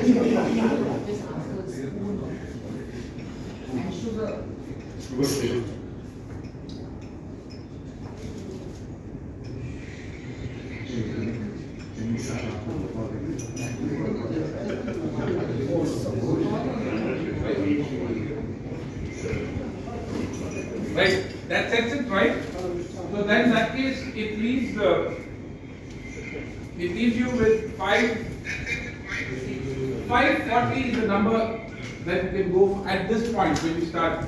Right, that sets it right. So then in that case, it leaves you with 540 is the number that you can go at this point when you start.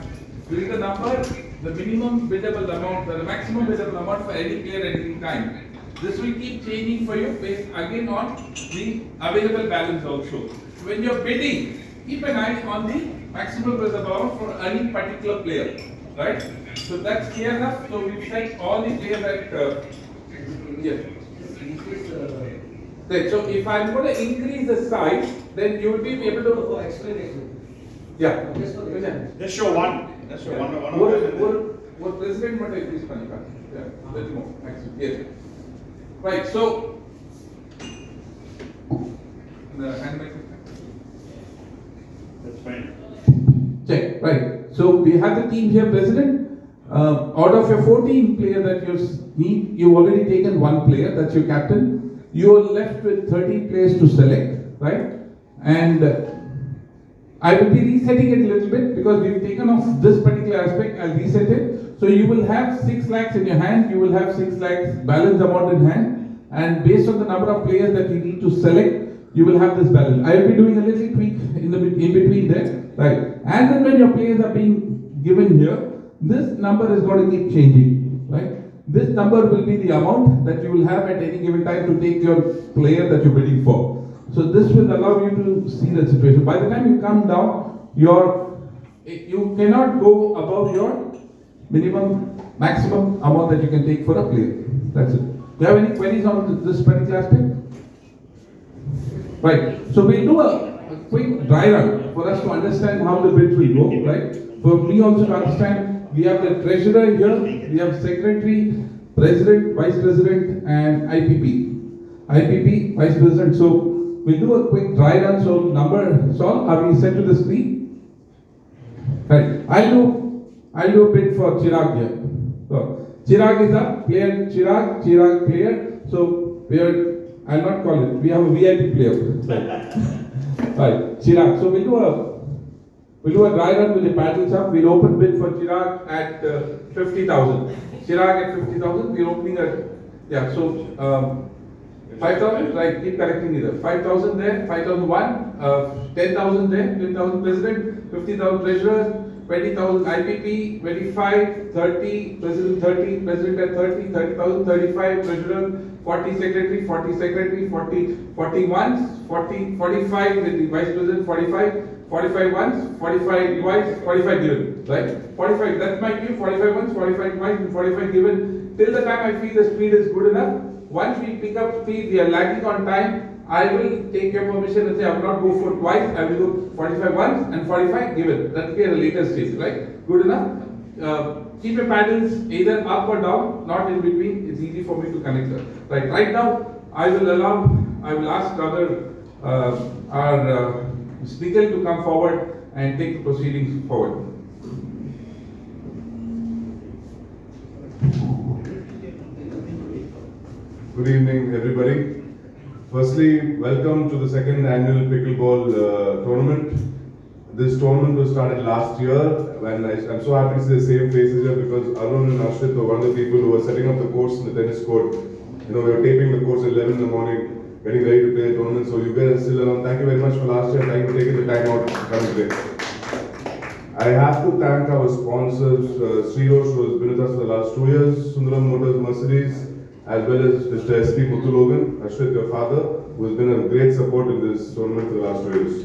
This is the number, the minimum biddable amount, the maximum biddable amount for any player at any time. This will keep changing for you based again on the available balance also. When you're bidding, keep an eye on the maximum biddable amount for any particular player, right? So that's clear enough. So we've set all the players at right. So if I'm going to increase the size, then you will be able to explain it. Yeah. Just show one. Just show one. What president might increase Panika? Yeah, little more. Actually, yes. Right. So the hand mic. That's fine. Check. Right. So we have the team here, president. Out of your 14 players that you need, you've already taken one player. That's your captain. You are left with 30 players to select, right? And I will be resetting it a little bit because we've taken off this particular aspect. I'll reset it. So you will have 6 lakhs in your hand. You will have 6 lakhs balance amount in hand. And based on the number of players that you need to select, you will have this balance. I will be doing a little tweak in between there, right? And then when your players are being given here, this number is going to keep changing, right? This number will be the amount that you will have at any given time to take your player that you're bidding for. So this will allow you to see the situation. By the time you come down, you cannot go above your maximum amount that you can take for a player. That's it. Do you have any queries on this particular aspect? Right. So we'll do a quick dry run for us to understand how the bids will go, right? For me also to understand, we have the treasurer here, we have secretary, president, vice president, and IPP, vice president. So we'll do a quick dry run. So number, Saul, are we set to the screen? Right. I'll do a bid for Chirag here. So Chirag is a player. Chirag player. So I'll not call it. We have a VIP player. Right. Chirag. So we'll do a dry run with the paddles up. We'll open bid for Chirag at 50,000. Chirag at 50,000. We're opening at 5,000. Right. Keep correcting either. 5,000 there. 5,001. 10,000 there. 10,000 president. 50,000 treasurer. 20,000 IPP. 25. 30. President 30. President at 30. 30,000. 35. Treasurer. 40 secretary. 40 secretary. 41. 45 with the vice president. 45. 45 ones, 45 device, 45 given, right? 45, that's my cue, 45 ones, 45 device, and 45 given. Till the time I feel the speed is good enough. Once we pick up speed, we are lagging on time, I will take your permission and say I will not go for twice, I will go 45 ones and 45 given. That will be at a later stage, right? Good enough? Keep your paddles either up or down, not in between. It's easy for me to connect them. Right now, I will ask our Nikhil to come forward and take the proceedings forward. Good evening, everybody. Firstly, welcome to the second annual Pickleball tournament. This tournament was started last year, and I'm so happy to see the same faces here because Arun and Ashwit were one of the people who were setting up the course in the tennis court. We were taping the course at 11 in the morning, getting ready to play the tournament. So you guys are still around. Thank you very much for last year. Thank you for taking the time out to come today. I have to thank our sponsors, Sreerosh, who has been with us for the last 2 years, Sundaram Motors Mercedes, as well as Mr. SP Muthu Logan, Ashwit, your father, who has been a great support in this tournament for the last 2 years.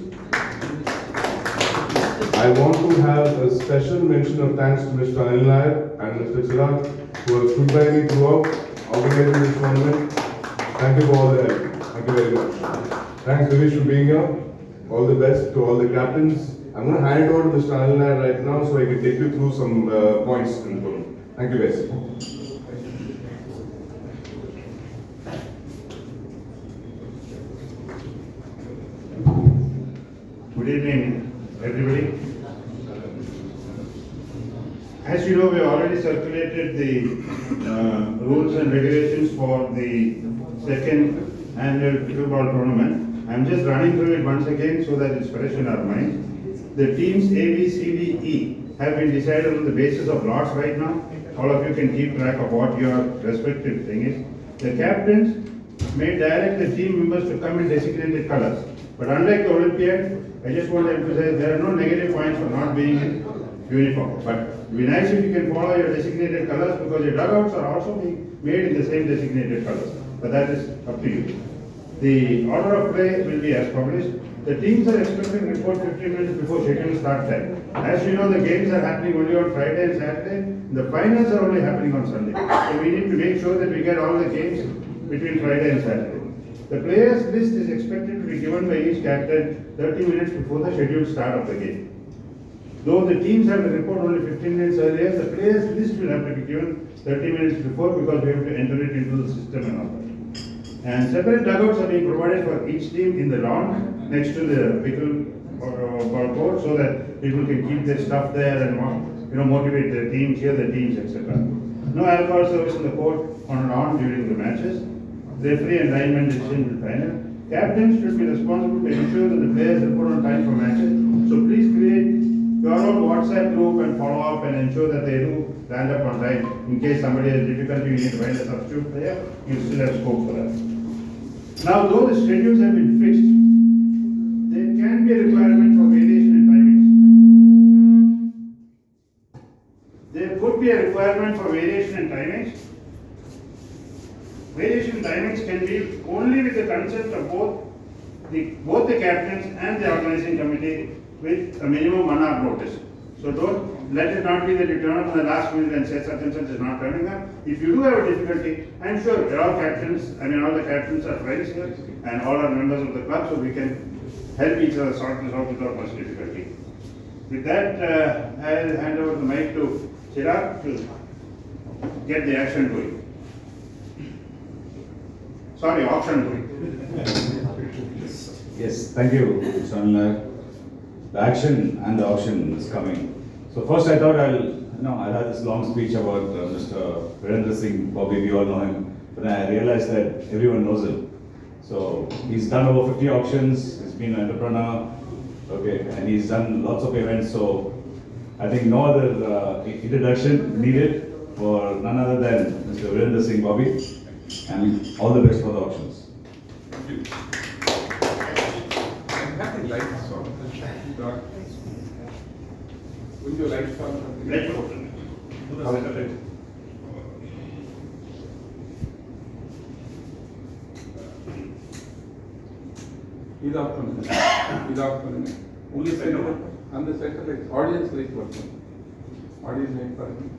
I want to have a special mention of thanks to Mr. Anil Nair and Mr. Chirag, who have stood by me throughout organizing this tournament. Thank you for all the help. Thank you very much. Thanks, Vivish, for being here. All the best to all the captains. I'm going to hand it over to Mr. Anil Nair right now so I can take you through some points in the tournament. Thank you, guys. Good evening, everybody. As you know, we already circulated the rules and regulations for the second annual pickleball tournament. I'm just running through it once again so that it's fresh in our minds. The teams A, B, C, D, E have been decided on the basis of lots right now. All of you can keep track of what your respective thing is. The captains may direct the team members to come in designated colors. But unlike the Olympiad, I just want to emphasize there are no negative points for not being in uniform. But it would be nice if you can follow your designated colors because your dugouts are also being made in the same designated colors. But that is up to you. The order of play will be as published. The teams are expected to report 15 minutes before scheduled start time. As you know, the games are happening only on Friday and Saturday. The finals are only happening on Sunday. So we need to make sure that we get all the games between Friday and Saturday. The players list is expected to be given by each captain 30 minutes before the scheduled start of the game. Though the teams have to report only 15 minutes earlier, the players list will have to be given 30 minutes before because we have to enter it into the system and all that. And separate dugouts are being provided for each team in the lawn next to the pickleball court so that people can keep their stuff there and motivate their team, cheer their teams, etc. No alcohol service in the court on and on during the matches. Referee and lineman decision will final. Captains should be responsible to ensure that the players report on time for matches. So please create your own WhatsApp group and follow up and ensure that they do land up on time. In case somebody has difficulty, you need to find a substitute player, you still have scope for that. Now, though the schedules have been fixed, there can be a requirement for variation in timings. There could be a requirement for variation in timings. Variation in timings can be only with the consent of both the captains and the organizing committee with a minimum 1 hour notice. So don't let it not be that you turn up in the last minute and say such and such is not turning up. If you do have a difficulty, I'm sure all the captains are friends here and all are members of the club, so we can help each other sort this out without much difficulty. With that, I'll hand over the mic to Chirag to get the action going. Sorry, auction going. Yes, thank you, Mr. Anil Nair. The action and the auction is coming. So first I thought I'll have this long speech about Mr. Virendra Singh. Probably we all know him, but then I realized that everyone knows him. So he's done over 50 auctions. He's been an entrepreneur, okay, and he's done lots of events. So I think no other introduction needed for none other than Mr. Virendra Singh Bobby, and all the best for the auctions. Thank you. Have the lights on. Will your lights on? Light open. இது of பண்ணுங்க only center அந்த center light audience light working audience light working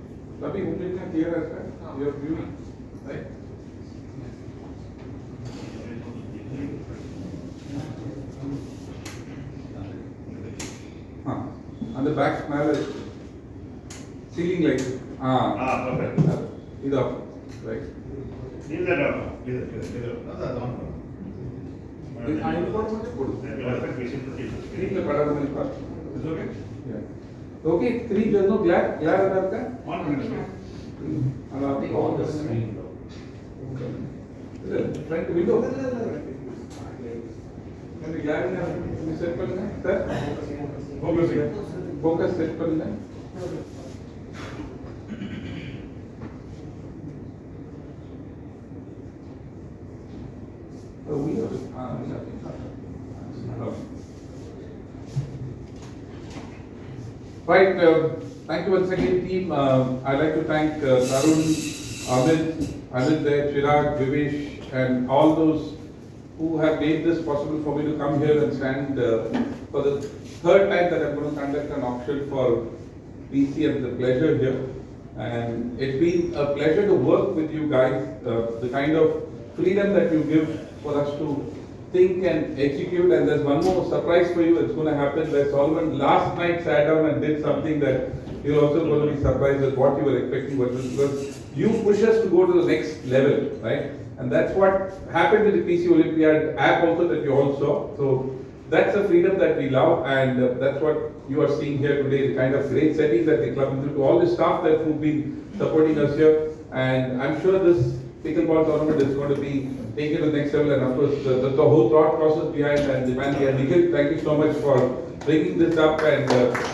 तभी உங்களுக்கு clear है your viewing right on the back மேல ceiling light okay. இது of right I inform you. Screen पड़ा मेरे पास. Is okay? Yeah. Okay, 3 there's no glare अंदर का. 1 minute. On the screen. Front window. Can we glare set करना है sir? Focus set करना है. Right, thank you once again team. I'd like to thank Tarun, Amit, Anil Nair, Chirag, Vivesh and all those who have made this possible for me to come here and stand for the third time that I'm going to conduct an auction for PC and the pleasure here. And it's been a pleasure to work with you guys, the kind of freedom that you give for us to think and execute. And there's one more surprise for you that's going to happen where Solomon last night sat down and did something that you're also going to be surprised at what you were expecting, because you push us to go to the next level, right? And that's what happened with the PC Olympiad app also that you all saw. So that's the freedom that we love, and that's what you are seeing here today, the kind of great setting that the club is to all the staff that who've been supporting us here, and I'm sure this pickleball tournament is going to be taken to the next level, and of course the whole thought process behind, and the man here, Nikhil, thank you so much for bringing this up and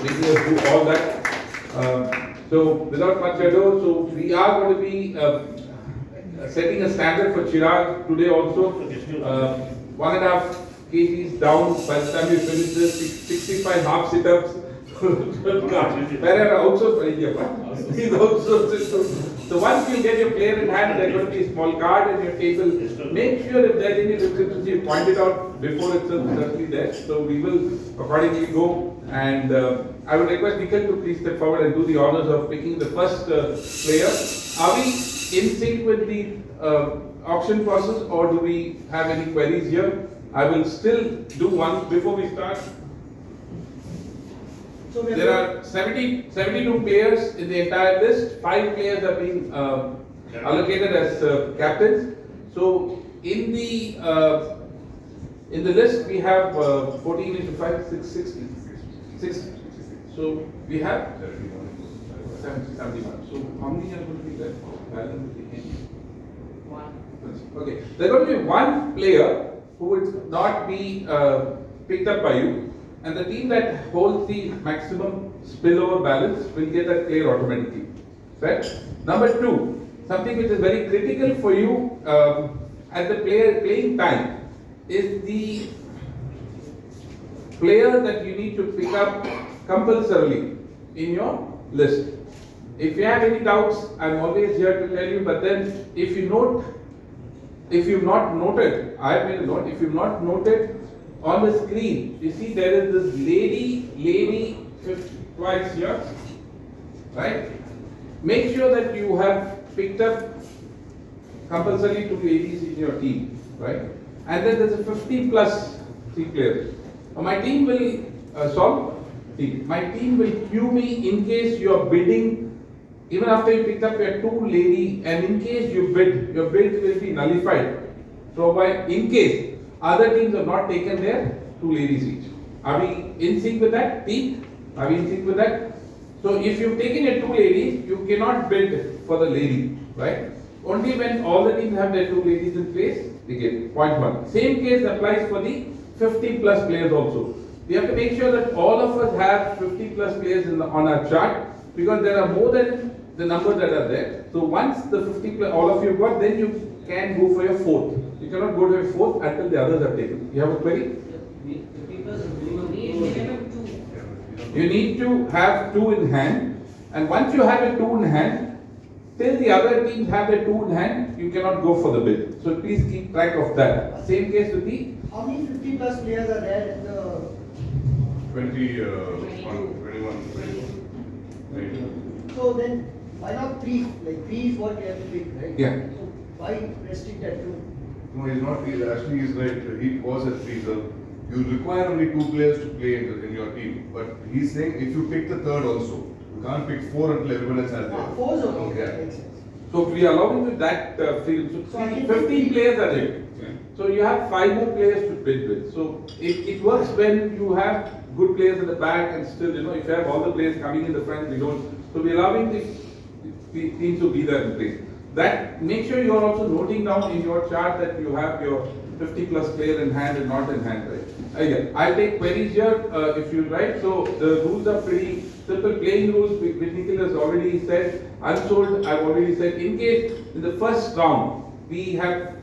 making us do all that. So without much ado, so we are going to be setting a standard for Chirag today also. 1.5 kgs down by the time we finish this, 65 half sit-ups. Pereira outsourced for India. He's outsourced. So once you get your player in hand, there's going to be a small card in your table. Make sure if there's any restrictions, you point it out before it's certainly there. So we will accordingly go. And I would request Nikhil to please step forward and do the honors of picking the first player. Are we in sync with the auction process, or do we have any queries here? I will still do one before we start. So there are 72 players in the entire list. 5 players are being allocated as captains. So in the list we have 14 into 5, 60. So we have 71. So how many are going to be left? Okay, there is going to be one player who would not be picked up by you, and the team that holds the maximum spillover balance will get that player automatically. Right? Number 2, something which is very critical for you at the playing time is the player that you need to pick up compulsorily in your list. If you have any doubts, I'm always here to tell you, but then if you've not noted, I have made a note, if you've not noted on the screen, you see there is this lady twice here, right? Make sure that you have picked up compulsorily 2 ladies in your team, right? And then there's a 50 plus 3 players. Now my team will my team will queue me in case you are bidding. Even after you picked up your 2 lady, and in case you bid, your bid will be nullified. So in case other teams have not taken their 2 ladies each. Are we in sync with that, team? Are we in sync with that? So if you've taken your 2 ladies, you cannot bid for the lady, right? Only when all the teams have their 2 ladies in place, they get point 1. Same case applies for the 50 plus players also. We have to make sure that all of us have 50 plus players on our chart, because there are more than the numbers that are there. So once the 50 plus, all of you got, then you can go for your 4th. You cannot go to your 4th until the others are taken. You have a query? You need to have 2 in hand, and once you have a 2 in hand, till the other teams have a 2 in hand, you cannot go for the bid. So please keep track of that. Same case with the... How many 50 plus players are there in the... 21. So then, why not 3? Like 3 is what you have to pick, right? Yeah. So why restrict that to? No, he's not. He's right. He was at 3. So you require only 2 players to play in your team. But he's saying if you pick the 3rd also, you can't pick 4 until everyone else has their. 4 is okay. Yeah. That makes sense. So we are allowing you that freedom. So 15 players are there. Yeah. So you have 5 more players to bid with. So it works when you have good players in the back, and still, if you have all the players coming in the front, we don't. So we are allowing the teams to be there in place. That, make sure you are also noting down in your chart that you have your 50 plus player in hand and not in hand, right? Again, I'll take queries here if you write. So the rules are pretty simple. Playing rules, which Nikhil has already said. Unsold, I've already said. In case in the first round we have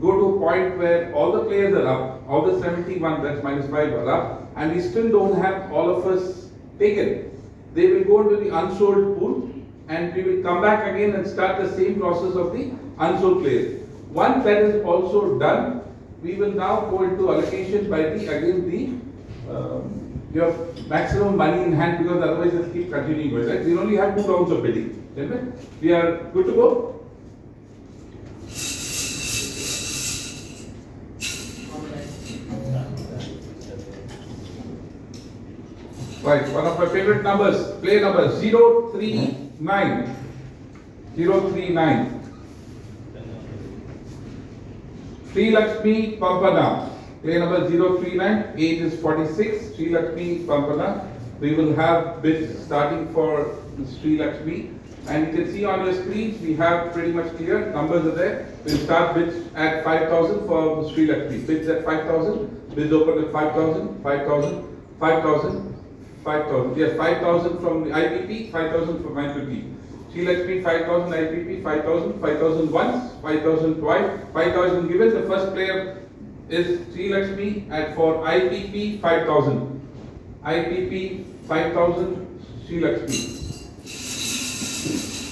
go to a point where all the players are up, all the 71, that's -5 are up, and we still don't have all of us taken. They will go to the unsold pool, and we will come back again and start the same process of the unsold players. Once that is also done, we will now go into allocation by your maximum money in hand, because otherwise it'll keep continuing going, right? We only have 2 rounds of bidding. Gentlemen, we are good to go? Right, one of my favorite numbers, play number 039. 039. Sri Lakshmi Pampana. Player number 039, age is 46, Sri Lakshmi Pampana. We will have bids starting for Sri Lakshmi. And you can see on your screens, we have pretty much clear, numbers are there. We'll start bids at 5,000 for Sri Lakshmi. Bids at 5,000, bids open at 5,000, 5,000, 5,000, 5,000. Yes, 5,000 from the IPP, 5,000 from IPP. Sri Lakshmi 5,000, IPP 5,000, 5,000 once, 5,000 twice, 5,000 given. The first player is Sri Lakshmi at for IPP 5,000. IPP 5,000, Sri Lakshmi.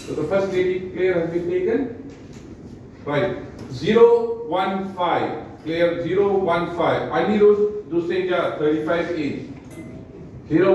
So the first lady player has been taken. Right. 015. Player 015. Anirudh Duseja, 35 age. 015.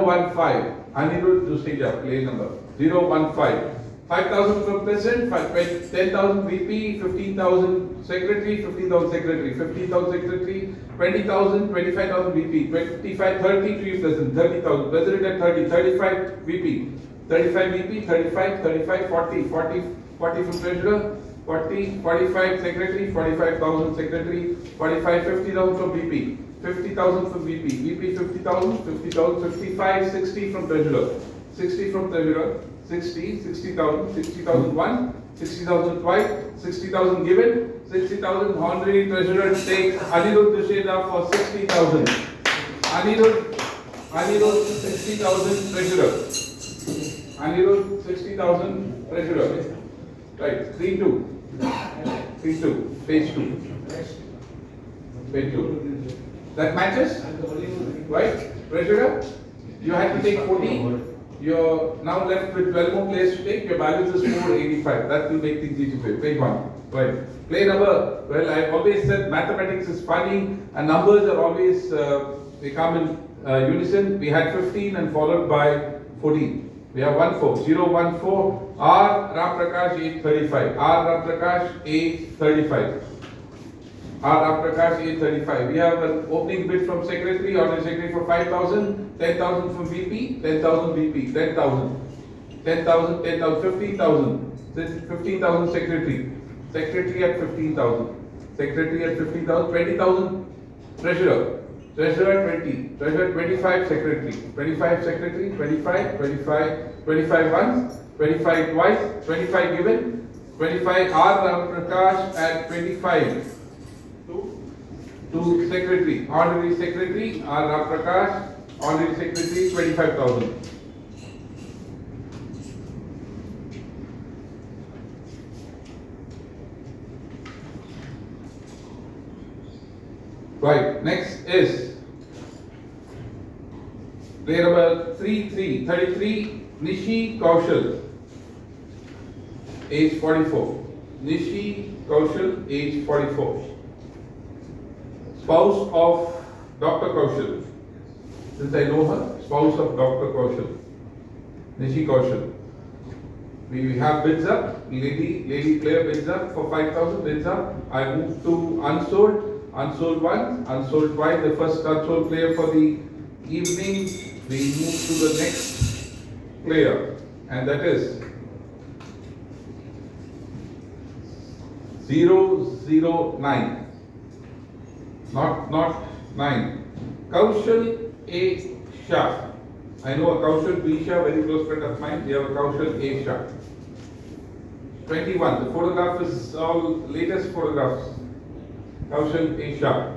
Anirudh Duseja, player number. 015. 5,000 from president, 10,000 VP, 15,000 secretary, 15,000 secretary, 15,000 secretary, 20,000, 25,000 VP, 25, 30 to you president, 30,000, president at 30, 35 VP, 35 VP, 35, 35, 40, 40, 40 from treasurer, 40, 45 secretary, 45,000 secretary, 45, 50,000 from VP, 50,000 from VP, VP 50,000, 50,000, 55, 60 from treasurer, 60 from treasurer, 60, 60,000, 60,000 one, 60,000 twice, 60,000 given, 60,000 honorary treasurer takes Anirudh Dusheda for 60,000. Anirudh 60,000 treasurer. Anirudh 60,000 treasurer. Right, 3-2. 3-2, page 2. Page 2. That matches? Right? Treasurer, you had to take 40. You're now left with 12 more players to take. Your balance is 485. That will make things easy for you. Page 1. Right. Play number. Well, I've always said mathematics is funny and numbers are always, they come in unison. We had 15 and followed by 14. We have 014. R. Ram Prakash, age 35. R. Ram Prakash, age 35. R. Ram Prakash, age 35. We have an opening bid from secretary, honorary secretary for 5,000, 10,000 from VP, 10,000 VP, 10,000, 10,000, 10,000, 15,000, 15,000 secretary, secretary at 15,000, secretary at 15,000, 20,000 treasurer, treasurer 20, treasurer 25 secretary, 25 secretary, 25, 25, 25 once, 25 twice, 25 given, 25 R. Ram Prakash at 25. To secretary, honorary secretary, R. Ram Prakash, honorary secretary, 25,000. Right, next is player number 33, Nishi Kaushal, age 44. Nishi Kaushal, age 44. Spouse of Dr. Kaushal. Since I know her, spouse of Dr. Kaushal. Nishi Kaushal. We have bids up. Lady player bids up for 5,000. Bids up. I move to unsold. Unsold once, unsold twice. The first unsold player for the evening. We move to the next player, and that is 009. Not 9. Kaushal A. Shah. I know a Kaushal B. Shah, very close friend of mine. We have a Kaushal A. Shah. 21. The photograph is all latest photographs. Kaushal A. Shah.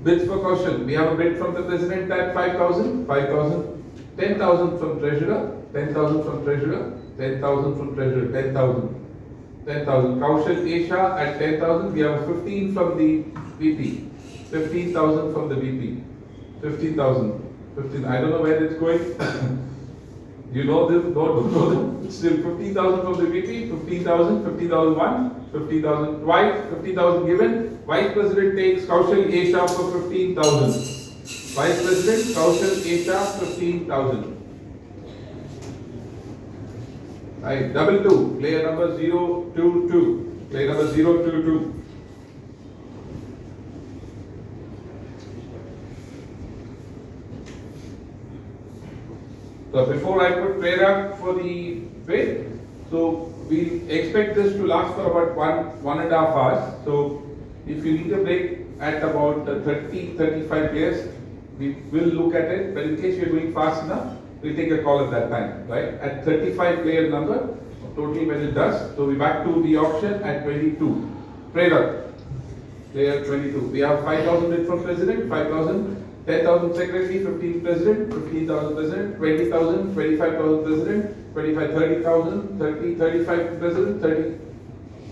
Bids for Kaushal. We have a bid from the president at 5,000. 5,000. 10,000 from treasurer. 10,000 from treasurer. 10,000 from treasurer. 10,000. 10,000. Kaushal A. Shah at 10,000. We have 15 from the VP. 15,000 from the VP. 15,000. 15. I don't know where it's going. You know them? Don't know them. Still 15,000 from the VP. 15,000. 15,000 one. 15,000 twice. 50,000 given. Vice President takes Kaushal A. Shah for 15,000. Vice President Kaushal A. Shah 15,000. Right. 2. Player number 022. Player number 022. So before I put prayer up for the bid, so we expect this to last for about one and a half hours. So if you need a break, at about 30-35 players. We will look at it, but in case we are going fast enough, we'll take a call at that time, right? At 35 player number, totally when it does. So we're back to the auction at 22. Prayer, player 22. We have 5,000 bid from president, 5,000, 10,000 secretary, 15 president, 15,000 president, 20,000, 25,000 president, 25, 30,000, 30, 35 president, 30,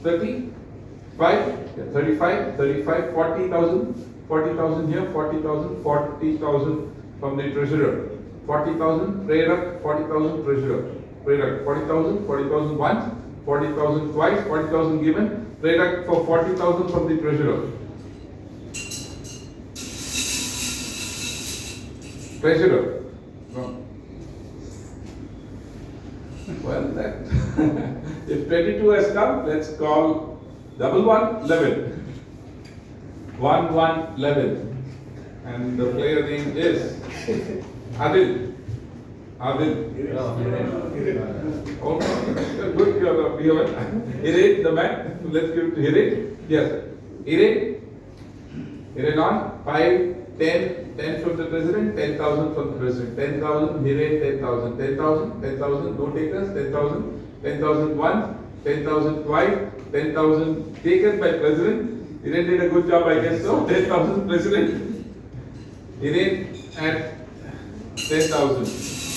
35, yeah, 35, 35, 40,000, 40,000 here, 40,000, 40,000 from the treasurer, 40,000, prayer, 40,000 treasurer, prayer, 40,000, 40,000 once, 40,000 twice, 40,000 given, prayer for 40,000 from the treasurer. Treasurer. No. Well, that if 22 has come, let's call 11. 11. And the player name is Anil. Anil. Oh, good, you are Hire, the man. Let's give it to Hire. Yes. Hire on 5, 10 from the president, 10,000 from the president, 10,000, Hire 10,000, 10,000, 10,000, no takers, 10,000, 10,000 once, 10,000 twice, 10,000 taken by president. Hire did a good job, I guess so. 10,000 president. Hire at 10,000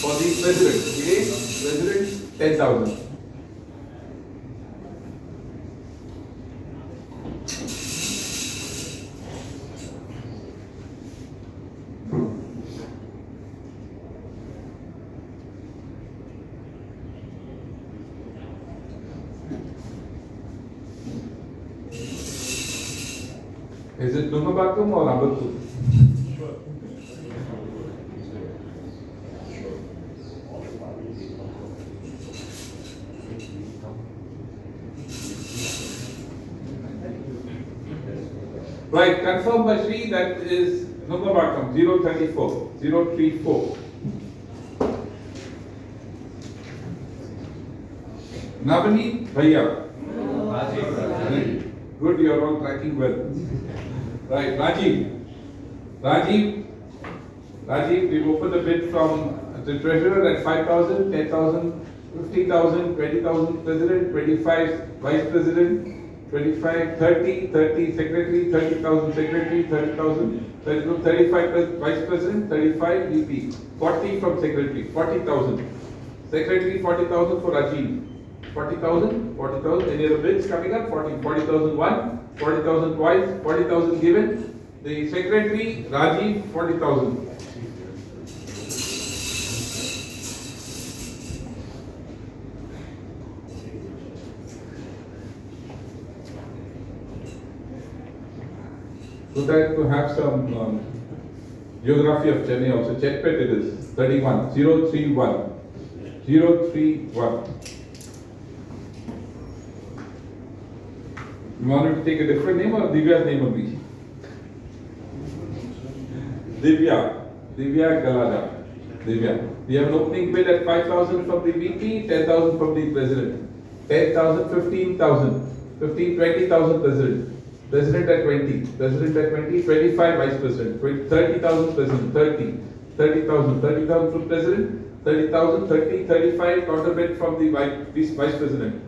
for the president. Hire, president, 10,000. Is it Nungabakum or Ambattu? Right, confirm by Sri, that is Nungabakum 034. Navani Bhaiya. Good, you are all tracking well. Right, Rajiv, we've opened the bid from the treasurer at 5,000, 10,000, 15,000, 20,000 president, 25 vice president, 25, 30 secretary, 30,000 secretary, 30,000, 35 vice president, 35 VP, 40 from secretary, 40,000. Secretary 40,000 for Rajiv. 40,000, any other bids coming up? 40,000 one, 40,000 twice, 40,000 given. The secretary, Rajiv, 40,000. So that to have some geography of Chennai also. Chetpet it is 31, 031. You wanted to take a different name or Divya's name only? Divya Galada. Divya. We have an opening bid at 5,000 from the VP, 10,000 from the president. 10,000, 15,000. 15, 20,000 president. President at 20. President at 20, 25 vice president. 30,000 president. 30,000 from president. 30,000, 30, 35 counter bid from the vice president.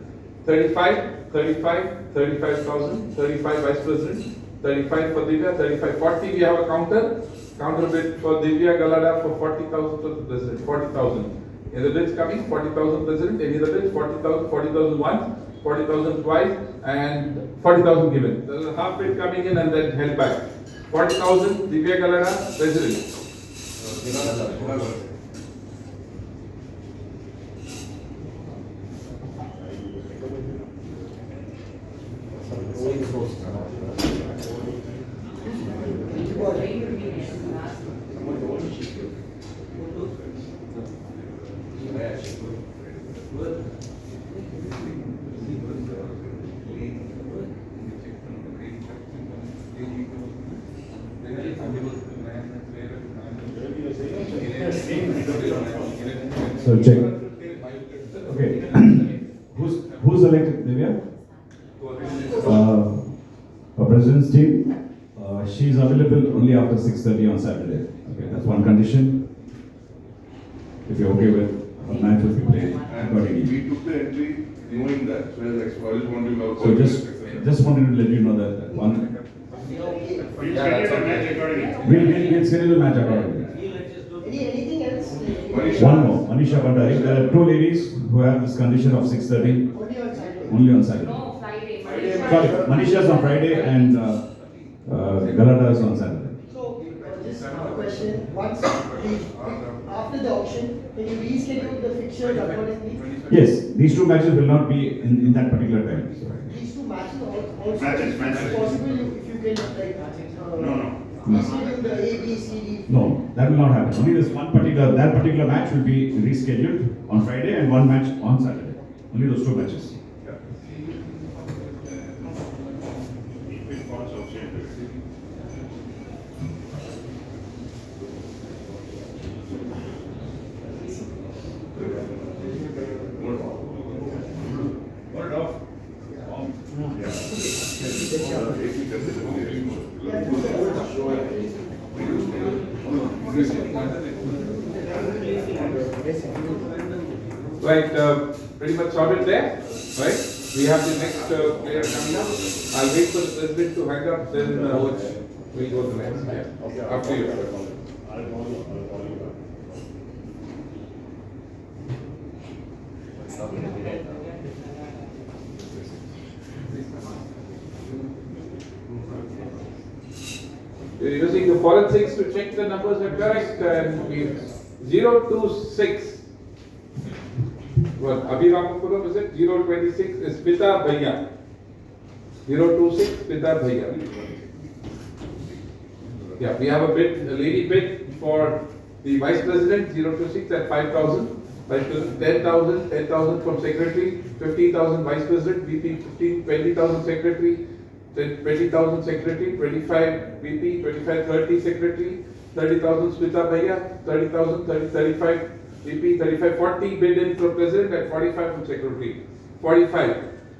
35,000, 35 vice president, 35 for Divya, 35, 40 we have a counter bid for Divya Galada for 40,000 for the president, 40,000. Any other bids coming? 40,000 president, any other bids? 40,000, 40,000 once, 40,000 twice, and 40,000 given. There is a half bid coming in and then held back. 40,000 Divya Galada, president. So check. Okay. Who's elected, Divya? Our president's team. She available only after 6:30 on Saturday. Okay, that's one condition. If you're okay with a match will be played accordingly. We took the entry knowing that, so I just wanted to know. So just wanted to let you know that one. We'll schedule the match accordingly. We'll schedule the match accordingly. Anything else? One more, Manisha Bhandari. There are two ladies who have this condition of 6:30 Only on Saturday. only on Saturday. No, Friday. Sorry, Manisha is on Friday and Galata is on Saturday. So, just one question. Once after the auction, can you reschedule the fixtures accordingly? Yes, these two matches will not be in that particular time. These two matches also. Matches. It's possible if you can like. No. Reschedule the A, B, C, D. No, that will not happen. Only this that particular match will be rescheduled on Friday and one match on Saturday. Only those two matches. Right, pretty much sorted there, right? We have the next player coming up. I'll wait for the president to hang up, then we'll go to the next. Yeah. After you. We're using the forensics to check the numbers are correct, and we 026. What Abhiramapuram is it? 026 is Pita Bhaiya. 026 Pita Bhaiya. Yeah, we have a lady bid for the vice president 026 at 5,000. Vice president 10,000, 10,000 from secretary, 15,000 vice president, VP 15, 20,000 secretary, 20,000 secretary, 25 VP, 25, 30 secretary, 30,000 Smita Bhaiya, 30,000, 30, 35 VP, 35, 40 bid in from president at 45 from secretary, 45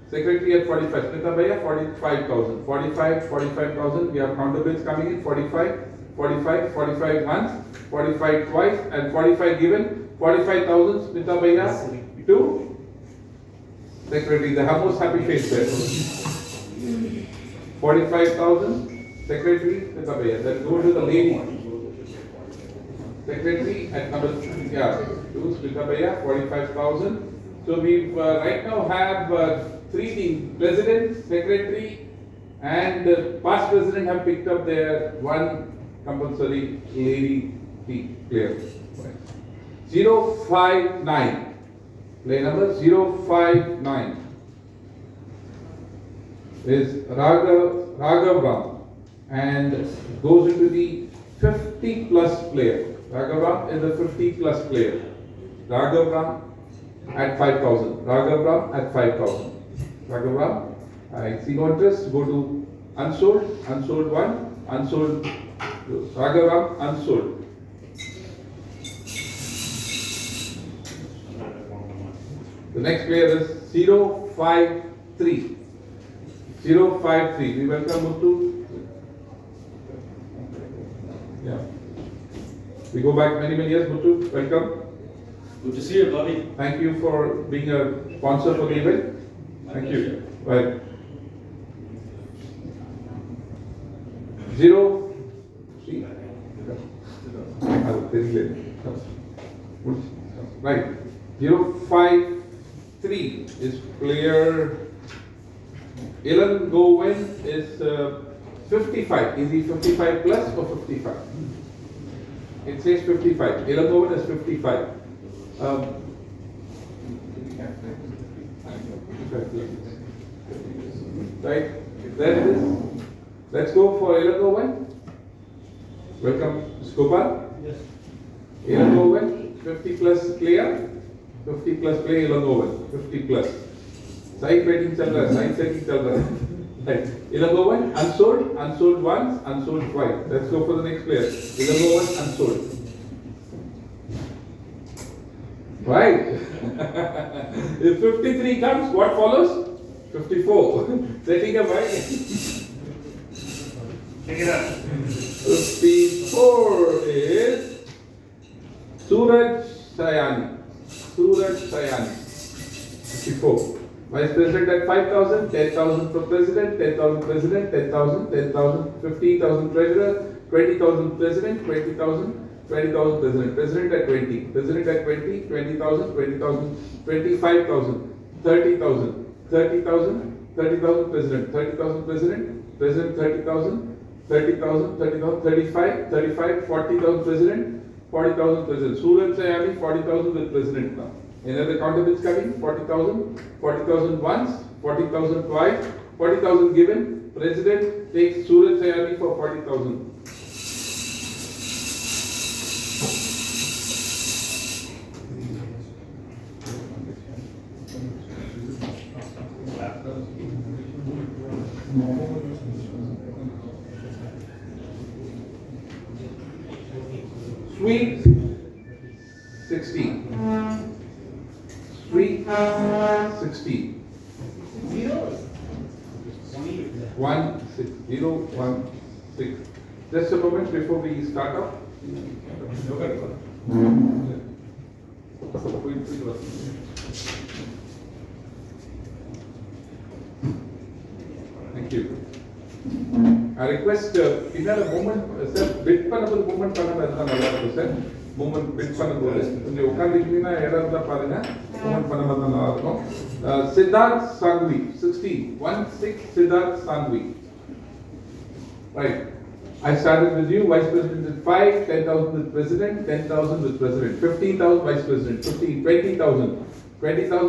secretary at 45, Smita Bhaiya 45,000, 45, 45,000. We have counter bids coming in 45, 45, 45 once, 45 twice, and 45 given, 45,000 Smita Bhaiya to secretary. The most happy face there. 45,000 secretary Smita Bhaiya. Then go to the lady. Secretary at number to Smita Bhaiya 45,000. So we right now have three teams: president, secretary, and past president have picked up their one compulsory lady team player. 059. Player number 059 is Raghav Ram and goes into the 50 plus player. Raghav Ram is a 50 plus player. Raghav Ram at 5,000. Raghav Ram at 5,000. Raghav Ram, I see no interest. Go to unsold, unsold one, unsold. Raghav Ram, unsold. The next player is 053. 053. We welcome Muthu. Yeah. We go back many years, Muthu. Welcome. Good to see you, Bobby. Thank you for being a sponsor for the event. Thank you. Right. 0. Right. 053 is player. Ilan Gowen is 55. Is he 55 plus or 55? It says 55. Ilan Gowen is 55. Right, there it is. Let's go for Ilan Gowen. Welcome, Scopa. Yes. Ilan Gowen, 50 plus player. 50 plus player, Ilan Gowen, 50 plus. Side betting चल रहा है, side setting चल रहा है. Right. Ilan Gowen, unsold, unsold once, unsold twice. Let's go for the next player. Ilan Gowen, unsold. Right. If 53 comes, what follows? 54. Setting up right. 54 is Suraj Sayani. Suraj Sayani. 54. Vice President at 5,000, 10,000 for President, 10,000 President, 10,000, 10,000, 15,000 Treasurer, 20,000 President, 20,000, 20,000 President. President at 20. President at 20, 20,000, 20,000, 25,000, 30,000, 30,000, 30,000 President, 30,000 President, President 30,000, 30,000, 30,000, 35, 35, 40,000 President, 40,000 President. Suraj Sayani 40,000 with President now. Another counter is coming, 40,000, 40,000 once, 40,000 twice, 40,000 given. President takes Suraj Sayani for 40,000. Sweet 16. Sweet 16. 16. Just a moment before we start off. Thank you. I request இன்னொரு moment sir bit பண்ணும்போது moment பண்ணாம இருந்தா நல்லா இருக்கும் sir. Moment bit பண்ணும்போது கொஞ்சம் உட்கார்ந்துட்டீங்கன்னா இடம் இருந்தா பாருங்க. மூமெண்ட் பண்ணாம இருந்தா நல்லா இருக்கும். Siddharth Sangvi 16 Siddharth Sangvi. Right. I started with you, Vice President at 5, 10,000 with President, 10,000 with President, 15,000 Vice President, 20,000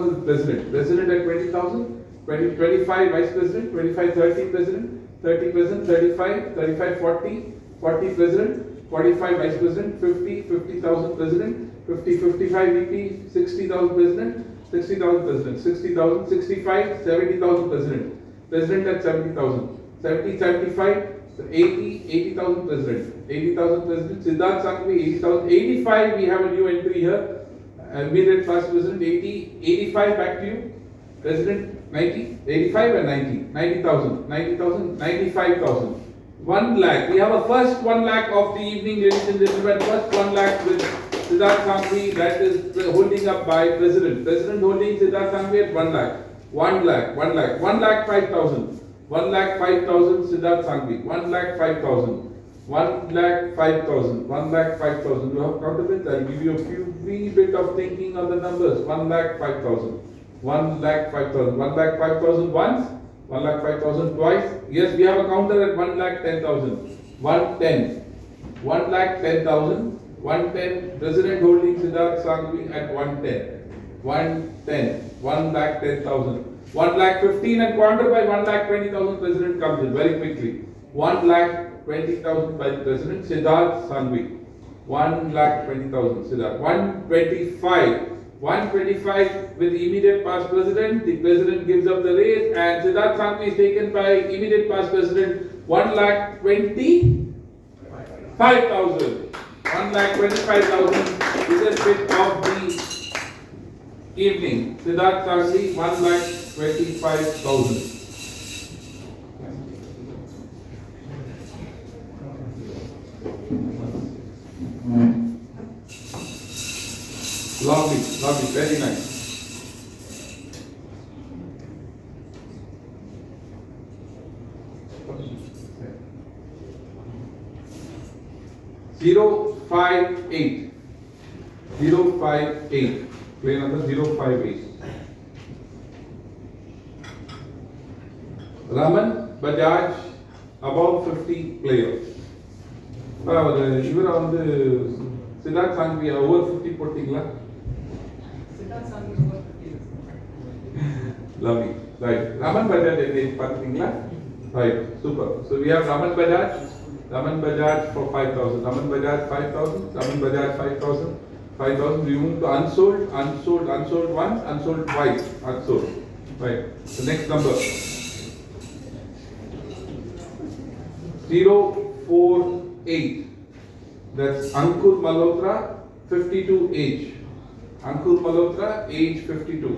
with President, President at 20,000, 25 Vice President, 25, 30 President, 30 President, 35, 35, 40, 40 President, 45 Vice President, 50, 50,000 President, 50, 55 VP, 60,000 President, 60,000 President, 60,000, 65, 70,000 President, President at 70,000, 70, 75, 80, 80,000 President, 80,000 President, Siddharth Sangvi 80,000, 85 we have a new entry here, immediate past President 80, 85 back to you, President 90, 85 and 90, 90,000, 90,000, 95,000, 1 lakh. We have a first 1 lakh of the evening, ladies and gentlemen. First 1 lakh with Siddharth Sangvi, that is holding up by President. President holding Siddharth Sangvi at 1 lakh. 1 lakh, 1 lakh, 1 lakh 5,000. 1 lakh 5,000 Siddharth Sangvi. 1 lakh 5,000. 1 lakh 5,000. 1 lakh 5,000. You have counterfeit? I'll give you a wee bit of thinking on the numbers. 1 lakh 5,000. 1 lakh 5,000. 1 lakh 5,000 once. 1 lakh 5,000 twice. Yes, we have a counter at 1 lakh 10,000. 110. 1 lakh 10,000. 110. President holding Siddharth Sangvi at 110. 110. 1 lakh 10,000. 1 lakh 15 and counter by 1 lakh 20,000. President comes in very quickly. 1 lakh 20,000 by President Siddharth Sangvi. 1 lakh 20,000 Siddharth. 125. 125 with immediate past President. The President gives up the race and Siddharth Sangvi is taken by immediate past President. 1 lakh 25,000. 1 lakh 25,000 is the bit of the evening. Siddharth Sangvi 1 lakh 25,000. Lovely, lovely, very nice. Zero 5-8. 058. Play number 058. Raman Bajaj, above 50 players. இவரை வந்து Siddharth சாங்கவி over 50 போட்டீங்களா? Lovely. Right. Raman Bajaj பார்த்தீங்களா? Right. Super. So we have Raman Bajaj for 5,000. Raman Bajaj 5,000. Raman Bajaj 5,000. 5,000. We move to unsold once, unsold twice, unsold. Right. The next number. 048. That's Ankur Malhotra, 52 age. Ankur Malhotra, age 52.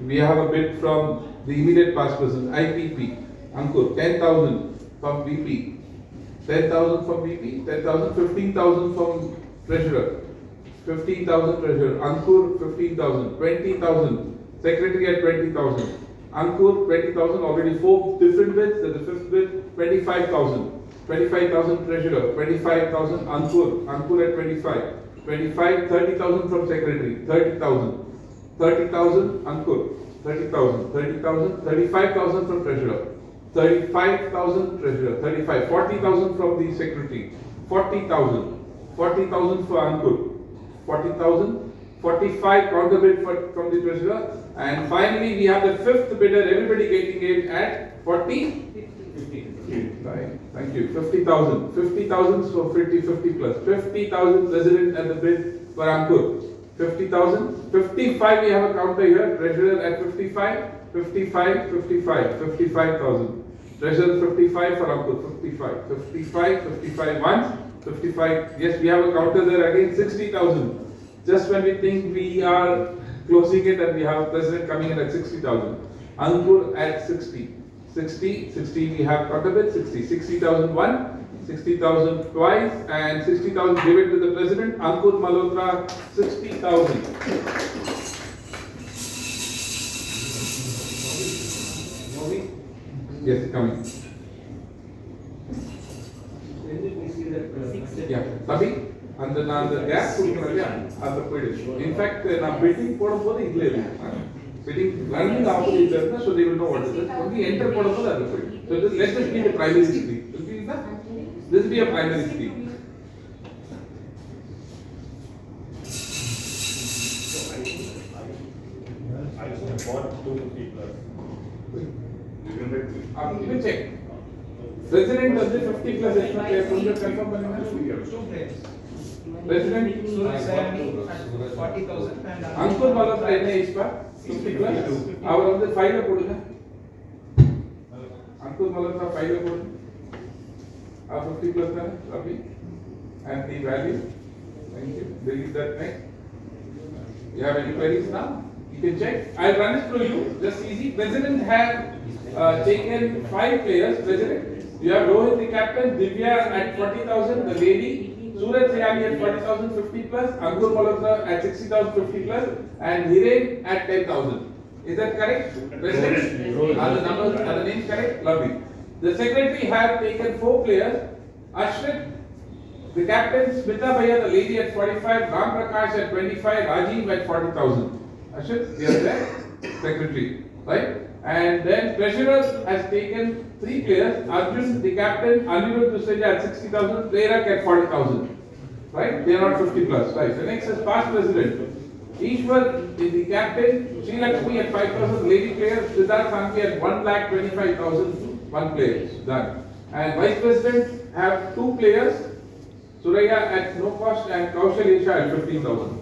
We have a bid from the immediate past person, IPP. Ankur, 10,000 from VP. 10,000 from VP, 10,000, 15,000 from treasurer, 15,000 treasurer, Ankur 15,000, 20,000, secretary at 20,000, Ankur 20,000, already 4 different bids, there's the 5th bid, 25,000, 25,000 treasurer, 25,000 Ankur at 25, 25, 30,000 from secretary, 30,000, 30,000 Ankur, 30,000, 30,000, 35,000 from treasurer, 35,000 treasurer, 35, 40,000 from the secretary, 40,000, 40,000 for Ankur, 40,000, 45 counter bid from the treasurer, and finally we have the 5th bidder, everybody getting it at 40? 50. Right, thank you, 50,000, 50,000, so 50 plus, 50,000 president at the bid for Ankur, 50,000, 55 we have a counter here, treasurer at 55, 55, 55, 55,000. Treasurer 55 for Ankur, 55, 55, 55 once, 55, yes, we have a counter there again, 60,000. Just when we think we are closing it and we have a president coming in at 60,000. Ankur at 60, 60, 60 we have counter bid, 60, 60,000 one, 60,000 twice, and 60,000 give it to the president, Ankur Malhotra, 60,000. Yes, coming. Yeah, Sabi, and then the gap, in fact, now bidding bidding learning after so they will know what is it. Only enter so let's just be the primary screen. This will be a primary screen. I just bought 250 plus. You can check. President does the 50 plus extra player. President 40,000 and Ankur Malhotra NIH पर 50 plus. Our on the 5 पड़ेगा. Ankur Malhotra 5 पड़ेगा. Our 50 plus है अभी. And the value. Thank you. Delete that next. You have any queries now? You can check. I'll run it through you. Just easy. President have taken 5 players. President. You have Rohit the captain, Divya at 40,000, the lady, Suraj Sayani at 40,000, 50 plus, Ankur Malhotra at 60,000, 50 plus, and Hiren at 10,000. Is that correct? President? Are the numbers, are the names correct? Lovely. The secretary have taken 4 players, Ashwin, the captain, Smita Bhaiya, the lady at 45, Ram Prakash at 25, Rajiv at 40,000. Ashwin, here there, secretary, right? And then treasurer has taken 3 players, Arjun, the captain, Anirudh Duseja at 60,000, Prerak at 40,000. Right? They are not 50 plus. Right. The next is past president. Ishwar is the captain, Sri Lakshmi at 5,000, lady player, Siddharth Sanki at 1,25,000, 1 player. Done. And vice president have 2 players, Suraya at no cost and Kaushal Isha at 15,000.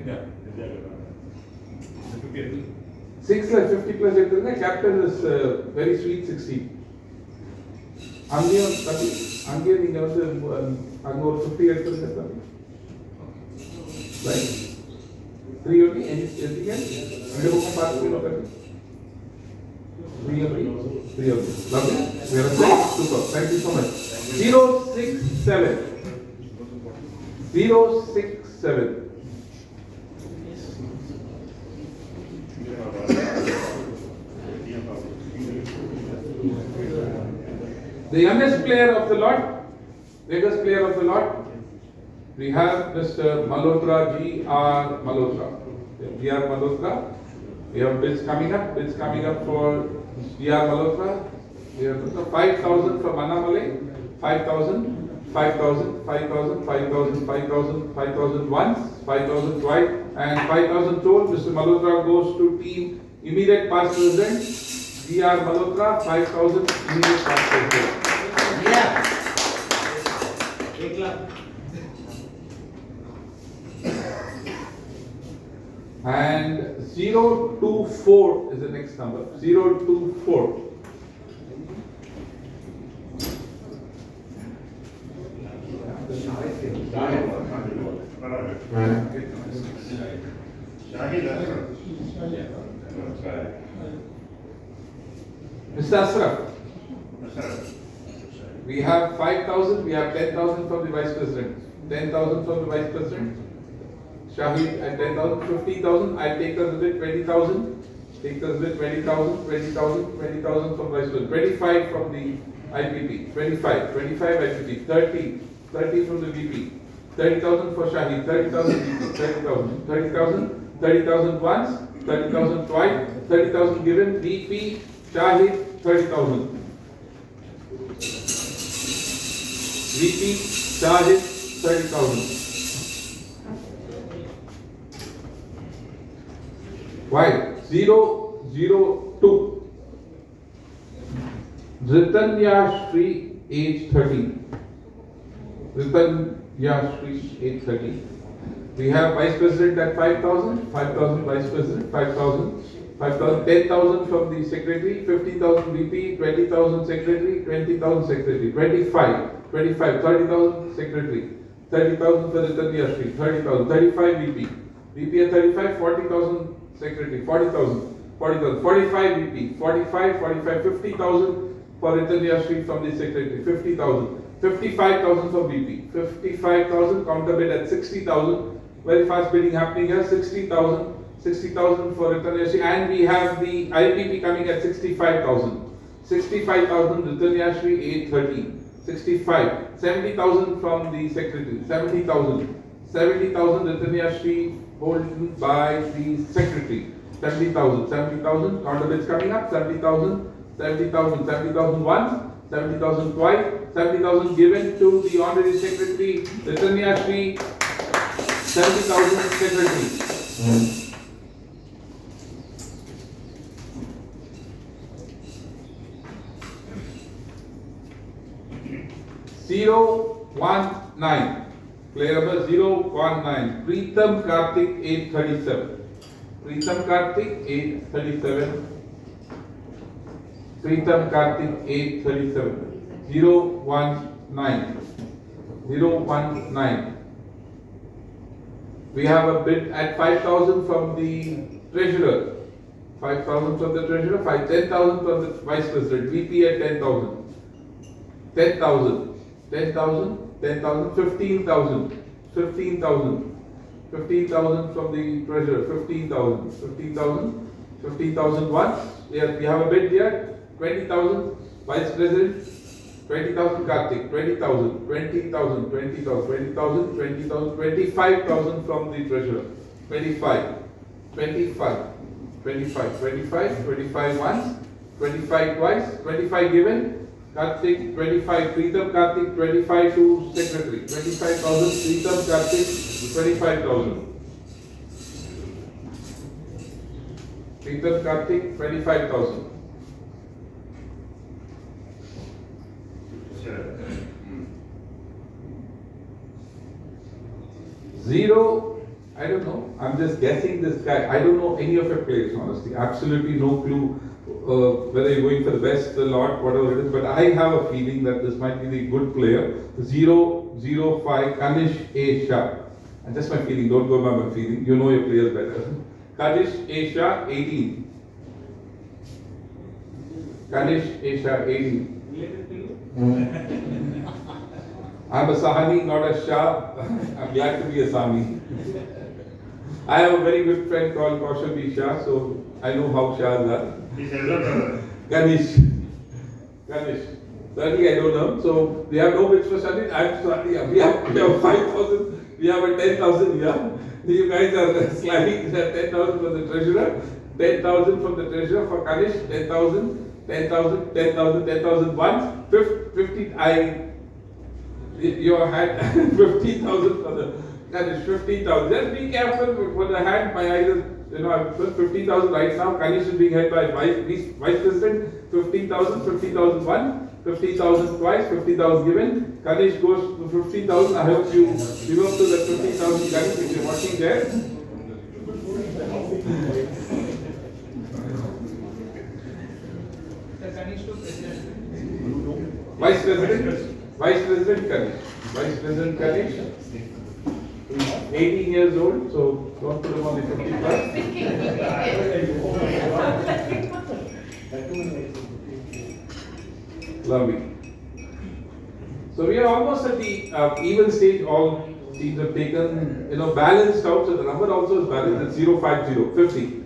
Yeah. 6 plus 50 plus captain is very sweet 60. Angiya நீங்க வந்து அங்க ஒரு 50 எடுத்துருங்க right 3 only anything else ரெண்டு பக்கம் பார்த்துக்கோங்க 3 only lovely we are set super thank you so much 067 The youngest player of the lot, biggest player of the lot, we have Mr. Malhotra, G.R. Malhotra. G.R. Malhotra, we have bids coming up for G.R. Malhotra. We have 5,000 from Annamalai, 5,000, 5,000, 5,000, 5,000, 5,000, 5,000 once, 5,000 twice, and 5,000 told. Mr. Malhotra goes to team immediate past president. G.R. Malhotra, 5,000 immediate past president. Yeah. And 024 is the next number. 024. Shahid Ashraf. That's right. Mr. Ashraf, Ashraf. we have 5,000, we have 10,000 from the Vice President. 10,000 from the Vice President. Shahid at 10,000, 15,000. I'll take us with 20,000. Take us with 20,000, 20,000, 20,000 from Vice President. 25 from the IPP. 25 IPP. 30 from the VP. 30,000 for Shahid. 30,000 VP. 30,000. 30,000. 30,000 once. 30,000 twice. 30,000 given. VP. Shahid. 30,000. VP. Shahid. 30,000. Why? 002. Ritanya Sri, age 30. Ritanya Sri, age 30. We have Vice President at 5,000. 5,000 Vice President. 5,000. 5,000. 10,000 from the Secretary. 50,000 VP. 20,000 Secretary. 20,000 Secretary. 25. 30,000 Secretary. 30,000 for Ritanya Sri. 30,000. 35 VP. VP at 35. 40,000 Secretary. 40,000. 45 VP. 45. 50,000 for Ritanya Sri from the Secretary. 50,000. 55,000 for VP. 55,000. Counter bid at 60,000. Very fast bidding happening here. 60,000. 60,000 for Ritanya Sri. And we have the IPP coming at 65,000. 65,000 Ritanya Sri, age 30. 65. 70,000 from the Secretary. 70,000. 70,000 Ritanya Sri holding by the Secretary. 70,000. 70,000. Counter bids coming up. 70,000. 70,000. 70,000 once. 70,000 twice. 70,000 given to the Honorary Secretary Ritanya Sri. 70,000 Secretary. Zero 19. Player number 019. Preetham Karthik, age 37. Preetham Karthik, age 37. Preetham Karthik, age 37. 019. 019. We have a bid at 5,000 from the Treasurer. 5,000 from the Treasurer. 10,000 from the Vice President. VP at 10,000. 10,000. 10,000. 10,000. 15,000. 15,000. 15,000 from the Treasurer. 15,000. 15,000. 15,000 once. We have a bid here. 20,000. Vice President. 20,000 Karthik. 20,000. 20,000. 20,000. 20,000. 20,000. 25,000 from the Treasurer. 25. 25. 25. 25. 25 once. 25 twice. 25 given. Karthik 25, Preetham Karthik 25 to Secretary, 25,000, Preetham Karthik 25,000. Preetham Karthik 25,000. Zero, I don't know, I'm just guessing this guy, I don't know any of your players honestly, absolutely no clue. Whether you're going for the best, the lot, whatever it is, but I have a feeling that this might be the good player. 005 Kanish A. Shah. And just my feeling, don't go by my feeling, you know your players better. Kanish A. Shah, 18. Kanish A. Shah, 18. I'm a Sahani, not a Shah. I'm glad to be a Sami. I have a very good friend called Kaushal B. Shah, so I know how Shahs are. His elder brother. Ganesh. Certainly I don't know. So we have no bids for Shahid. I'm sorry. We have 5,000. We have a 10,000 here. You guys are sliding 10,000 from the treasurer. 10,000 from the treasurer for Ganesh. 10,000. 10,000. 10,000. 10,000 once. 50. You had 15,000 for the Ganesh. 15,000. Just be careful for the hand. My eyes are. I've put 15,000 right now. Kanish is being held by Vice President. 15,000, 50,001, 50,000 twice, 50,000 given. Kanish goes to 15,000. I hope you live up to that 15,000 Kanish which is watching there. Vice President Kanish. 18 years old, so Don't put him on the 50 plus. Lovely. So we are almost at the even stage. All teams have taken, balanced out. So the number also is balanced. It's 0, 5, 0, 50. You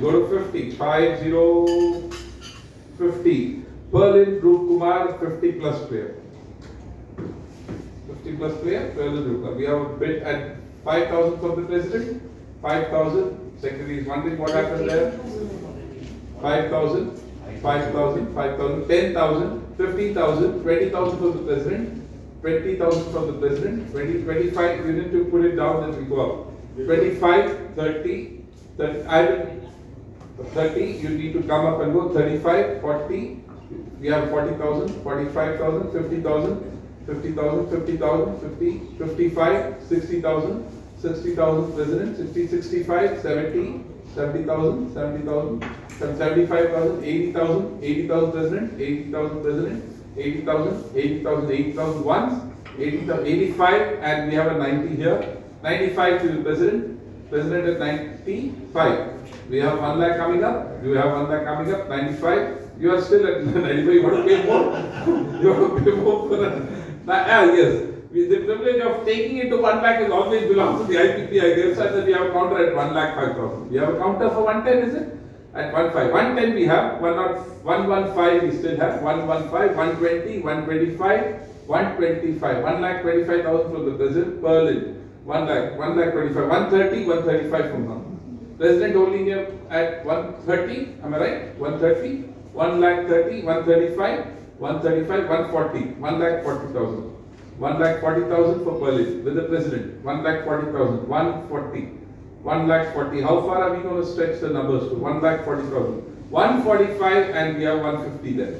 go to 50, 5, 0, 50. Berlin, Dhruv Kumar, 50 plus player. 50 plus player, Berlin, Dhruv Kumar. We have a bid at 5,000 from the president. 5,000. Secretary is wondering what happened there. 5,000. 5,000, 5,000, 10,000, 15,000, 20,000 from the president, 20,000 from the president, 20, 25, you need to put it down, then we go up. 25, 30, 30, you need to come up and go, 35, 40, we have 40,000, 45,000, 50,000, 50,000, 50,000, 50, 55, 60,000, 60,000 president, 60, 65, 70, 70,000, 70,000, 75,000, 80,000, 80,000 president, 80,000 president, 80,000, 80,000, 80,000 once, 80,000, 85, and we have a 90 here, 95 to the president, president at 95. We have 1 lakh coming up, you have 1 lakh coming up, 95, you are still at 95, you want to pay more? You want to pay more for that? Yes. The privilege of taking it to 1 lakh is always belongs to the IPP, I guess, and then we have a counter at 1 lakh 5,000. We have a counter for 110, is it? At 1.5. 110 we have, 115 we still have, 115, 120, 125, 125, 1 lakh 25,000 from the president, Berlin, 1 lakh 25, 130, 135 from now. President holding here at 130, am I right? 130, 1 lakh 30, 135, 135, 140, 1 lakh 40,000. 1 lakh 40,000 for Berlin with the president, 1 lakh 40,000, 140, 1 lakh 40. How far are we going to stretch the numbers to? 1 lakh 40,000, 145, and we have 150 there.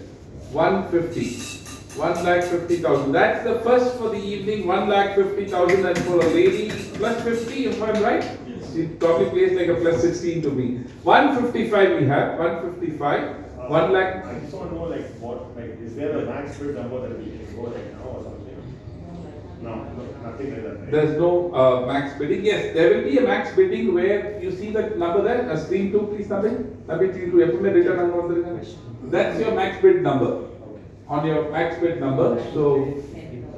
150, 1 lakh 50,000. That's the first for the evening, 1 lakh 50,000, and for a lady, plus 50, if I'm right? She probably plays like a plus 16 to me. 155 we have, 155, 1 lakh. I just want to know, is there a max bid number that we can go like now or something? No, nothing like that. Right? There's no max bidding. Yes, there will be a max bidding where you see that number there. Screen 2, please, that's your max bid number. On your max bid number. So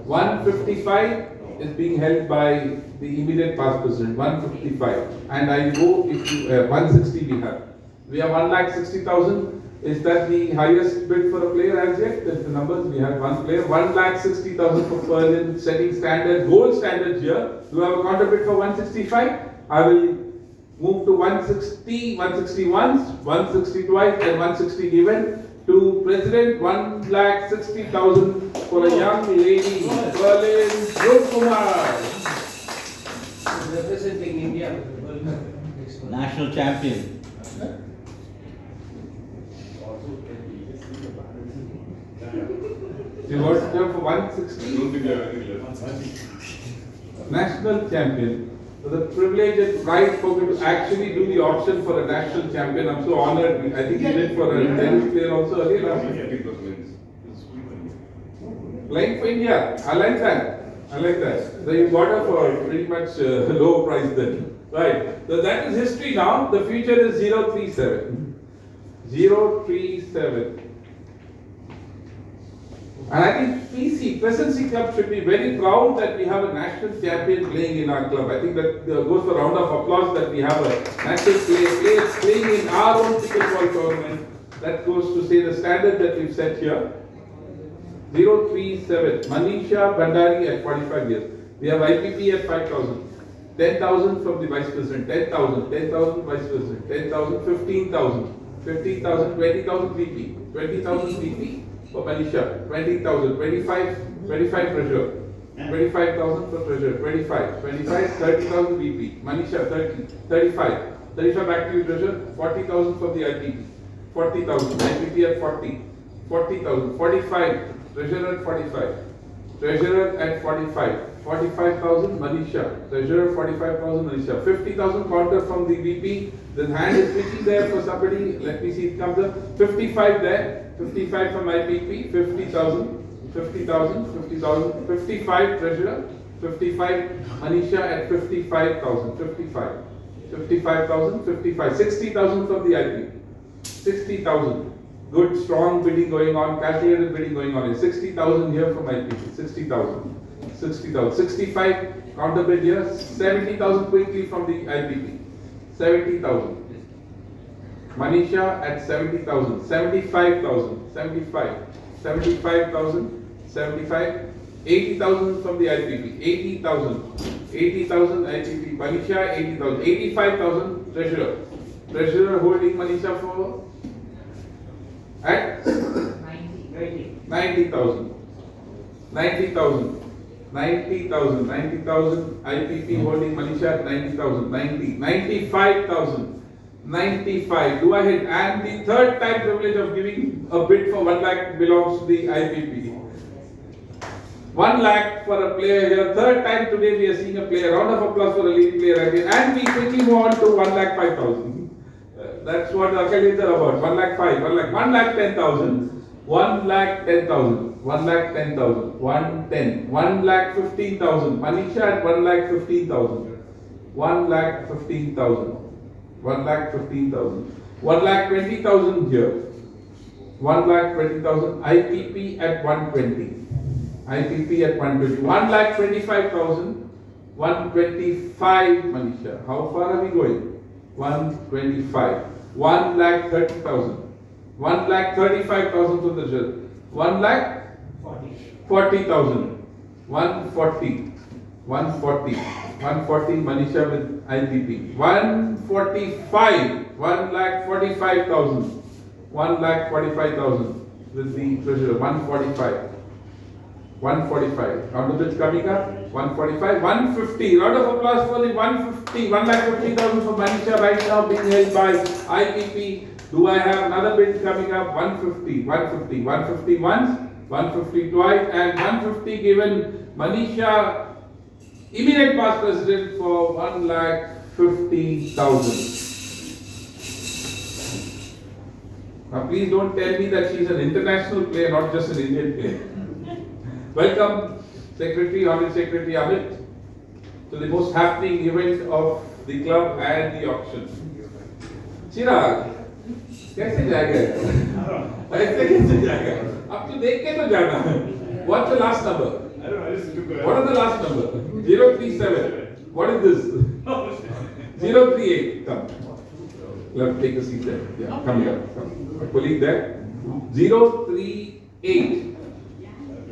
155 is being held by the immediate past president. 155, and I go if you 160 we have. We have 1,60,000. Is that the highest bid for a player as yet? That's the numbers. We have one player, 1,60,000 for Berlin, setting standard, gold standard here. Do you have a counter bid for 165? I will move to 160, 160 once, 160 twice, and 160 given to President. 1,60,000 for a young lady, Berlin, Dhruv Kumar. Representing India, national champion. You got here for 160. National champion. So the privilege and pride for me to actually do the auction for a national champion. I'm so honored. I think you did for a tennis player also earlier last year. Playing for India. I like that. I like that. So you got her for pretty much low price then. Right. So that is history now. The future is 037. 037. And I think Presidency Club should be very proud that we have a national champion playing in our club. I think that goes for a round of applause that we have a national player playing in our own pickleball tournament. That goes to say the standard that we've set here. 037. Manisha Bhandari at 45 years. We have IPP at 5,000. 10,000 from the Vice President. 10,000. 10,000 Vice President. 10,000. 15,000. 15,000. 20,000 VP. 20,000 VP. For Manisha, 20,000, 25 treasurer, 25,000 for treasurer, 25, 30,000 VP, Manisha 30, 35 back to you treasurer, 40,000 for the IPP, 40,000, IPP at 40, 40,000, 45, treasurer at 45, treasurer at 45, 45,000 Manisha, treasurer 45,000 Manisha, 50,000 counter from the VP, the hand is pitching there for somebody, let me see it comes up, 55 there. 55 from IPP, 50,000, 50,000, 50,000, 55 treasurer, 55. Manisha at 55,000. 55. 55,000, 55. 60,000 from the IP. 60,000. Good, strong bidding going on, calculated bidding going on. 60,000 here from IPP. 60,000. 60,000. 65, counter bid here. 70,000 quickly from the IPP. 70,000. Manisha at 70,000. 75,000. 75. 75,000. 75. 80,000 from the IPP. 80,000. 80,000 IPP. Manisha 80,000. 85,000 treasurer. Treasurer holding Manisha for at 90,000. 90,000. 90,000. 90,000 IPP holding Manisha at 90,000. 95,000. 95. Do I hit? And the third time privilege of giving a bid for 1 lakh belongs to the IPP. 1 lakh for a player here. Third time today we are seeing a player. Round of applause for a leading player again. And we quickly move on to 1,05,000. That's what the accolades are about. 1,05,000. 1,10,000. 1,10,000. 1,10,000. 110. 1,15,000. Manisha at 1,15,000. 1,15,000. 1,15,000. 1,20,000 here. 1,20,000. IPP at 120. IPP at 120. 1,25,000. 125 Manisha. How far are we going? 125. 1,30,000. 1,35,000 to the judge. 1,40,000. 140. 140. 140 Manisha with IPP. 145. 1,45,000. 1,45,000 with the treasurer. 145. 145. Round of bids coming up. 145. 150. Round of applause for the 150. 1,50,000 for Manisha right now being held by IPP. Do I have another bid coming up? 150. 150. 150 once. 150 twice. And 150 given Manisha, immediate past president, for 1,50,000. Now please don't tell me that she is an international player, not just an Indian player. Welcome, Secretary, Honorary Secretary Amit, to the most happening event of the club and the auction. Chirag, कैसे जाएगा? ऐसे कैसे जाएगा? अब तो देख के तो जाना है. What's the last number? I don't know, I just took a... What is the last number? 037. What is this? 038. Come. Let's take a seat there. Yeah, come here. Come. Colleague there. 038.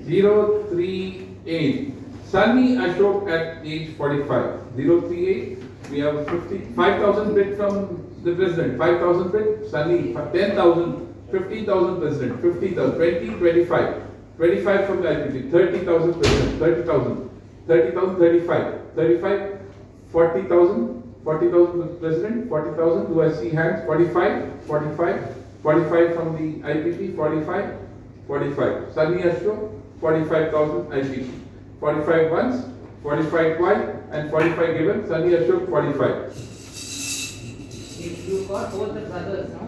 038. Sunny Ashok at age 45. 038. We have 5,000 bid from the president. 5,000 bid. Sunny 10,000. 15,000 president. 50,000. 20, 25. 25 from the IPP. 30,000 president. 30,000. 30,000. 35. 35. 40,000. 40,000 president. 40,000. Do I see hands? 45. 45. 45 from the IPP. 45. 45. Sunny Ashok. 45,000 IPP. 45 once, 45 twice, and 45 given. Sunny Ashok 45. You got both the brothers, no?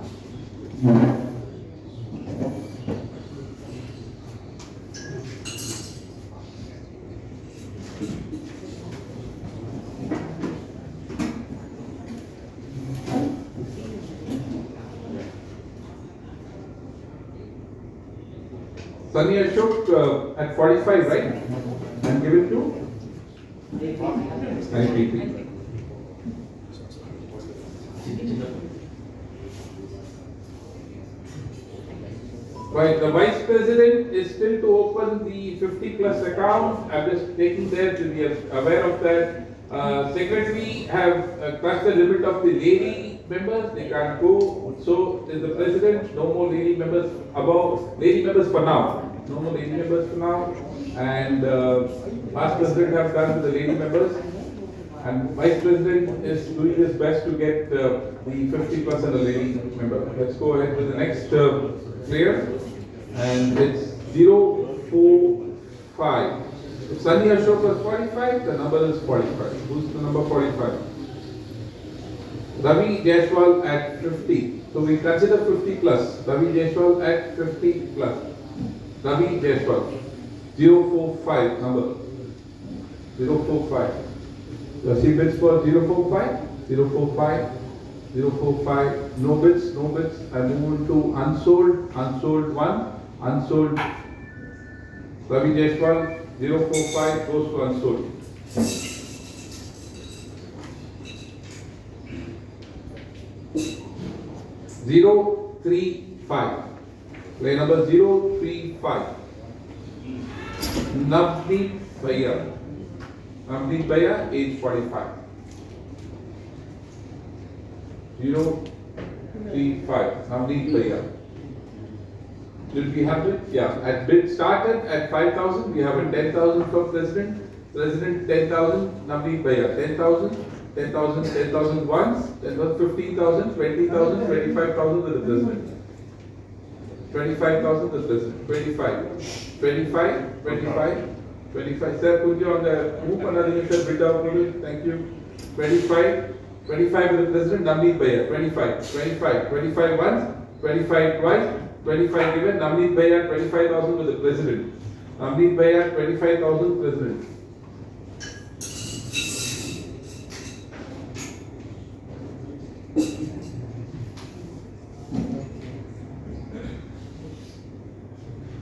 Sunny Ashok at 45, right? And give it to IPP. Right, the Vice President is still to open the 50 plus account. I'm just taking there to be aware of that. Secretary have crossed the limit of the lady members, they can't go. So is the President, no more lady members above, lady members for now. No more lady members for now. And past President have done with the lady members. And Vice President is doing his best to get the 50% of lady member. Let's go ahead with the next player. And it's 045. If Sunny Ashok was 45, the number is 45. Who's the number 45? Ravi Jaiswal at 50. So we consider 50 plus. Ravi Jaiswal at 50 plus. Ravi Jaiswal. 045 number. 045. See bids for 045, 045, 045, no bids, no bids. I move on to unsold, unsold 1, unsold. Ravi Jaiswal, 045 goes to unsold. Zero, 3, 5. Play number 035. Navneet Bhaiya. Navneet Bhaiya, age 45. 035. Navneet Bhaiya. Did we have it? Yeah. At bid started at 5,000. We have a 10,000 for President. President 10,000. Navneet Bhaiya 10,000. 10,000, 10,000 once. Then was 15,000, 20,000, 25,000 with the President. 25,000 with the President. 25. 25, 25, 25. Sir, put you on the move another sir, bid out. Thank you. 25, 25 with the President. Navneet Bhaiya 25, 25, 25 once, 25 twice. 25 given, Navneet Bhaiya 25,000 with the President. Navneet Bhaiya 25,000 President.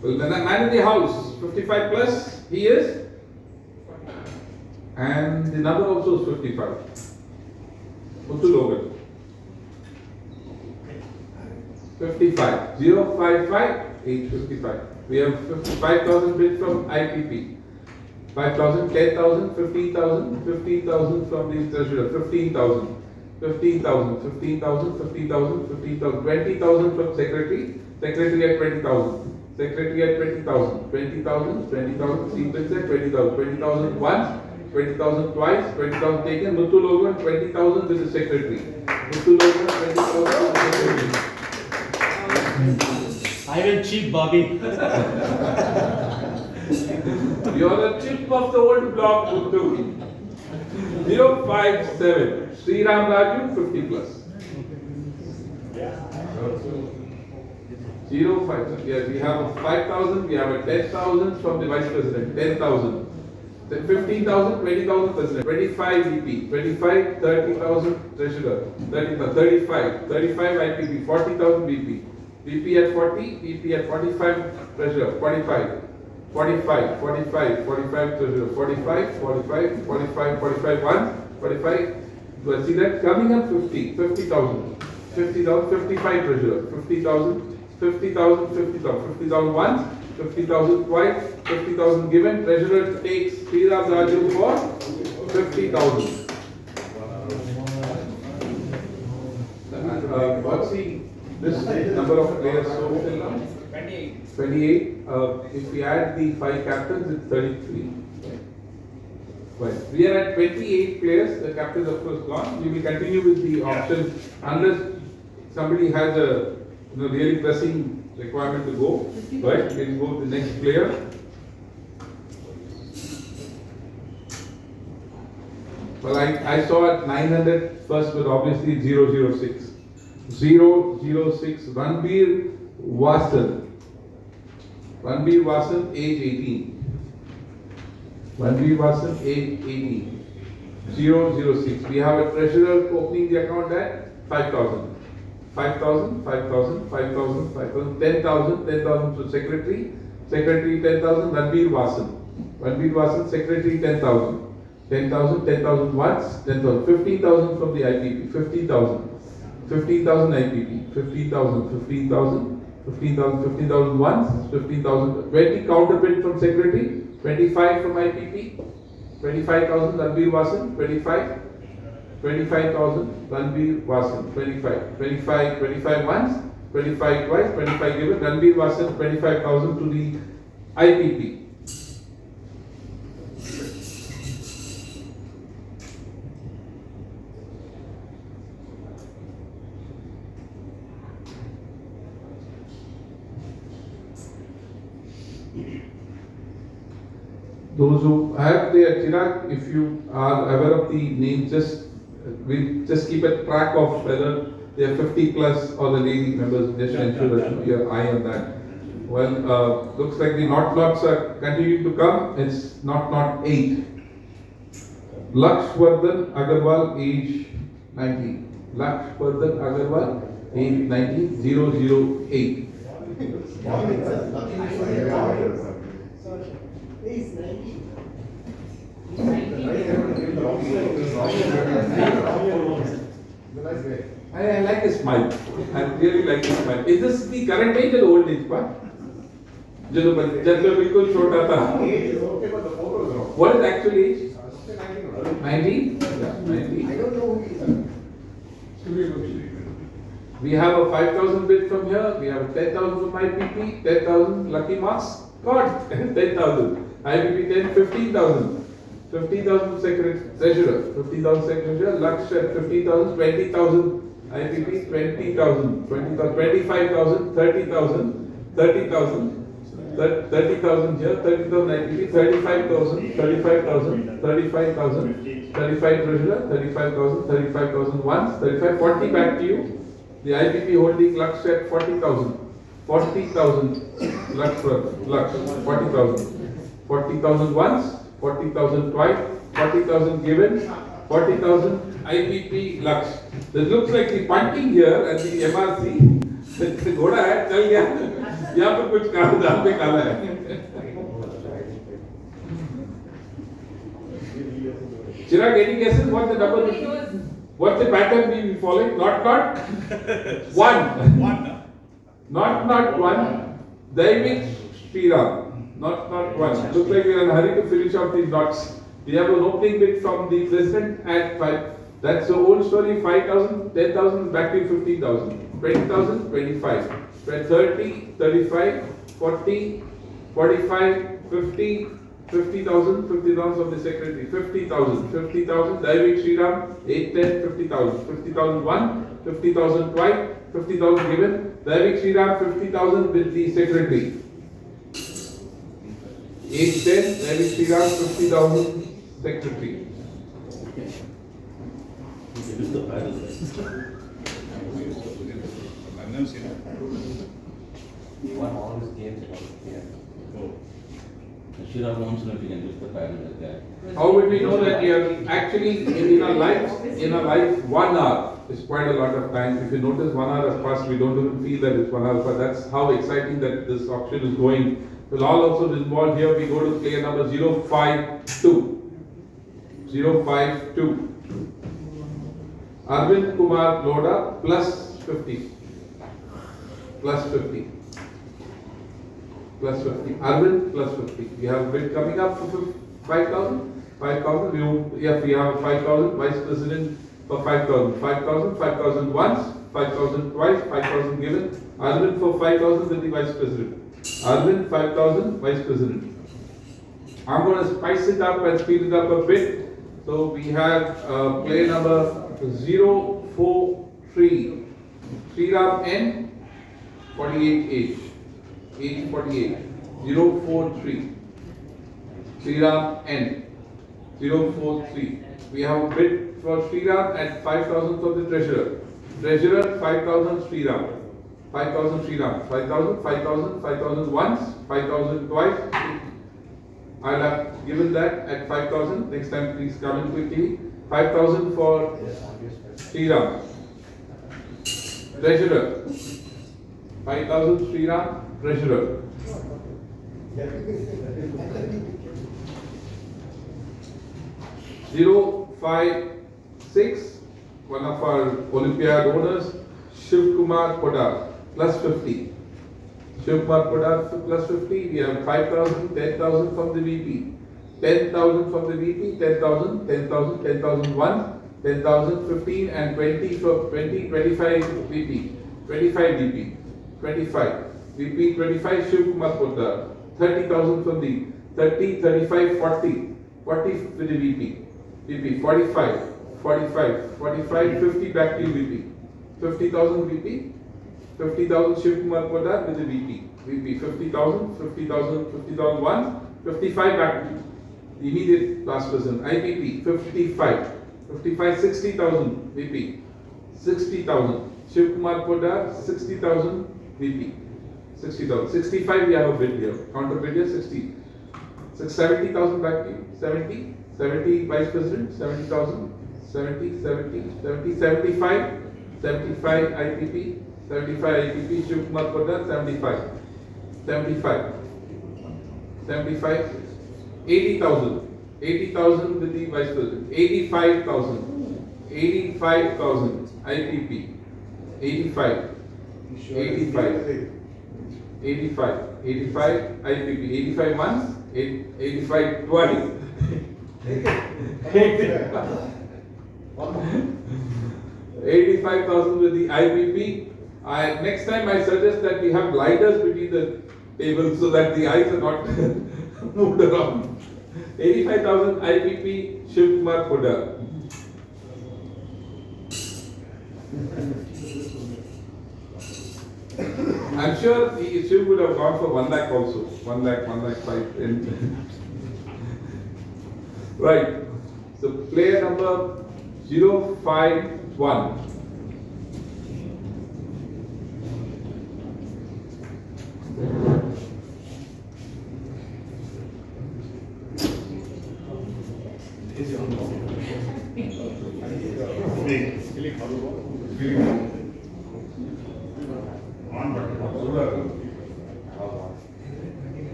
Well, the man in the house, 55 plus, he is. And the number also is 55. Muthu Logan. 55, 055, 855. We have 55,000 bids from IPP. 5,000, 10,000, 15,000, 15,000 from the treasurer, 15,000, 15,000, 15,000, 15,000, 15,000, 20,000 from secretary, secretary at 20,000, secretary at 20,000, 20,000, 20,000, see bids at 20,000, 20,000 once, 20,000 twice, 20,000 taken, Muthu Logan, 20,000 with the secretary. Muthu Logan, 20,000 with the secretary. I will cheat Bobby. You are the chip of the old block, Muthu. 057. Sriram Raju, 50 plus. 057. Yes, we have a 5,000, we have a 10,000 from the Vice President, 10,000. Then 15,000, 20,000 President, 25 VP, 25, 30,000 Treasurer, 35, 35 IPP, 40,000 VP. VP at 40, VP at 45, Treasurer, 45, 45, 45, 45, Treasurer, 45, 45, 45, 45, 1, 45. Well, see that coming up 50, 50,000, 50,000, 55 Treasurer, 50,000, 50,000, 50,000, 50,000 once, 50,000 twice, 50,000 given. Treasurer takes Sreerosh Raju for 50,000. What's this number of players so till now? 28. 28. If we add the 5 captains, it's 33. Right. We are at 28 players. The captains of course gone. We will continue with the option unless somebody has a really pressing requirement to go. Right. We can go to the next player. Well, I saw at 900 first, but obviously 006. 006, Ranbir Vasan. Ranbir Vasan, age 18. Ranbir Vasan, age 18. 006. We have a treasurer opening the account at 5,000. 5,000, 5,000, 5,000, 5,000, 10,000, 10,000 to secretary. Secretary 10,000, Ranbir Vasan. Ranbir Vasan, secretary 10,000. 10,000, 10,000 once, 10,000, 15,000 from the IPP, 15,000. 15,000 IPP, 15,000, 15,000, 15,000, 15,000 once, 15,000, 20 counter bid from secretary, 25 from IPP, 25,000 Ranbir Vasan, 25, 25,000 Ranbir Vasan, 25, 25, 25 once, 25 twice, 25 given, Ranbir Vasan, 25,000 to the IPP. Those who have their Chirag, if you are aware of the name, we just keep a track of whether they are 50 plus or the lady members, just ensure that you have eye on that. Well, looks like the not lots are continuing to come. It's not 8. Lakshvardhan Agarwal, age 19. Lakshvardhan Agarwal, age 19, 008. He's 90. I like his smile. I really like his smile. Is this the current age or the old age, pa? जब मैं बिल्कुल छोटा था. What is actual age? 90? Yeah, 90. I don't know who he is. We have a 5,000 bid from here. We have 10,000 from IPP, 10,000 lucky marks. God, 10,000. IPP 10, 15,000. 15,000 secretary, treasurer, 50,000 secretary, Lakshya 50,000, 20,000, IPP 20,000, 20,000, 25,000, 30,000, 30,000, 30,000 here, 30,000 IPP, 35,000, 35,000, 35,000, 35 treasurer, 35,000, 35,000 once, 35, 40 back to you. The IPP holding Lakshya at 40,000, 40,000 Lakshya, 40,000, 40,000 once. 40,000 twice, 40,000 given, 40,000 IPP Lux. This looks like the punting here at the MRC. घोड़ा है चल गया यहाँ पर कुछ दाम पे काला है. Chirag, any guesses what the number will be? What's the pattern we following? Not one. Not one. Daivik Sreerosh. Not one. Looks like we are in a hurry to finish off these knots. We have an opening bid from the president at 5. That's the old story. 5,000, 10,000, back to 15,000. 20,000, 25. 30, 35, 40, 45, 50, 50,000, 50,000 from the secretary. 50,000, 50,000. Daivik Sreerosh, 8, 10, 50,000. 50,000 one, 50,000 twice, 50,000 given. Daivik Sreerosh, 50,000 with the secretary. 8, 10, Daivik Sreerosh, 50,000 secretary. I've never seen that. Won all his games about here. Chirag wants to know if you can lift the paddle like that. How would we know that we are actually in our life 1 hour is quite a lot of time. If you notice 1 hour has passed, we don't even feel that it's 1 hour, but that's how exciting that this auction is going. We'll all also involved here. We go to player number 052. 052. Arvind Kumar Loda plus 50. Plus 50. Plus 50. Arvind plus 50. We have a bid coming up for 5,000. 5,000. We have 5,000. Vice President for 5,000. 5,000. 5,000 once. 5,000 twice. 5,000 given. Arvind for 5,000 with the Vice President. Arvind 5,000 Vice President. I'm going to spice it up and speed it up a bit. So we have player number 043. Sreeram N, 48 age. Age 48. 043. Sreeram N. 043. We have a bid for Sreeram at 5,000 for the treasurer. Treasurer 5,000 Sreeram. 5,000 Sreeram. 5,000, 5,000, 5,000 once, 5,000 twice. I'll have given that at 5,000. Next time please come in quickly. 5,000 for Sreeram. Treasurer. 5,000 Sreeram. Treasurer. Zero 5 6. One of our Olympiad owners, Shiv Kumar Podar. Plus 50. Shiv Kumar Podar plus 50. We have 5,000, 10,000 from the VP. 10,000 from the VP, 10,000, 10,000, 10,000 1, 10,000, 15 and 20 for 20, 25 VP. 25 VP. 25. VP 25 Shiv Kumar Podar. 30,000 from the 30, 35, 40. 40 with the VP. VP 45. 45, 45, 50 back to you VP. 50,000 VP. 50,000 Shiv Kumar Podar with the VP. VP 50,000, 50,000, 50,000 once, 55 back to you. The immediate last person. IPP 55. 55, 60,000 VP. 60,000. Shiv Kumar Podar 60,000 VP. 60,000. 65 we have a bid here. Counter bid here 60. 70,000 back to you. 70. 70 Vice President, 70,000, 70, 75, 75 IPP, 75 IPP, Shiv Kumar Poddar, 75, 75, 75, 80,000, 80,000 with the Vice President, 85,000, 85,000 IPP, 85, 85, 85, 85 IPP, 85 months, 85 twice. 85,000 with the IPP. Next time I suggest that we have gliders between the tables so that the eyes are not moved around. 85,000 IPP, Shiv Kumar Poddar. I'm sure Shiv would have gone for 1 lakh also. 1 lakh, 1 lakh 5. Right. So player number 051.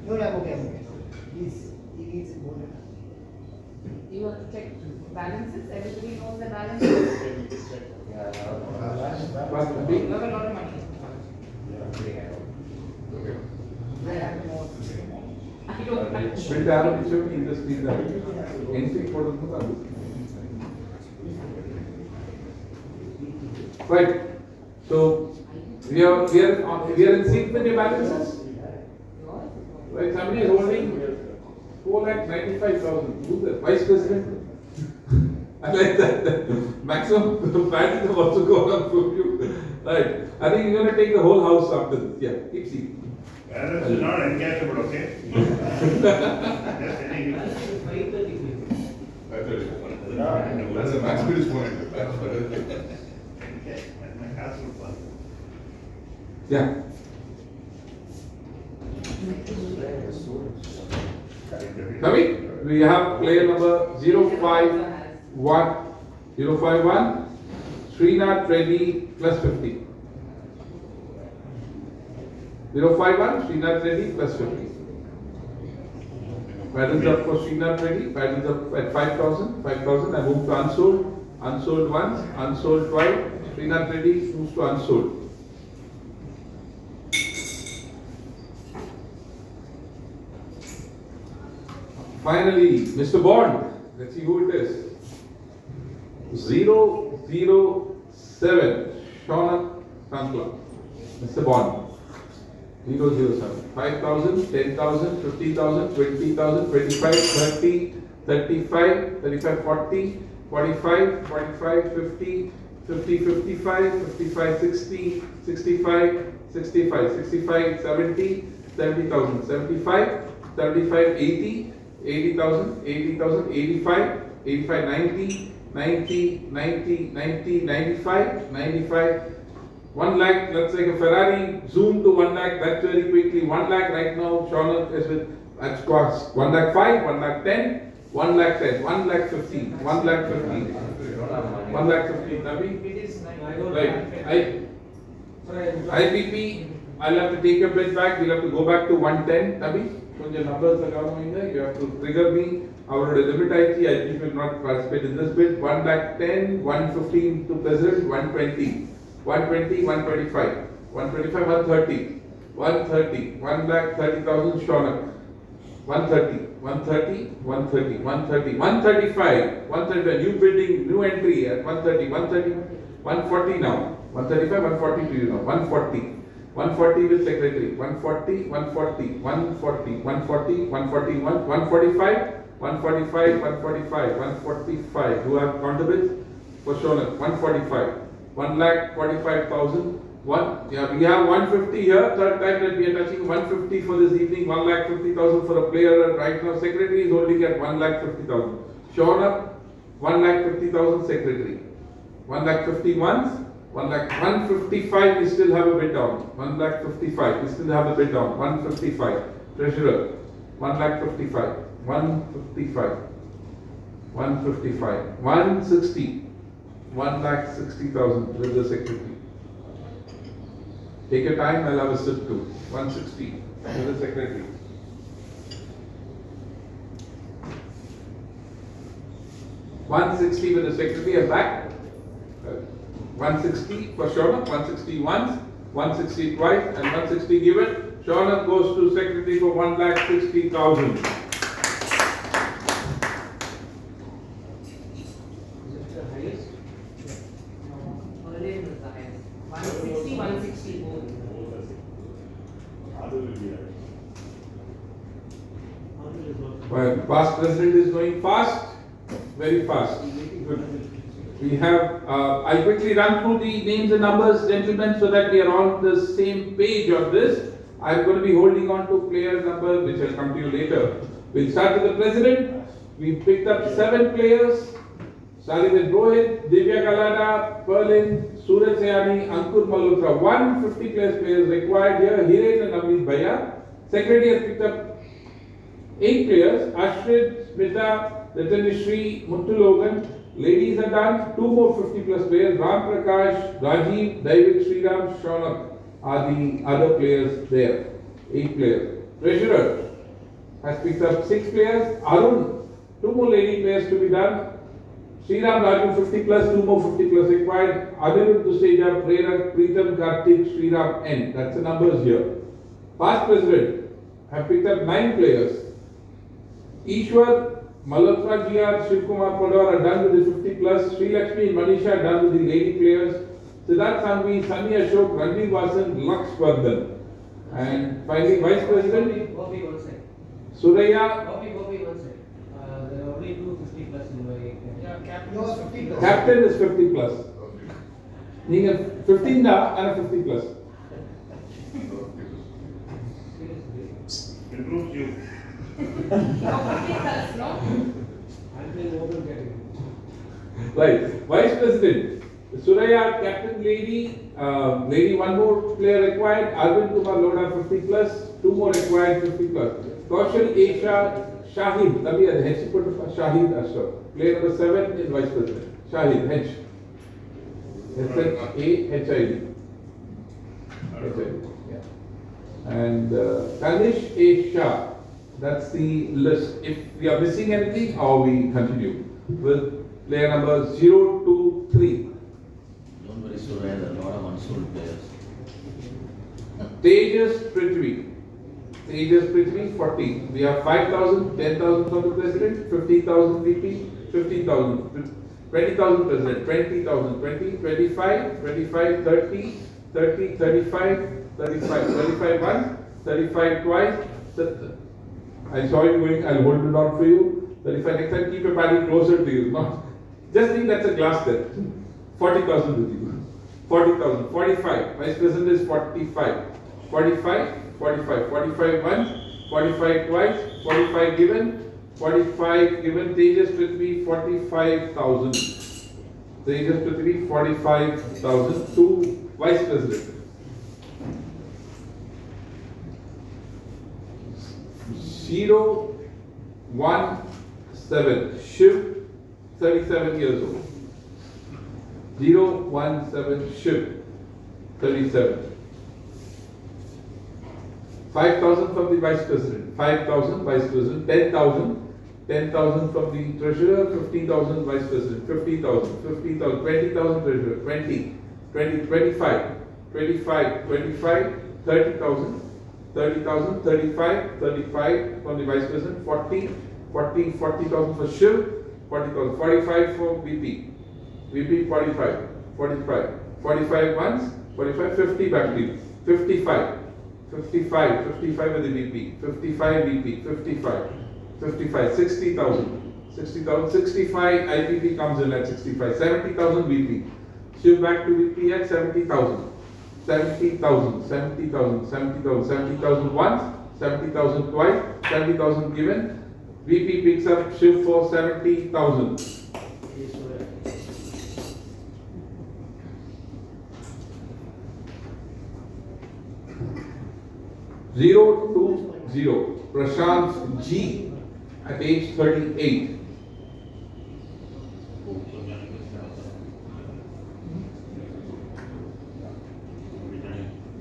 No, I'm okay. Please, he needs it more. You want to check balances? Everybody knows the balances? You have a lot of money. I don't know. Build arrow should be in the speed entry for the right. So we are in sync with your balances. Right, somebody is holding 4,95,000. Who's the Vice President? I like that. Maximum prices have also gone up for you. Right. I think you're going to take the whole house after this. Yeah, keep seeing. Balance is not uncashable, okay? Just telling you. That's a max bid is 400. Okay, my castle fund. Yeah. Ravi, we have player number 051, 051, Srinath Reddy plus 50. 051, Srinath Reddy plus 50. Paddles up for Srinath Reddy, paddles up at 5,000, 5,000. I move to unsold, unsold once, unsold twice. Srinath Reddy moves to unsold. Finally, Mr. Bond, let's see who it is. 007, Shaunak Kankla. Mr. Bond. 007. 5,000, 10,000, 50,000, 20,000, 25, 30, 35, 35, 40, 45, 45, 50, 50, 55, 55, 60, 65, 65, 65, 70, 70,000, 75, 75, 80, 80,000, 80,000, 85, 85, 90, 90, 90, 90, 95, 95, 1 lakh, let's take a Ferrari, zoom to 1 lakh, that's very quickly. 1 lakh right now, Shaunak is with, at cost. 1 lakh 5, 1 lakh 10, 1 lakh 10, 1 lakh 15, 1 lakh 15, 1 lakh 15. Right, IPP, I'll have to take a bit back, we'll have to go back to 110, Tabi. Kunja numbers you have to trigger me. Our limit IPP will not participate in this bid. 1 lakh 10, 115 to President, 120. 120, 125, 125, 130, 130, 1 lakh 30,000 Shaunak, 130, 130, 130, 130, 135, 135, new bidding, new entry at 130, 130, 140 now, 135, 140 to you now, 140, 140 with secretary, 140, 140, 140, 140, 141, 145, 145, 145, 145, who have contributed for Shaunak, 145. 1 lakh 45,000. Yeah, we have 150 here. Third time that we are touching 150 for this evening. 1 lakh 50,000 for a player. And right now, secretary is holding at 1 lakh 50,000. Shaunak, 1 lakh 50,000 secretary. 1 lakh 50 months. 1 lakh 155. We still have a bid down. 1 lakh 55. We still have a bid down. 155. Treasurer. 1,55,000, 155,000, 155,000, 160,000, 1,60,000 with the secretary. Take your time, I'll have a sip too. 160 with the secretary. 160 with the secretary and back. 160 for Shaunak, 160 once, 160 twice, and 160 given. Shaunak goes to secretary for 1,60,000. Is it the highest? No, Honorary was the highest. 160, 160. Well, past president is going fast, very fast. Good. We have, I'll quickly run through the names and numbers, gentlemen, so that we are on the same page of this. I'm going to be holding on to player number, which I'll come to you later. We'll start with the president. We picked up 7 players. Starting with Rohit, Divya Kalada, Perlin, Suraj Sayani, Ankur Malhotra. 150 players required here. Hiren and Amit Bhaiya. Secretary has picked up 8 players. Ashrid, Smita, Ratanishri, Muthu Logan. Ladies are done. 2 more 50 plus players. Ram Prakash, Rajiv, David, Sriram, Shaunak are the other players there. 8 players. Treasurer has picked up 6 players. Arun, 2 more lady players to be done. Sriram Raju 50 plus, 2 more 50 plus required. Anil Nair, Prerak, Pritam, Kartik, Sriram N. That's the numbers here. Past president have picked up 9 players. Ishwar, Malhotra GR, Shivkumar Podar are done with the 50 plus. Sri Lakshmi and Manisha are done with the lady players. Siddharth Sangvi, Sunny Ashok, Ranveer Vasan, Lux Vardhan. And finally Vice President Bobby, one sec. Suraya. Bobby, one sec. There are only 250 plus in my. Yeah, captain. You are 50 plus. Captain is 50 plus. You have 15 da and a 50 plus. Improves you. No, 50 plus, no? I'm playing open category. Right. Vice President Suraya, Captain lady, lady 1 more player required. Arvind Kumar Loda 50 plus, 2 more required 50 plus. Kaushal Esha Shahid, Nabi Hedge put Shahid Ashraf. Player number 7 is Vice President. Shahid Hedge. S-H-A-H-I-D. Yeah. And Kanish A. Shah. That's the list. If we are missing anything, or we continue with player number 0 to 3. Don't worry, Surya, there are a lot of unsold players. Tejas Prithvi. Tejas Prithvi 40. We have 5,000, 10,000 from the president, 15,000 VP, 15,000, 20,000 president, 20,000, 20, 25, 25, 30, 30, 35, 35, 35 once, 35 twice. I saw you going, I'll hold it on for you. 35 next time, keep your paddle closer to you. Not, just think that's a glass there. 40,000 with you. 40,000, 45. Vice President is 45. 45, 45, 45 once, 45 twice, 45 given, 45 given. Tejas Prithvi 45,000. Tejas Prithvi 45,000 to Vice President. 017 Shiv, 37 years old. 017 Shiv, 37. 5,000 from the Vice President, 5,000 Vice President, 10,000, 10,000 from the Treasurer, 15,000 Vice President, 50,000, 50,000, 20,000 Treasurer, 20, 20, 25, 25, 25, 30,000, 30,000, 35, 35 from the Vice President, 40, 40, 40,000 for Shiv, 40,000, 45 for VP, VP 45, 45, 45 once, 45, 50 back to you, 55, 55, 55 with the VP, 55 VP, 55, 55, 60,000, 60,000, 65 IPP comes in at 65, 70,000 VP, Shiv back to VP at 70,000. 70,000, 70,000, 70,000, 70,000 once, 70,000 twice, 70,000 given. VP picks up Shiv for 70,000. 0. Prashant G at age 38.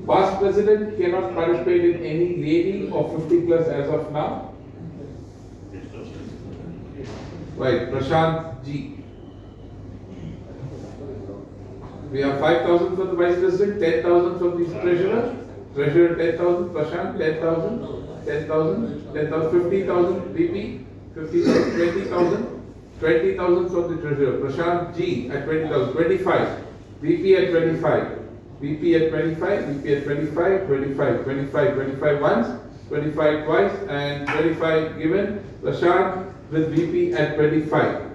Past president cannot participate in any lady or 50 plus as of now. Right, Prashant G. We have 5,000 for the vice president, 10,000 for the treasurer. Treasurer 10,000, Prashant 10,000, 10,000, 10,000, 50,000 VP, 50,000, 20,000, 20,000 for the treasurer. Prashant G at 20,000, 25, VP at 25, VP at 25, VP at 25, 25, 25, 25 once, 25 twice, and 25 given. Prashant with VP at 25.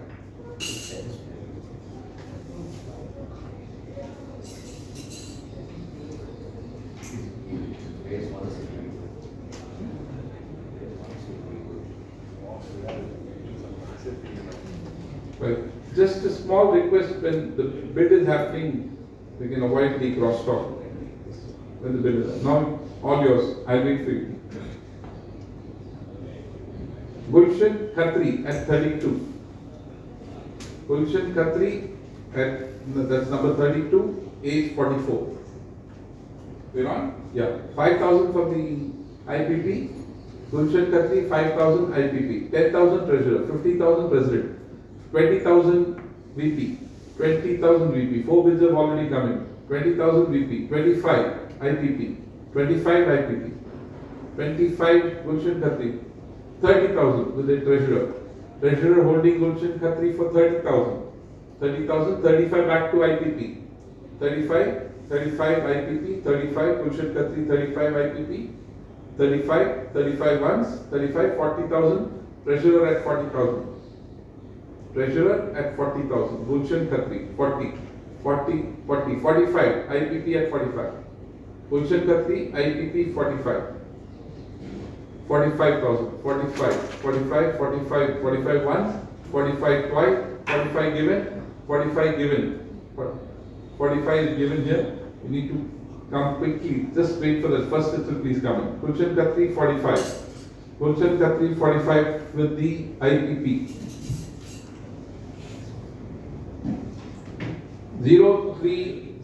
Well, just a small request, when the bid is happening, we can avoid the crosstalk. When the bid is now all yours, I'll wait for you. Gulshan Khatri at 32. Gulshan Khatri at, that's number 32, age 44. We're on? Yeah. 5,000 for the IPP. Gulshan Khatri, 5,000 IPP. 10,000 treasurer, 50,000 president. 20,000 VP, 20,000 VP, 4 bids have already come in, 20,000 VP, 25 IPP, 25 IPP, 25 Gulshan Khatri, 30,000 with the treasurer. Treasurer holding Gulshan Khatri for 30,000, 30,000, 35 back to IPP, 35, 35 IPP, 35 Gulshan Khatri, 35 IPP, 35, 35 once, 35, 40,000, treasurer at 40,000. Treasurer at 40,000, Gulshan Khatri 40, 40, 40, 45, IPP at 45. Gulshan Khatri, IPP 45. 45,000, 45, 45, 45, 45 once, 45 twice, 45 given, 45 given. 45 is given here. You need to come quickly. Just wait for the first itself, please come in. Gulshan Khatri 45. Gulshan Khatri 45 with the IPP. 030.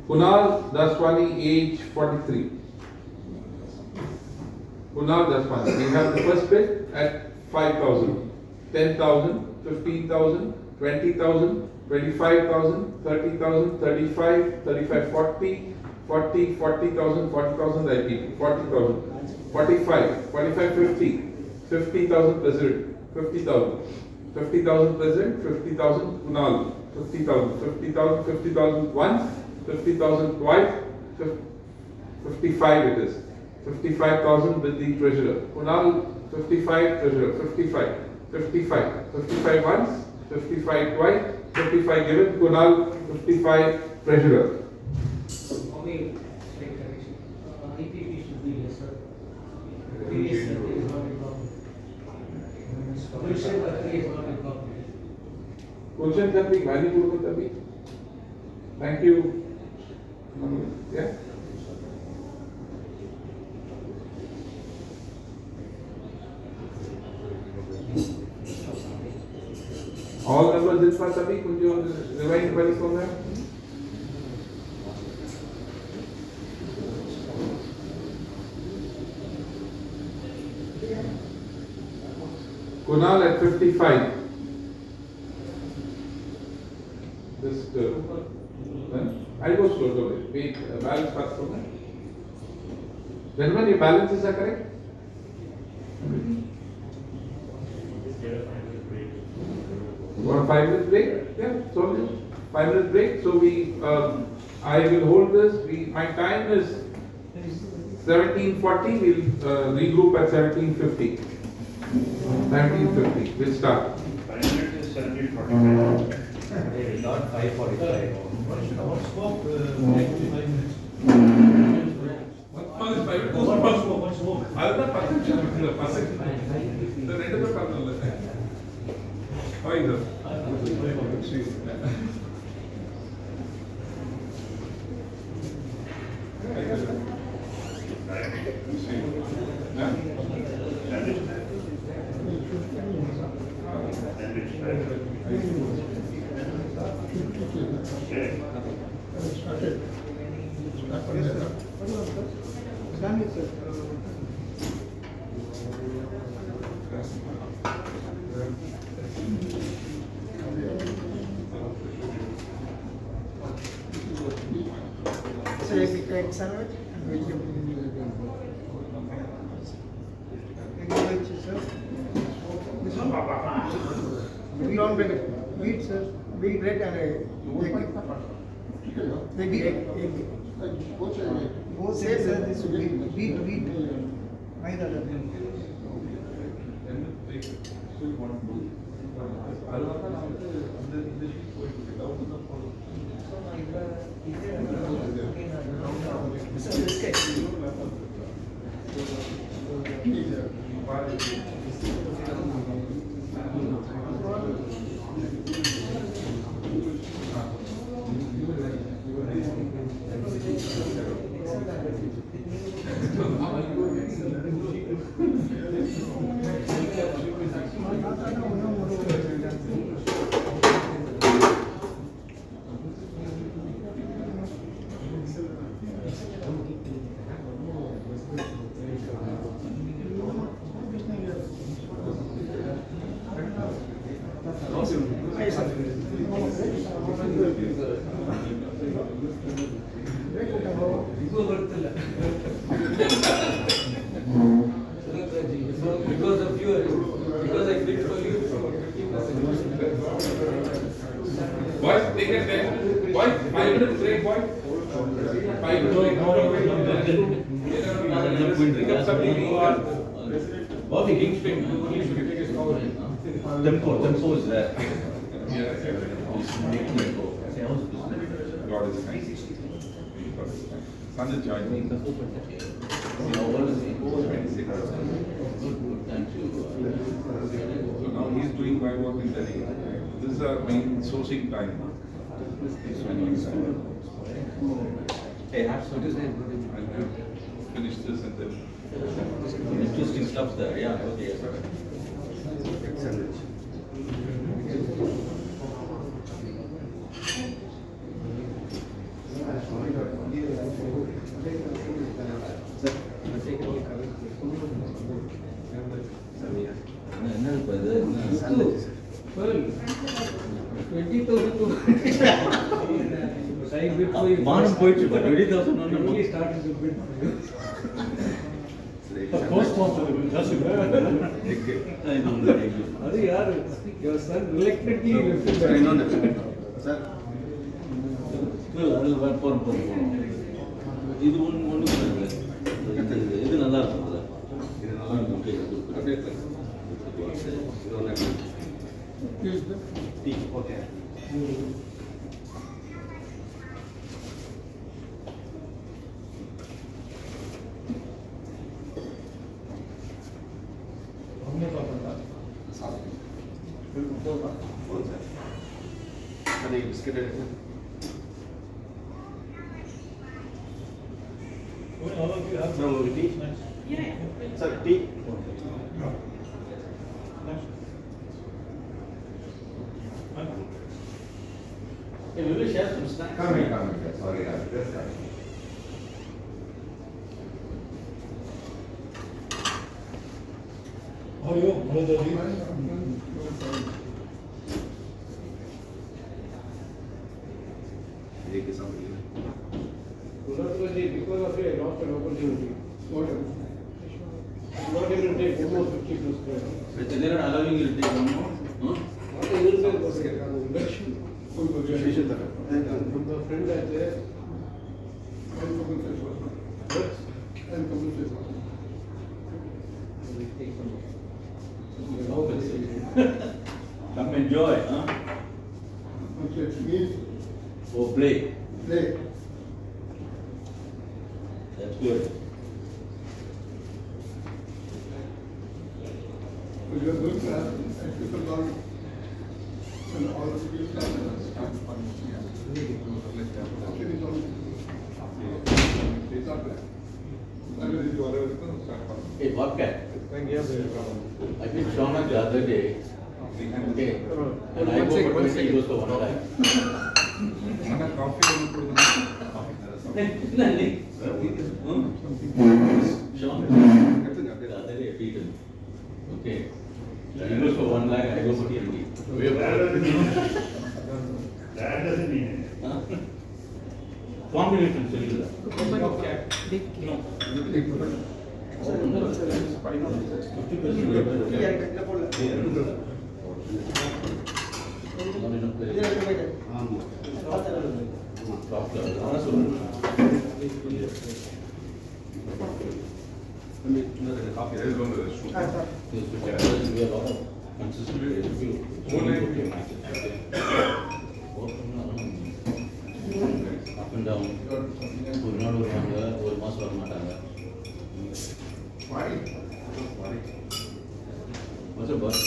Kunal Daswani, age 43. Kunal Daswani. We have the first bid at 5,000, 10,000, 15,000, 20,000, 25,000, 30,000, 35, 35, 40, 40, 40,000, 40,000 IPP, 40,000, 45, 45, 50, 50,000 president. 50,000. 50,000 present, 50,000 Kunal. 50,000, 50,000, 50,000 once, 50,000 twice, 55 it is. 55,000 with the treasurer. Kunal 55, treasurer 55, 55, 55 once, 55 twice, 55 given. Kunal 55, treasurer. Okay, IPP should be lesser. Is not involved. Gulshan Khatri is not involved. Gulshan Khatri, valuable with the Thank you. Yeah. All numbers in for Tabi, could you rewind queries for them? Kunal at 55. Just I'll go slow, don't worry. Wait, balance fast for me. Gentlemen, your balances are correct? You want a 5 minute break? Yeah, so 5 minute break. So I will hold this. My time is 17:40. We'll regroup at 17:50. 17:50. We'll start. 5 minutes is 17:45. Not 5:45. Wheat, sir. Wheat bread and egg. Maybe egg. Both same, sir. This wheat. Maida. Because of you, because I did for you. Boys, take a 10. Boys, 5 minutes break, boys. 5 minutes break. Pick up something. Bobby, he should tempo is there. God is kind. Son is joining me. So now he is doing my work in Delhi. This is our main sourcing time. Hey, absolutely. Finish this and then. Interesting stuff there, yeah, okay. Excellent. Manam poichu, but 20,000 only started to bid. Your son reluctantly lifted. இது ஒன்று இது நல்லா இருக்குல்ல okay biscuit Sir, tea. Hey, will you share some snacks? Coming. Sorry, I'm just coming. How are you? Because of you, I lost an opportunity. Not able to take almost 50 plus square. But they are allowing you to take one more? What I will say was election. From the friend I there. Come enjoy, huh? Oh, play. That's good. Hey, Bobcat. I did Shona the other day. Okay. And I go for 20, he goes for 1 lakh. Sean? Okay. He goes for 1 lakh, I go for 20. That doesn't mean it. Combination still. Up and down. ஒரு நாள் வருவாங்க, ஒரு மாசம் வர மாட்டாங்க. What's your boss?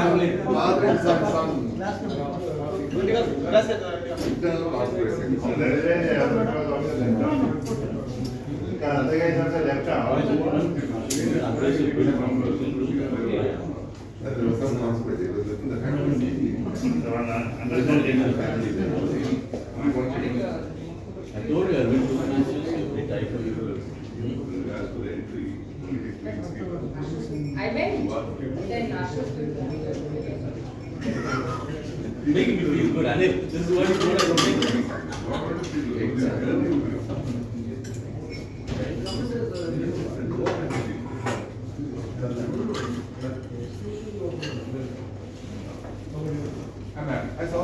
Family. Other guys have left out. I told you I will do matches every time for you. I went, then after. Making me feel good, Anil. This is what you told us. I saw.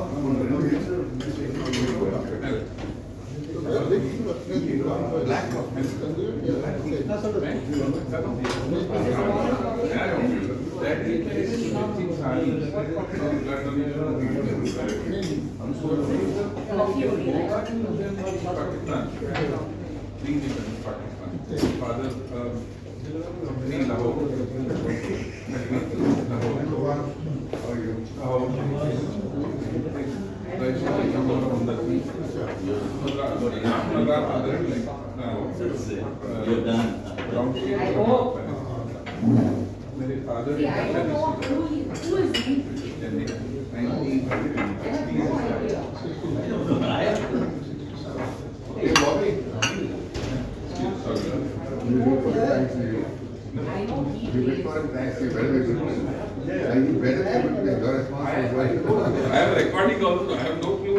Black. You're done. I hope. See, I don't know who is he. I have no idea. Hey, Bobby. I know he is. Thanks, you very good. You better your response. I have recording also, I have no clue.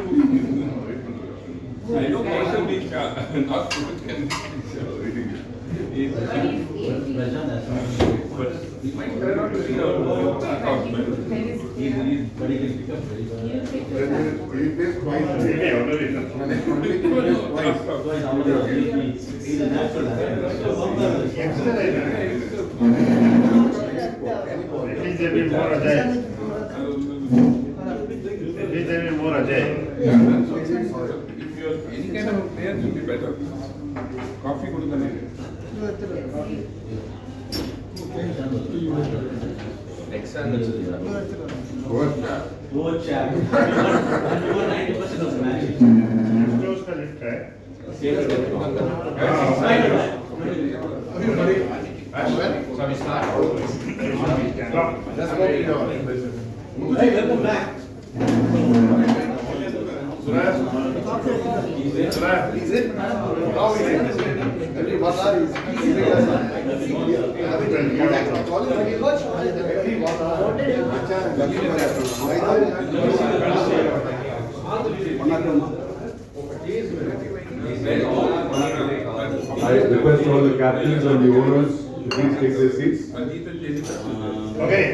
I know person is not good. But he might turn out to be a But he can pick up very well. He's a natural. At least they'll be more agile. At least they'll be more agile. Yeah, that's what I'm saying. If you're any kind of a player, it will be better. Coffee good than it. Good chap. You won 90% of the match. Close the lift, right? Hey, welcome back. He's it. Now he's it. Every BHALLA is I request all the captains and the owners to please take their seats. Okay.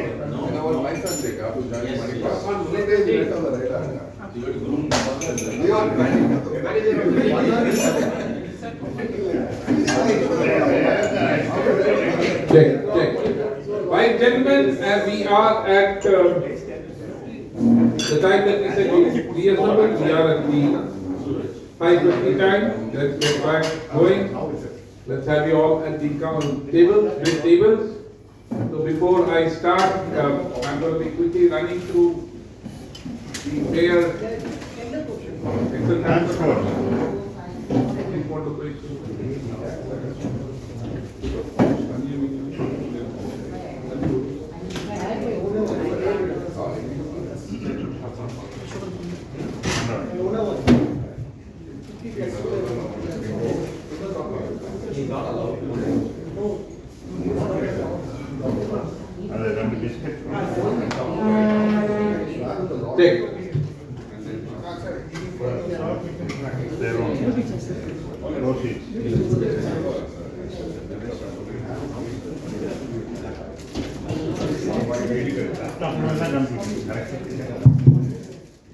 Check. Right, gentlemen, as we are at the time that we said we assembled, we are at the 5:20 time. Let's get back going. Let's have you all at the tables, big tables. So before I start, I'm going to be quickly running through the player. And scores. Take. Their own. No sheets.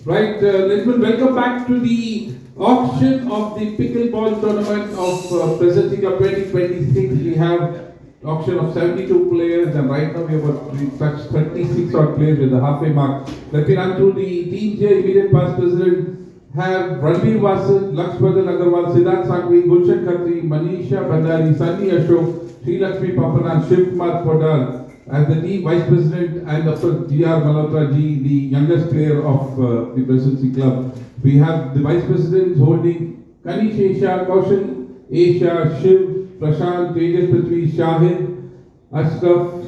Right, gentlemen, welcome back to the auction of the Pickleball tournament of Presidency Club 2026. We have auction of 72 players, and right now we've touched 36 odd players with the halfway mark. Let me run through the teams here. Immediate past president have Ranveer Vasan, Lakshman Agarwal, Siddharth Sanghvi, Gulshan Khatri, Manisha Bhandari, Sunny Ashok, Sri Lakshmi Papanan, Shiv Kumar Podar as the team vice president, and of course G.R. Malhotra ji, the youngest player of the Presidency Club. We have the vice presidents holding Kanish Asia, Kaushan Asia, Shiv, Prashant, Tejas Prithvi, Shahid Ashraf,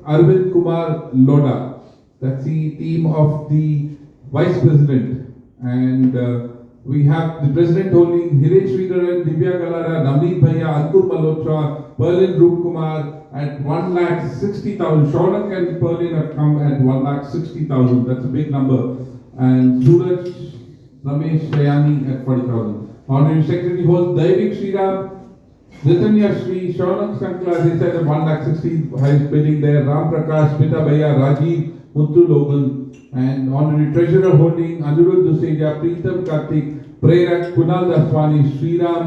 Arvind Kumar Loda. That's the team of the vice president. And we have the president holding Hiren Sridharan, Divya Galada, Navneet Bhaiya, Ankur Malhotra, Perlin Roop Kumar at 1,60,000. Shaunak and Perlin have come at 1,60,000. That's a big number. And Suraj Ramesh Shayani at 40,000. Honorary Secretary holds Daivik Sriram, Nitanya Shri, Shaunak Sankla, they said at 1,60,000, highest bidding there. Ram Prakash, Smita Bhaiya, Rajiv, Muthu Logan, and Honorary Treasurer holding Anirudh Duseja, Preetam Karthik, Prerak, Kunal Daswani, Sriram,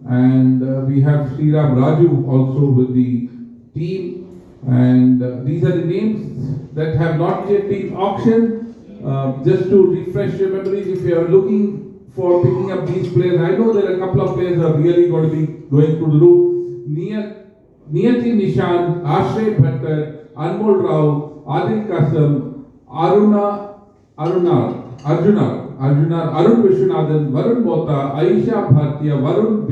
and we have Sriram Raju also with the team. And these are the names that have not yet been auctioned. Just to refresh your memories, if you are looking for picking up these players, I know there are a couple of players that are really going to be going through the roof. Niyati Nishan, Ashray Bhattar, Anmol Rao, Adil Kasam, Arjuna, Arun Vishwanathan, Varun Mota, Aisha Bhartiya, Varun B,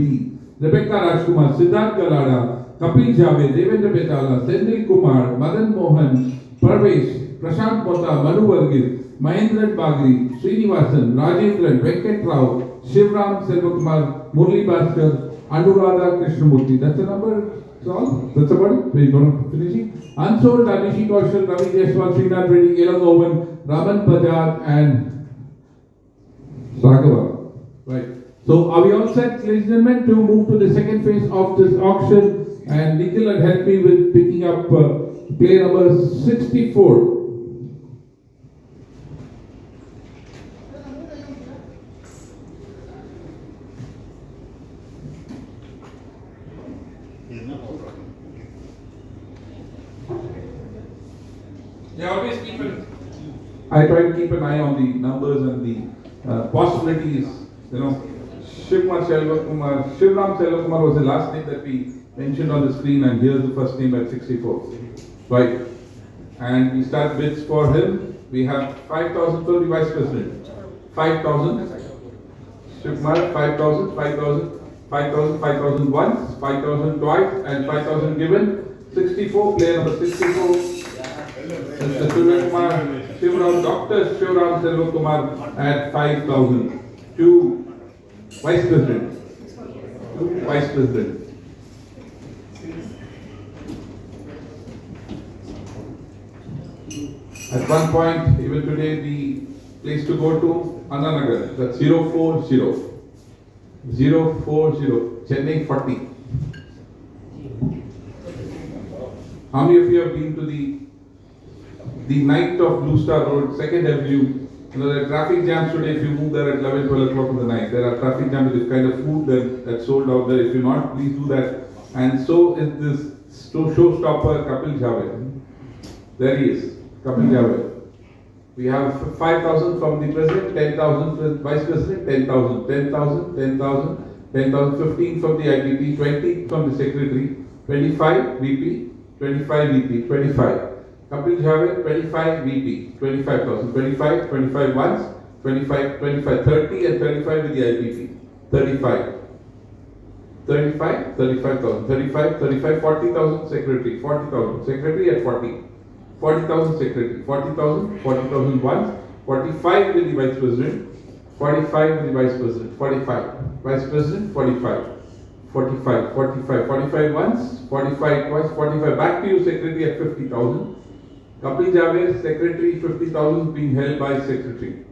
Rebecca Rajkumar, Siddharth Galada, Kapil Javed, Devendra Betala, Sendil Kumar, Madan Mohan, Parvesh, Prashant Mota, Manu Varghese, Mahendran Bagri, Srinivasan, Rajendran, Venkat Rao, Shivram Selvakumar, Murli Bhaskar, Anuradha Krishnamurti. That's the number. That's all. That's about it. We're going to finish it. Unsold, Anishi Kaushal, Ravi Jaiswal, Srinath Reddy, Elang Owen, Raman Bajaj, and Saghava. Right. So, are we all set, ladies and gentlemen, to move to the second phase of this auction? And Nikhil had helped me with picking up player number 64. Yeah, always keep it. I try to keep an eye on the numbers and the possibilities. You know, Shivram Selvakumar was the last name that we mentioned on the screen, and here's the first name at 64. Right. And we start bids for him. We have 5,000 for the vice president. 5,000. Shivkumar, 5,000, 5,000, 5,000, 5,000 once, 5,000 twice, and 5,000 given. 64, player number 64. Mr. Shivram, Dr. Shivram Selvakumar at 5,000. To Vice President. To Vice President. At one point, even today, the place to go to Annanagar. That's 040. 040. Chennai 40. How many of you have been to the night of Blue Star Road, 2nd Avenue? You know, there are traffic jams today. If you move there at 11, 12 o'clock in the night, there are traffic jams with this kind of food that's sold out there. If you're not, please do that. And so is this showstopper Kapil Javed. There he is, Kapil Javed. We have 5,000 from the president, 10,000 from the vice president, 10,000, 10,000, 10,000, 10,000, 15 from the IPP, 20 from the secretary, 25 VP, 25 VP, 25. Kapil Javed, 25 VP, 25,000, 25, 25 once, 25, 25, 30 and 35 with the IPP, 35. 35, 35,000, 35, 35, 40,000 secretary, 40,000 secretary at 40, 40,000 secretary, 40,000, 40,000 once, 45 with the vice president, 45 with the vice president, 45, vice president, 45, 45, 45, 45 once, 45 twice, 45, back to you secretary at 50,000, Kapil Javed, secretary, 50,000 being held by secretary,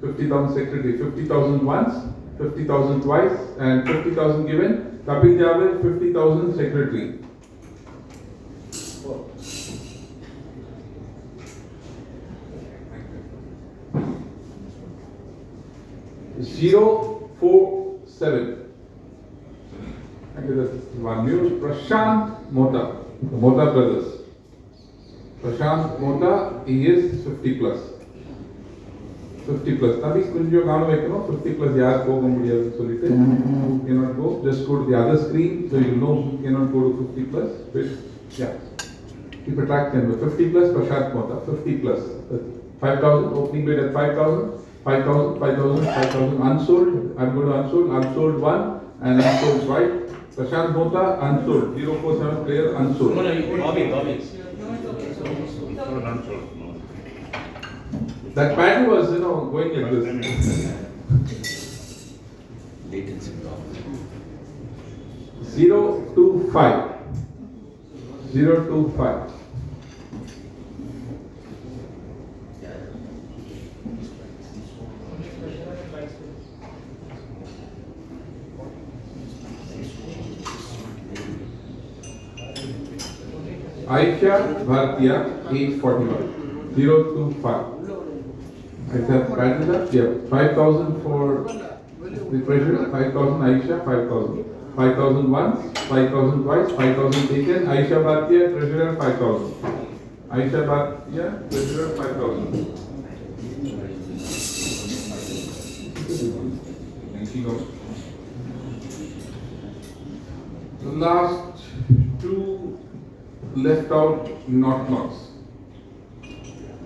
50,000 secretary, 50,000 once, 50,000 twice, and 50,000 given. Kapil Javed, 50,000 secretary. Zero 4 7. Okay, that's one news. Prashant Mota, the Mota brothers. Prashant Mota, he is 50 plus. 50 plus. Nabi kunjo gaano vekkano 50 plus yaar poga mudiyadu solite who cannot go, just go to the other screen so you know who cannot go to 50 plus. Yeah, keep a track. 50 plus Prashant Mota, 50 plus 5,000 opening bid at 5,000, 5,000, 5,000, 5,000 unsold. I'm going to unsold 1 and unsold 5. Prashant Mota unsold, 047 player unsold. Bobby. That pattern was, going like this. Latency problem. 0 to 5. 0 to 5. Aisha Bhartiya, age 41. 0 to 5. Is that pattern up? Yeah. 5,000 for the treasurer, 5,000 Aisha, 5,000. 5,000 once, 5,000 twice, 5,000 taken. Aisha Bhatia, treasurer, 5,000. Aisha Bhatia, treasurer, 5,000. And she goes. The last two left out knots.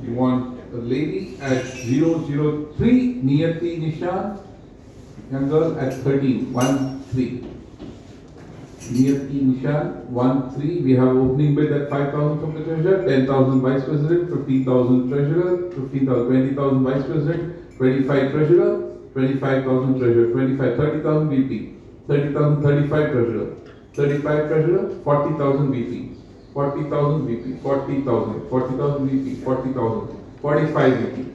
You want a lady at 003, Niyati Nishan, young girl at 13, 1-3. Niyati Nishan, 1-3. We have opening bid at 5,000 from the treasurer, 10,000 vice president, 15,000 treasurer, 15,000, 20,000 vice president, 25 treasurer, 25,000 treasurer, 25, 30,000 VP, 30,000, 35 treasurer, 35 treasurer, 40,000 VP. 40,000 VP, 40,000, 40,000 VP, 40,000, 45 VP,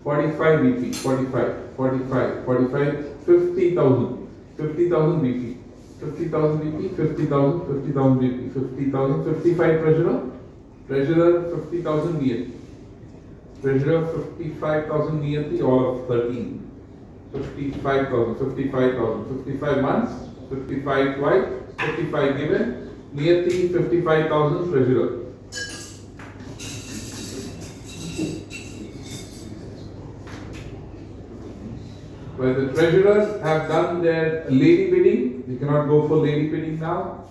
45 VP, 45, 45, 45, 50,000, 50,000 VP, 50,000 VP, 50,000, 50,000 VP, 50,000, 55 treasurer, treasurer 50,000 Niyati, treasurer 55,000 Niyati, all of 13, 55,000, 55,000, 55 months, 55 twice, 55 given. Niyati 55,000 treasurer. Well, the treasurers have done their lady bidding. They cannot go for lady bidding now.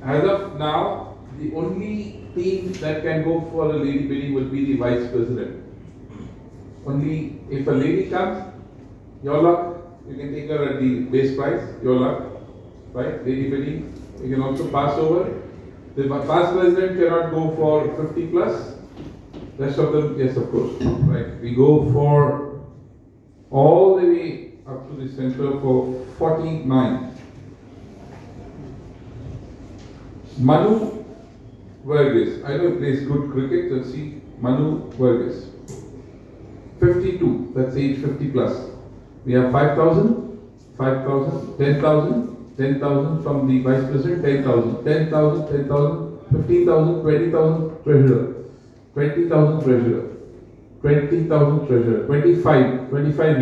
As of now, the only team that can go for a lady bidding will be the vice president. Only if a lady comes, your luck, you can take her at the base price, your luck, right? Lady bidding. You can also pass over. The past president cannot go for 50 plus. Rest of them, yes, of course. Right. We go for all the way up to the center for 49. Manu Vargas. I know he plays good cricket. Let's see. Manu Vargas. 52. That's age 50 plus. We have 5,000, 5,000, 10,000. 10,000 from the vice president, 10,000, 10,000, 10,000, 15,000, 20,000 treasurer, 20,000 treasurer, 20,000 treasurer, 25, 25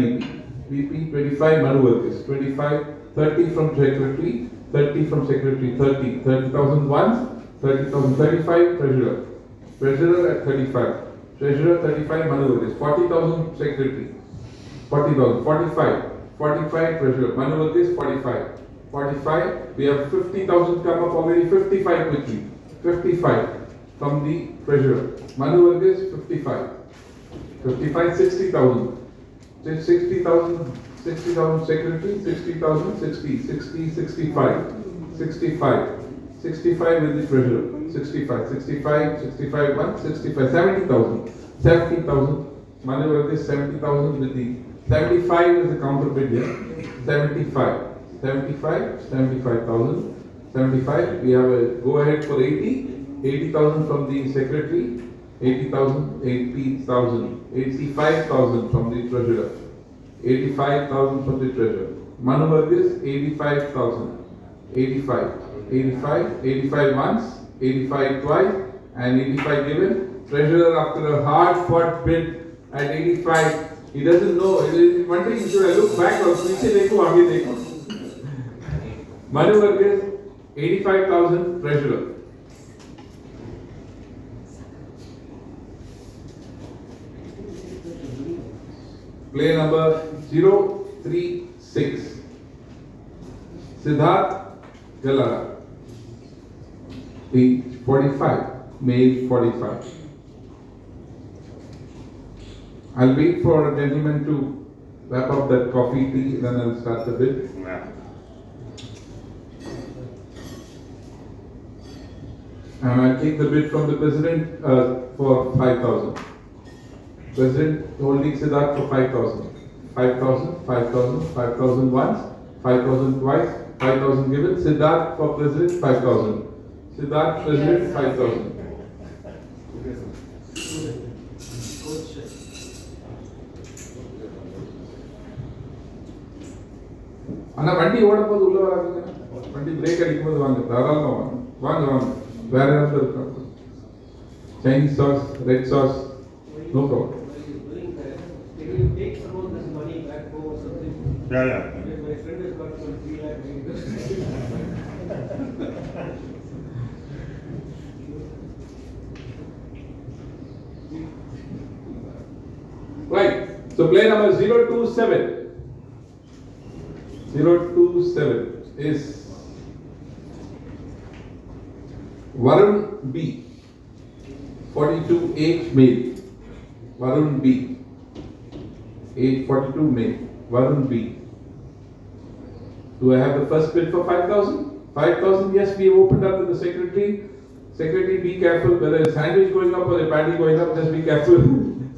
VP, 25 Manu Vargas, 25, 30 from secretary, 30 from secretary, 30,000 once, 30,000, 35 treasurer, treasurer at 35, treasurer 35 Manu Vargas, 40,000 secretary, 40,000, 45 treasurer, Manu Vargas 45. 45, we have 50,000 come up already, 55 quickly, 55, from the treasurer. Manu Varghese 55. 55, 60,000. 60,000 secretary, 60,000, 65. 65 with the treasurer. 65, 1, 65, 70,000. 70,000. Manu Varghese 70,000 with the 75 is the counter bid here. 75,000. 75. We have a go ahead for 80,000 from the secretary. 80,000, 85,000 from the treasurer. 85,000 from the treasurer. Manu Varghese 85,000. 85 once, 85 twice, and 85 given. Treasurer after a hard fought bid at 85. He doesn't know. He is wondering, should I look back or piche dekho, aage dekho. Manu Varghese 85,000 treasurer. Play number 036. Siddharth Galara. Age 45. Male 45. I'll wait for a gentleman to wrap up that coffee tea, then I'll start the bid. And I'll take the bid from the president for 5,000. President holding Siddharth for 5,000. 5,000 once, 5,000 twice, 5,000 given. Siddharth for president 5,000. Siddharth president 5,000. Anna vandi ஓடும்போது உள்ள வராதீங்க. வண்டி break அடிக்கும்போது வாங்க. தாராளமா வாங்க. வேற யாராவது இருக்காங்க? Chinese sauce, red sauce, no problem. Can you take some of this money back home or something? Yeah. Because my friend has got some 3 lakh. Right. So play number 027. 027 is Varun B. 42 age male. Varun B. Age 42 male. Varun B. Do I have the first bid for 5,000? 5,000, yes, we have opened up to the secretary. Secretary, be careful. Whether a sandwich going up or a patty going up, just be careful.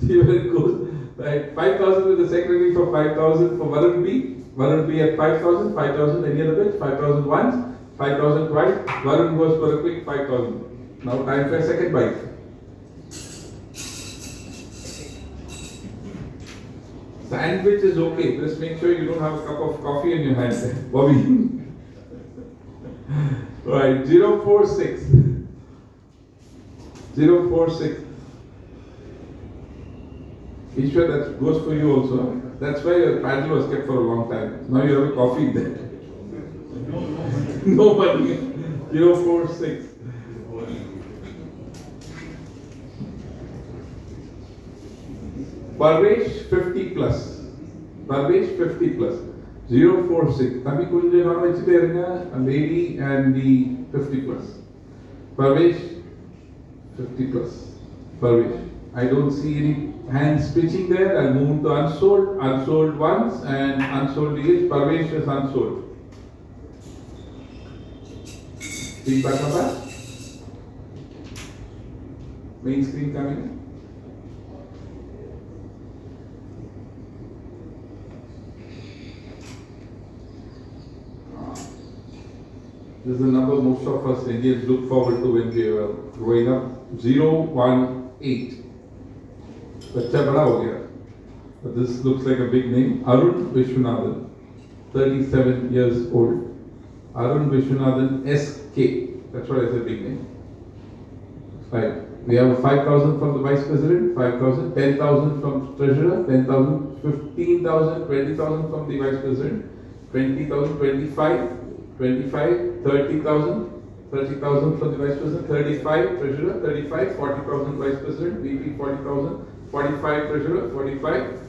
See where it goes. Right. 5,000 with the secretary for 5,000 for Varun B. Varun B at 5,000, 5,000, any other bid? 5,000 once, 5,000 twice. Varun goes for a quick 5,000. Now time for a second bite. Sandwich is okay. Just make sure you don't have a cup of coffee in your hand. Bobby. Right, 046. 046. Ishwar, that goes for you also. That's why your paddle was kept for a long time. Now you have a coffee there. No money. 046. Parvesh 50 plus. Parvesh 50 plus. 046. Tami kunje non-vegete irunga, a lady and the 50 plus. Parvesh 50 plus. Parvesh. I don't see any hands pitching there. I'll move to unsold. Unsold once and unsold is Parvesh is unsold. Feedback on that? Main screen coming in. This is a number most of us Indians look forward to when we were growing up. 018. बच्चा बड़ा हो गया. But this looks like a big name. Arun Vishwanathan, 37 years old. Arun Vishwanathan SK. That's what I said, big name. Right. We have 5,000 from the Vice President, 5,000, 10,000 from Treasurer, 10,000, 15,000, 20,000 from the Vice President, 20,000, 25, 30,000, 30,000 from the Vice President, 35 Treasurer, 35, 40,000 Vice President, VP 40,000, 45 Treasurer, 45,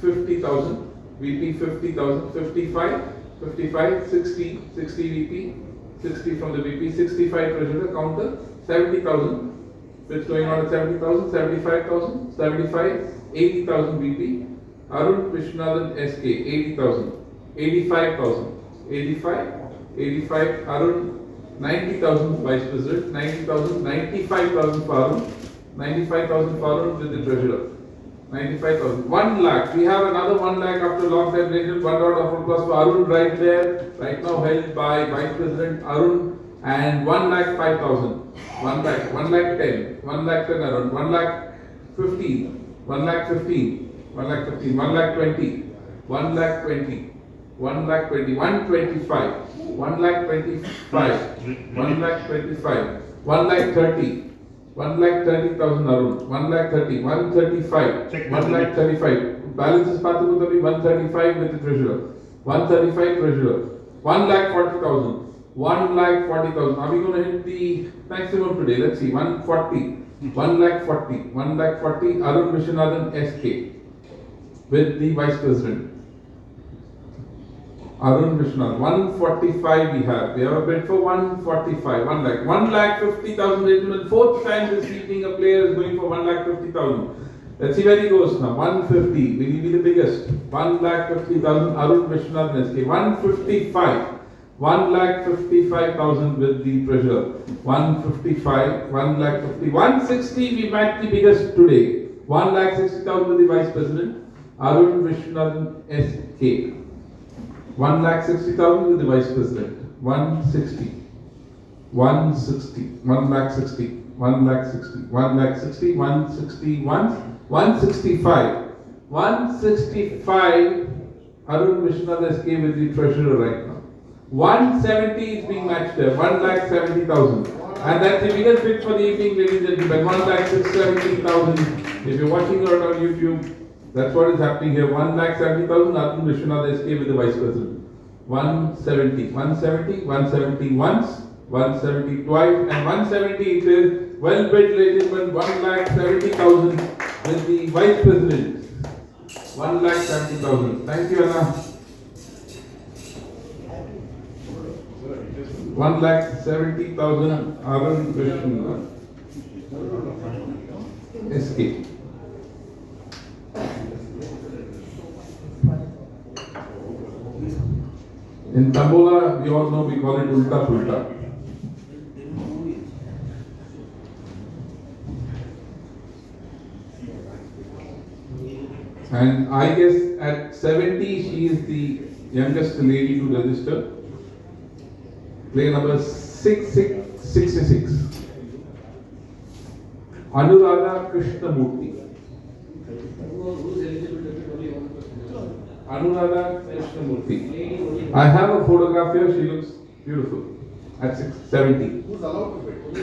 50,000, VP 50,000, 55, 60 VP, 60 from the VP, 65 Treasurer, counter, 70,000, Bids going on at 70,000, 75,000, 75, 80,000 BP. Arun Vishwanathan SK, 80,000, 85,000, 85, 85, Arun, 90,000 Vice President, 90,000, 95,000 for Arun, 95,000 for Arun with the Treasurer. 95,000. 1 lakh. We have another 1 lakh after long time later. 1 round of applause for Arun right there. Right now held by Vice President Arun. And 1 lakh 5,000. 1 lakh. 1 lakh 10. 1 lakh 10 Arun. 1 lakh 15. 1 lakh 15. 1 lakh 15. 1 lakh 20. 1 lakh 20. 1 lakh 20. 125. 1 lakh 25. 1 lakh 25. 1 lakh 30. 1 lakh 30,000 Arun, 1 lakh 30, 135, 1 lakh 35. Balance is Pathukuttabi, 135 with the treasurer, 135 treasurer, 1 lakh 40,000, 1 lakh 40,000. Are we going to hit the maximum today? Let's see, 140, 1 lakh 40, 1 lakh 40, Arun Vishwanathan SK with the Vice President. Arun Vishwanathan, 145 we have. We have a bid for 145, 1 lakh. 1 lakh 50,000, ladies and gentlemen. 4th time this evening a player is going for 1 lakh 50,000. Let's see where he goes now. 150, will he be the biggest? 1 lakh 50,000, Arun Vishwanathan SK. 155, 1 lakh 55,000 with the treasurer. 155, 1 lakh 50. 160, we match the biggest today. 1 lakh 60,000 with the Vice President, Arun Vishwanathan SK. 1 lakh 60,000 with the Vice President. 160. 160. 1 lakh 60. 1 lakh 60. 1 lakh 60. 161. 165. 165. Arun Vishwanathan SK with the treasurer right now. 170 is being matched there. 1 lakh 70,000. And that's the biggest bid for the evening, ladies and gentlemen. 1 lakh 670,000. If you're watching it on YouTube, that's what is happening here. 1 lakh 70,000, Arun Vishwanathan SK with the Vice President. 170, 170, 170 once, 170 twice, and 170 it is well bid, ladies and gentlemen. 1 lakh 70,000 with the Vice President. 1 lakh 70,000. Thank you, Anna. 1 lakh 70,000, Arun Vishwanathan SK. In Tambola, we all know we call it Ulta Pulta. And I guess at 70, she is the youngest lady to register. Player number 6666. Anuradha Krishnamurthy. Anuradha Krishnamurthy. I have a photograph here, she looks beautiful at 70. Who's allowed to bid? Only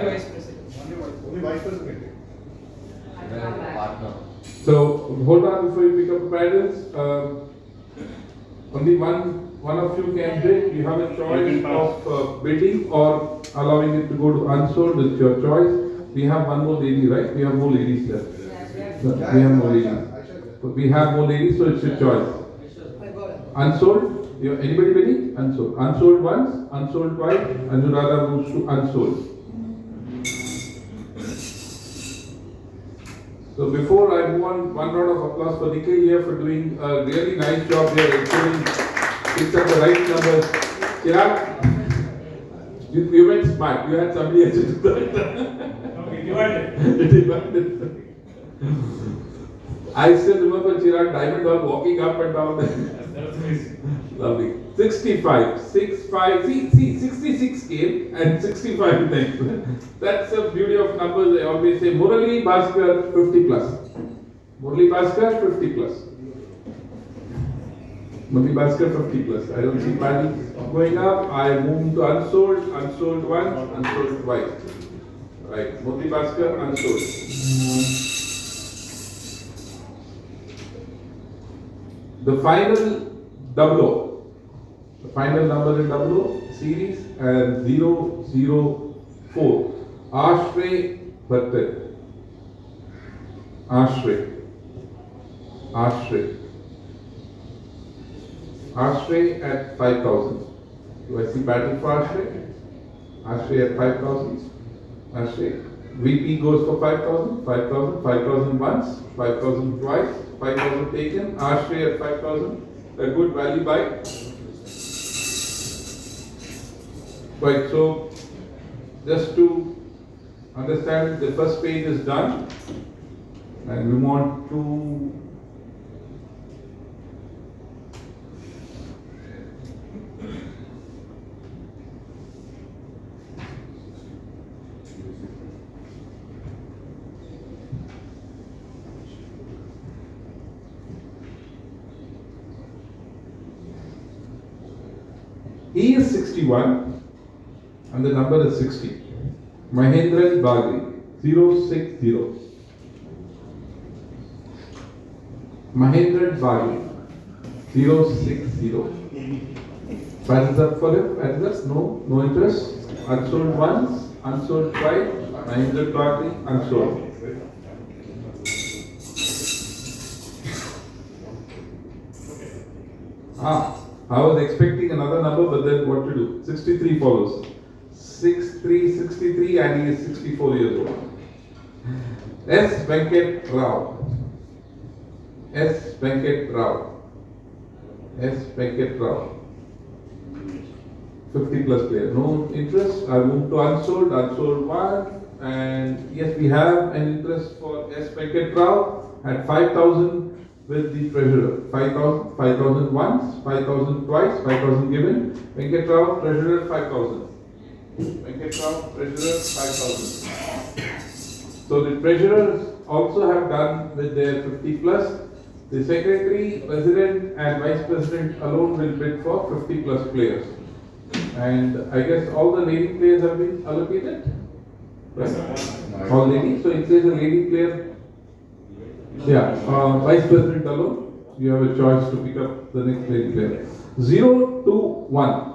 Vice President. Only Vice President. So hold on before you pick up the paddles. Only one of you can bid. You have a choice of bidding or allowing it to go to unsold. It's your choice. We have one more lady, right? We have more ladies left. We have more ladies. We have more ladies, so it's your choice. Unsold? Anybody bidding? Unsold. Unsold once, unsold twice, Anuradha moves to unsold. So before I move on, one round of applause for NIKHIL here for doing a really nice job here, ensuring it's at the right numbers. Chirag, you went smart. You had somebody else to do that. Okay, divided. Divided. I still remember Chirag Diamond Hall walking up and down. That was amazing. Lovely. 65, 65, see, 66 came and 65 next. That's the beauty of numbers. I always say Murali Bhaskar 50 plus. Murali Bhaskar 50 plus. Murali Bhaskar 50 plus. I don't see paddle going up. I move to unsold, unsold once, unsold twice. Right, Murali Bhaskar unsold. The final double O, the final number in double O series and 004. Ashray Bhatte. Ashray. Ashray. Ashray at 5,000. Do I see battle for Ashray? Ashray at 5,000. Ashray. VP goes for 5,000, 5,000, 5,000 once, 5,000 twice, 5,000 taken, Ashray at 5,000, a good value buy. Right, so just to understand, the first page is done and we want to he is 61 and the number is 60. Mahendran Bagri, 060. Mahendran Bagri, 060. Hands up for him, address, no interest. Unsold once, unsold twice, Mahendran Bagri, unsold. I was expecting another number, but then what to do? 63 follows. 63, and he is 64 years old. S. Venkat Rao. S. Venkat Rao. S. Venkat Rao. 50 plus player. No interest. I move to unsold. Unsold one. And yes, we have an interest for S. Venkat Rao at 5,000 with the treasurer. 5,000, 5,000 once, 5,000 twice, 5,000 given. Venkat Rao, treasurer 5,000. Venkat Rao, treasurer 5,000. So the treasurers also have done with their 50 plus. The secretary, president and vice president alone will bid for 50 plus players. And I guess all the lady players have been allocated? Right? All ladies. So if there is a lady player, yeah, vice president alone, you have a choice to pick up the next lady player. 0 to 1.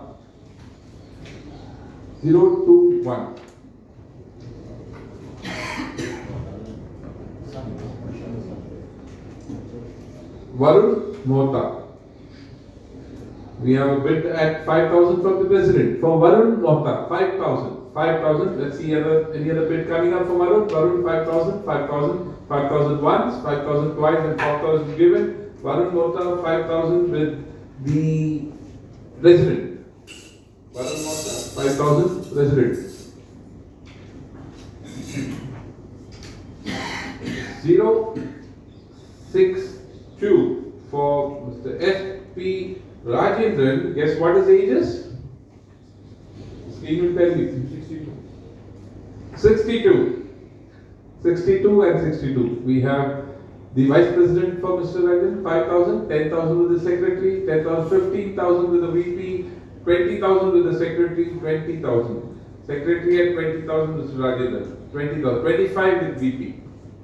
0 to 1. Varun Mohta. We have a bid at 5,000 from the president. For Varun Mohta, 5,000. 5,000. Let's see any other bid coming up for Varun. Varun 5,000, 5,000, 5,000 once, 5,000 twice, and 4,000 given. Varun Mohta 5,000 with the resident. Varun Mohta 5,000 resident. 062 for Mr. S.P. Rajendran. Guess what his age is? Screen will tell you. 62. 62 and 62. We have the vice president for Mr. Rajendran, 5,000, 10,000 with the secretary, 10,000, 15,000 with the VP, 20,000 with the secretary, 20,000. Secretary at 20,000, Mr. Rajendran, 20,000. 25 with VP.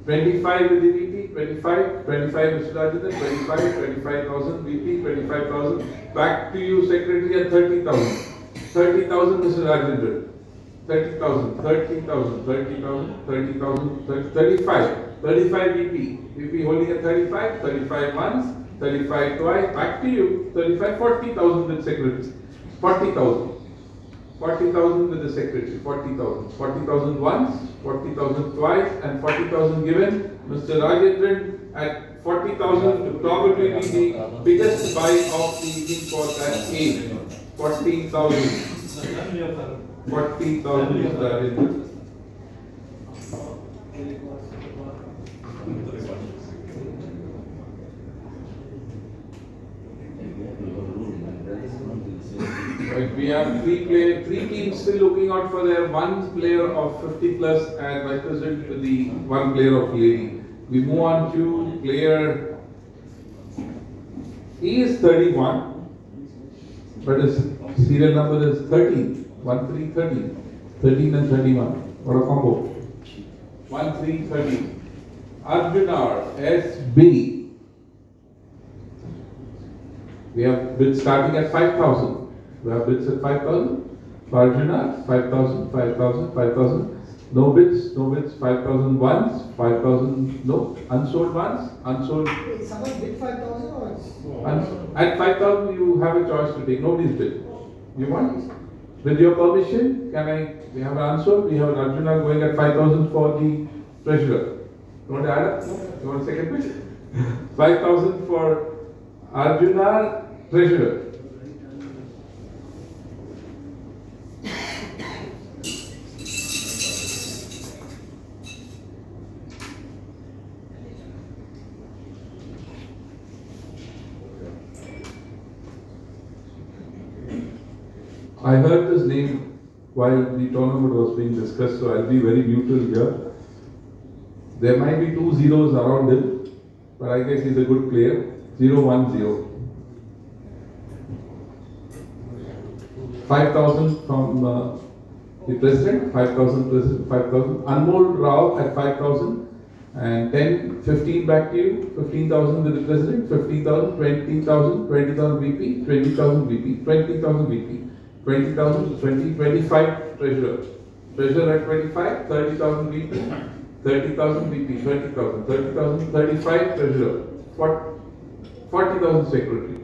25 with the VP, 25, 25 Mr. Rajendran, 25, 25,000 VP, 25,000. Back to you, secretary at 30,000. 30,000 Mr. Rajendran. 30,000, 30,000, 30,000, 30,000, 35. 35 VP. VP holding at 35, 35 months, 35 twice. Back to you. 35, 40,000 with secretary. 40,000. 40,000 with the secretary. 40,000. 40,000 once, 40,000 twice, and 40,000 given. Mr. Rajendran at 40,000 to probably be the biggest buy of the evening for that age. 40,000. 40,000 Mr. Rajendran. Right, we have three teams still looking out for their one player of 50 plus and vice president to the one player of lady. We move on to player. He is 31, but his serial number is 13. 1, 3, 13. 13 and 31. What a combo. 1, 3, 13. Arjunar SB. We have bids starting at 5,000. We have bids at 5,000. Arjunar 5,000, 5,000, 5,000. No bids, 5,000 once, 5,000, no. Unsold once, unsold. Wait, someone bid 5,000 or? At 5,000 you have a choice to take. Nobody's bid. You want? With your permission, we have an answer? We have Arjuna going at 5,000 for the treasurer. You want to add up? No? You want a second bit? 5,000 for Arjuna, treasurer. I heard this name while the tournament was being discussed, so I'll be very neutral here. There might be 2 zeros around him, but I guess he's a good player. 0-1-0. 5,000 from the president, 5,000 president, 5,000. Anmol Rao at 5,000. And 10, 15 back to you. 15,000 with the president, 15,000, 20,000, 20,000 VP, 20,000 VP, 20,000 VP. 20,000, 20, 25 treasurer. Treasurer at 25, 30,000 VP, 30,000 VP, 30,000, 30,000, 35 treasurer, 40,000 secretary.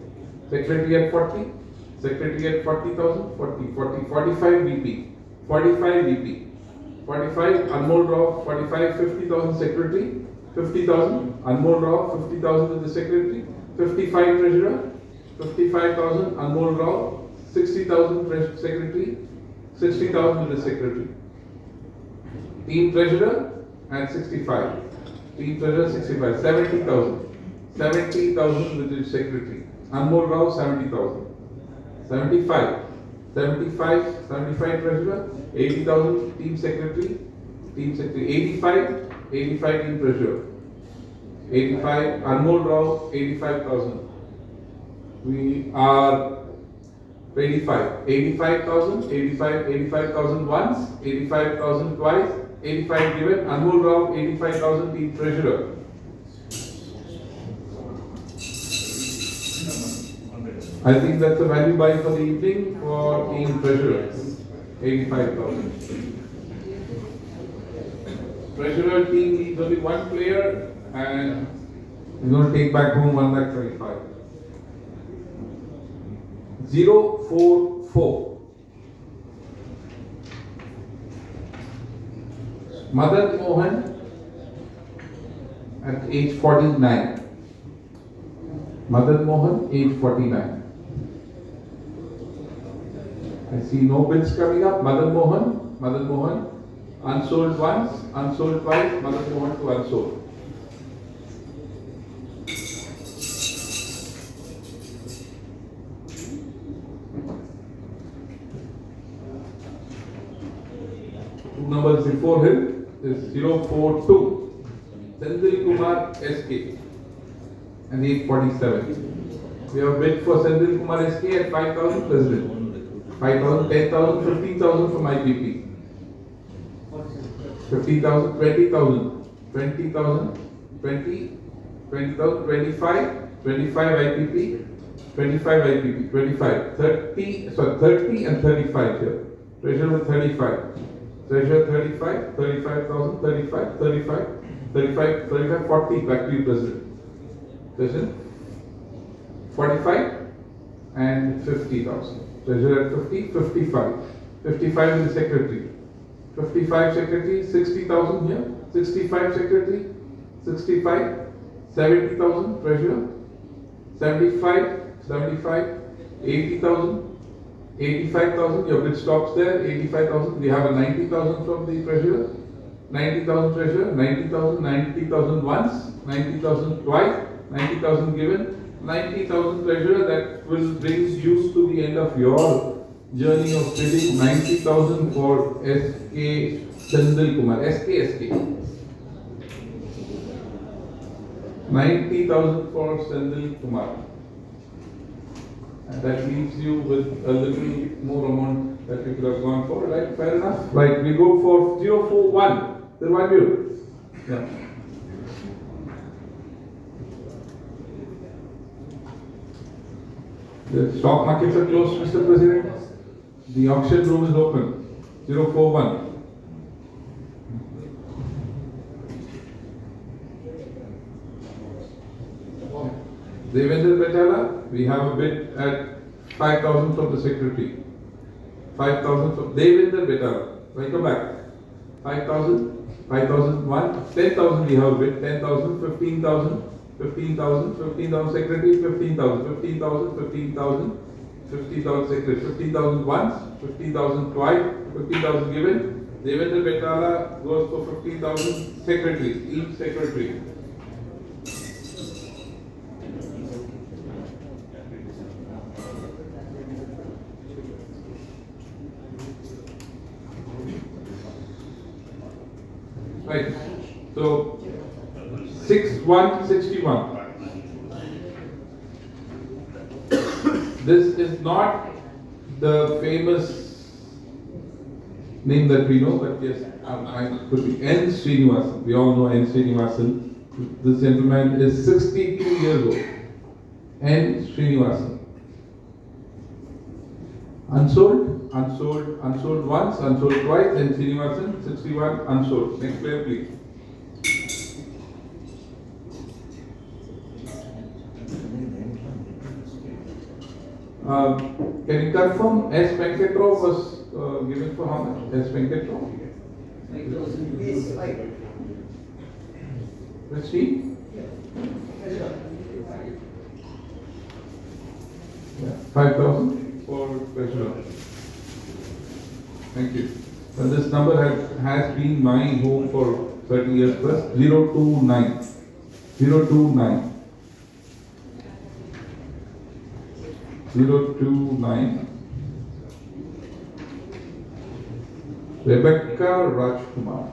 Secretary at 40, secretary at 40,000, 40, 40, 45 VP, 45 VP, 45 Anmol Rao, 45, 50,000 secretary, 50,000 Anmol Rao, 50,000 with the secretary, 55 treasurer, 55,000 Anmol Rao, 60,000 secretary, 60,000 with the secretary. Team treasurer and 65. Team treasurer 65. 70,000. 70,000 with the secretary. Anmol Rao 70,000. 75. 75 treasurer. 80,000 team secretary. Team secretary. 85 team treasurer. 85 Anmol Rao 85,000. We are 85,000, 85,000 once, 85,000 twice, 85 given, Anmol Rao 85,000 team treasurer. I think that's a value buy for the evening for team treasurer, 85,000. Treasurer team needs only one player and is going to take back home 1,25,000. 044. Madan Mohan at age 49. Madan Mohan, age 49. I see no bids coming up. Madan Mohan, unsold once, unsold twice, Madan Mohan to unsold. Numbers before him is 042. Sendil Kumar SK and 847. We have bid for Sendil Kumar SK at 5,000 president. 5,000, 10,000, 15,000 from IPP. 15,000, 20,000, 20,000, 20, 20,000, 25, 25 IPP, 25 IPP, 25, 30 and 35 here. Treasurer with 35. Treasurer 35, 35,000, 35, 35, 35, 35, 40, back to you, President. President, 45 and 50,000. Treasurer at 50, 55. 55 is the secretary. 55 secretary, 60,000 here. 65 secretary, 65, 70,000 treasurer. 75, 80,000. 85,000, your bid stops there, 85,000. We have a 90,000 from the treasurer, 90,000 treasurer, 90,000, 90,000 once, 90,000 twice, 90,000 given, 90,000 treasurer. That will bring you to the end of your journey of bidding. 90,000 for SK Sendil Kumar, SK. 90,000 for Sendil Kumar. And that leaves you with a little more amount that you could have gone for, right? Fair enough? Right, we go for 041. There might be. Yeah. The stock markets are closed, Mr. President. The auction room is open. 041. Devendra BHALLA, we have a bid at 5,000 from the secretary. 5,000 from Devendra Betala. Welcome back. 5,000, 5,001, 10,000 we have bid, 10,000, 15,000, 15,000, 15,000 secretary, 15,000, 15,000, 15,000, 50,000 secretary, 50,000 once, 50,000 twice, 50,000 given. Devendra Betala goes for 15,000 secretary, each secretary. Right. So 6161. This is not the famous name that we know, but yes, I could be N. Sreenivasan. We all know N. Sreenivasan. This gentleman is 62 years old. N. Sreenivasan. Unsold, unsold, unsold once, unsold twice, N. Sreenivasan, 61, unsold. Next player, please. Can you confirm S. Venkatrao was given for how much? S. Venkatrao? Yes, right. Which team? Yeah. 5,000 for Treasurer. Thank you. Well, this number has been my home for 30 years plus. 029. 029. 029. Rebecca Rajkumar.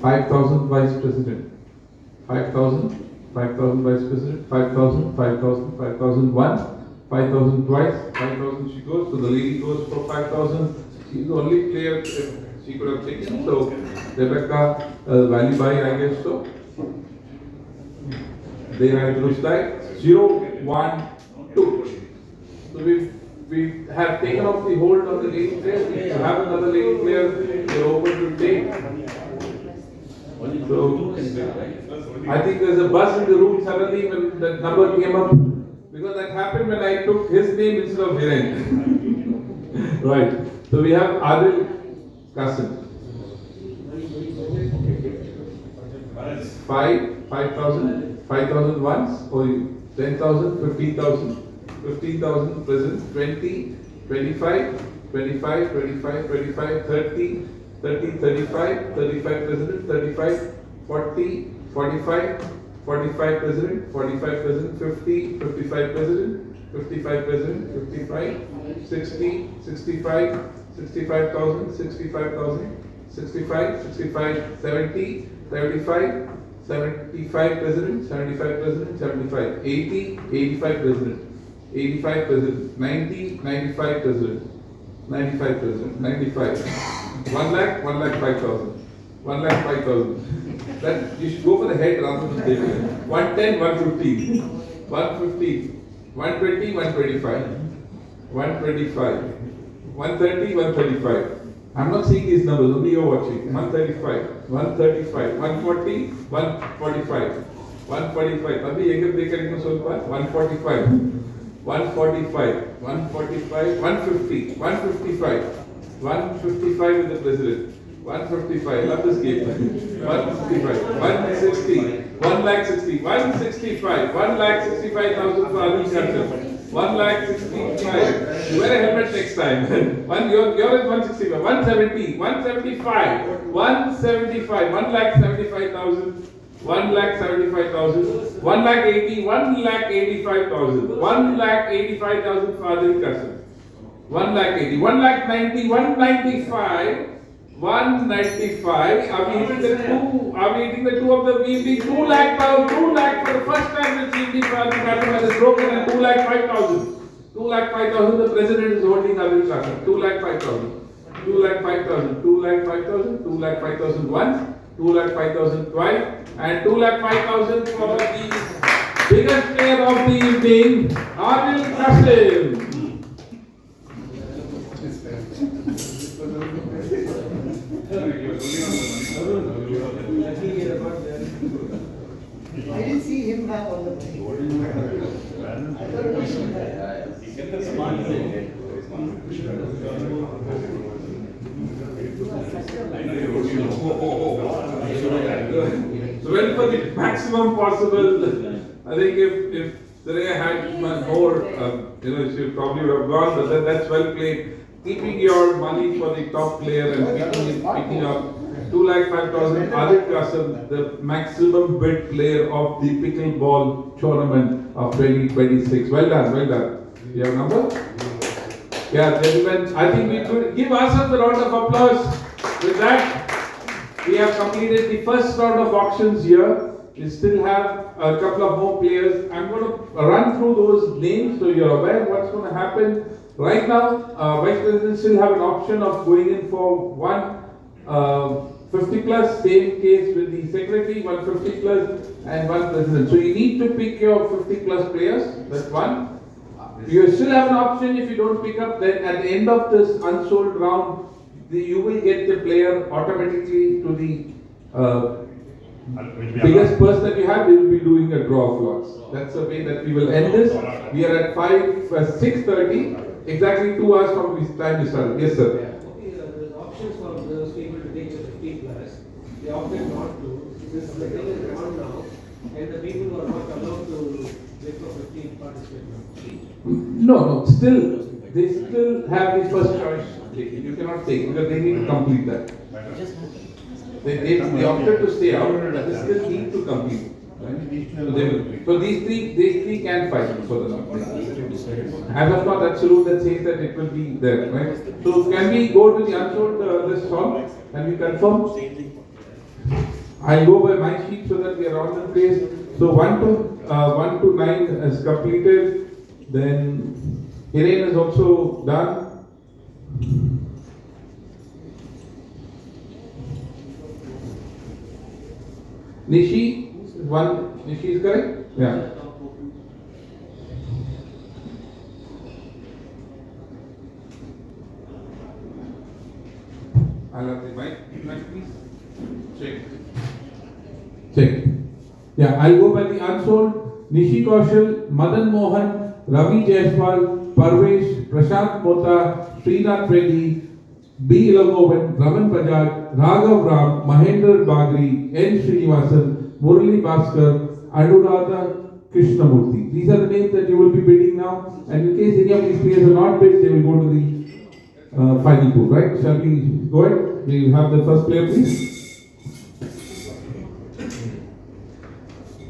5,000 Vice President. 5,000. 5,000 Vice President. 5,000. 5,000. 5,000 once. 5,000 twice. 5,000 she goes. So the lady goes for 5,000. She's the only player she could have taken. So Rebecca, value buy, I guess so. There I Rushdai. 012. So we have taken off the hold on the lady player. We have another lady player. We're open to take. So I think there's a buzz in the room suddenly when that number came up, because that happened when I took his name instead of Viren. Right. So we have Adil Qasim. 5,000, 5,000 once, or 10,000, 15,000. 15,000 present, 20, 25, 25, 25, 25, 30, 30, 35, 35 president, 35, 40, 45, 45 president, 45 president, 50, 55 president, 55 president, 55, 60, 65, 65,000, 65,000, 65, 65, 70, 75, 75 president, 75 president, 75, 80, 85 president. 85 president, 90, 95 president, 95 president, 95, 1 lakh, 1 lakh 5,000, 1 lakh 5,000. That you should go for the head rather than the tail. 110, 150, 150, 120, 125, 125, 130, 135. I'm not seeing these numbers, only you're watching. 135, 135, 140, 145, 145. Abhi ek break karenge solpa 145. 145, 145, 150, 155, 155 with the president, 155, love this game, 155, 160, 1 lakh 60, 165, 1 lakh 65,000 for Anil Nair, 1 lakh 65, wear a helmet next time, you're at 165, 170, 175, 175, 1 lakh 75,000, 1 lakh 75,000, 1 lakh 80, 1 lakh 85,000, 1 lakh 85,000 for Adil Qasim, 1 lakh 80, 1 lakh 90, 195, 195. Are we hitting the two? Are we hitting the two of the VB? 2 lakh pound, 2 lakh for the first time the VB for Adil Qasim has broken, and 2 lakh 5,000. 2 lakh 5,000. The president is holding Adil Qasim. 2 lakh 5,000. 2 lakh 5,000. 2 lakh 5,000. 2 lakh 5,000 once. 2 lakh 5,000 twice, and 2 lakh 5,000 for the biggest player of the evening, Anil Qasim. I didn't see him have all the money. I thought it was him. So well, for the maximum possible, I think if Sreya had more, she probably would have gone, but then that's well played. Keeping your money for the top player and picking up 2,05,000 Adit Kasam, the maximum bid player of the Pickleball tournament of 2026. Well done, well done. You have a number? Yeah, gentlemen, I think we could give ourselves a round of applause. With that, we have completed the first round of auctions here. We still have a couple of more players. I'm going to run through those names so you're aware what's going to happen. Right now, Vice President still have an option of going in for one 50 plus, same case with the Secretary, 150 plus and one President. So you need to pick your 50 plus players, that's one. You still have an option if you don't pick up, then at the end of this unsold round, you will get the player automatically to the biggest purse that you have. We will be doing a draw of lots. That's the way that we will end this. We are at 6:30. Exactly 2 hours from this time we started. Yes, sir. Yeah, okay, there's options for those people to take the 50 plus. They opted not to. This the thing is on now, and the people who are not allowed to get for 15 participate now. No, still, they still have the first choice. You cannot take because they need to complete that. They opted to stay out, but they still need to complete. Right? So these three can fight for the number. As of now, that's the rule that says that it will be there, right? So can we go to the unsold list form? Can we confirm? I'll go by my sheet so that we are on the place. So 1 to 9 is completed. Then Hiren is also done. Nishi is correct? Yeah. I'll have the mic, please. Check. Yeah, I'll go by the unsold. Nishi Kaushal, Madan Mohan, Ravi Jaiswal, Parvesh, Prashant Mota, Srinath Reddy, B. Ilagovan, Raman Bajaj, Raghav Ram, Mahendra Bagri, N. Srinivasan, Murali Bhaskar, Anuradha Krishnamurthy. These are the names that you will be bidding now. And in case any of these players are not bid, they will go to the final pool, right? Shall we go ahead? We have the first player, please.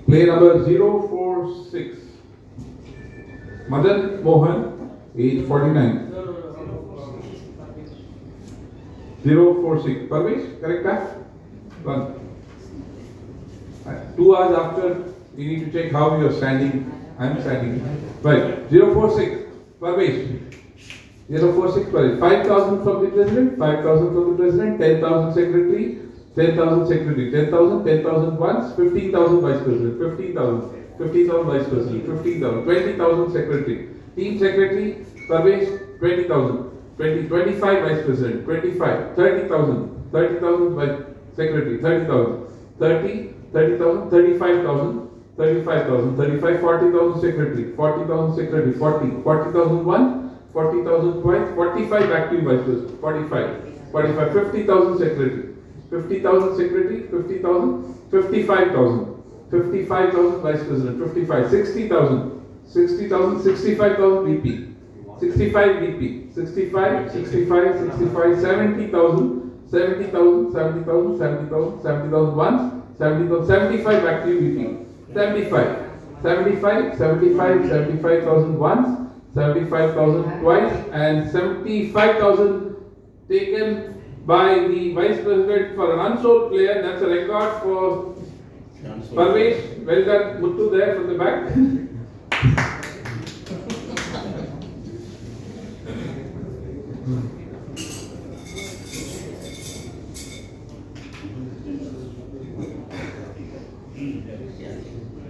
Player number 046. Madan Mohan, age 49. 046. Parvesh, correct that? 1. 2 hours after, we need to check how you are standing. I am standing. Right. 046. Parvesh. 046 Parvesh. 5,000 from the President, 5,000 from the President, 10,000 Secretary, 10,000 Secretary, 10,000, 10,000 once, 15,000 Vice President, 15,000, 15,000 Vice President, 15,000, 20,000 Secretary, Team Secretary, Parvesh, 20,000, 25 Vice President, 25, 30,000, 30,000 Vice Secretary, 30,000, 30,000, 35,000, 35,000, 35, 40,000 Secretary, 40,000 Secretary, 40,000 once, 40,000 twice, 45 back to you Vice President, 45, 50,000 Secretary. 50,000 Secretary, 50,000, 55,000, 55,000 Vice President, 55, 60,000, 60,000, 65,000 VP, 65 VP, 65, 65, 65, 70,000, 70,000, 70,000, 70,000, 70,000 once, 70,000, 75 back to you VP, 75, 75, 75, 75,000 once, 75,000 twice, and 75,000 taken by the Vice President for an unsold player. That's a record for Parvesh. Well done, Muthu there from the back.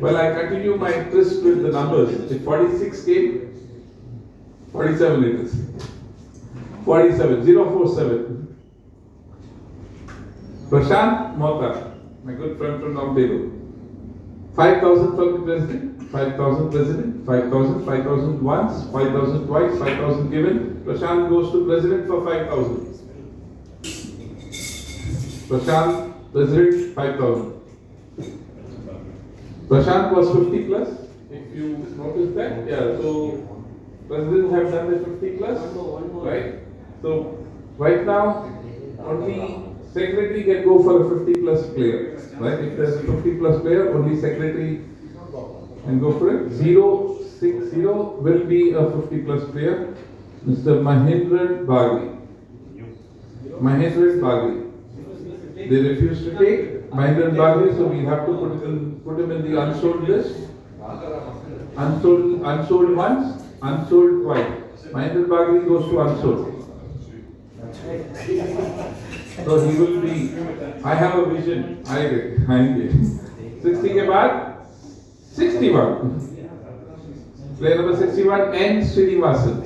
Well, I continue my twist with the numbers. If 46 came, 47 it is. 47, 047. Prashant Mota, my good friend from Long Table. 5,000 from the President, 5,000 president, 5,000, 5,000 once, 5,000 twice, 5,000 given. Prashant goes to president for 5,000. Prashant, president, 5,000. Prashant was 50 plus. If you notice that, yeah. So presidents have done the 50 plus, right? So right now, only secretary can go for a 50 plus player, right? If there's a 50 plus player, only secretary can go for it. 060 will be a 50 plus player. Mr. Mahendran Bagri. Mahendran Bagri. They refuse to take Mahendran Bagri, so we have to put him in the unsold list. Unsold once, unsold twice. Mahendran Bagri goes to unsold. So he will be, I have a vision, I get. 60 के बाद 61. Player number 61, N. Sreenivasan.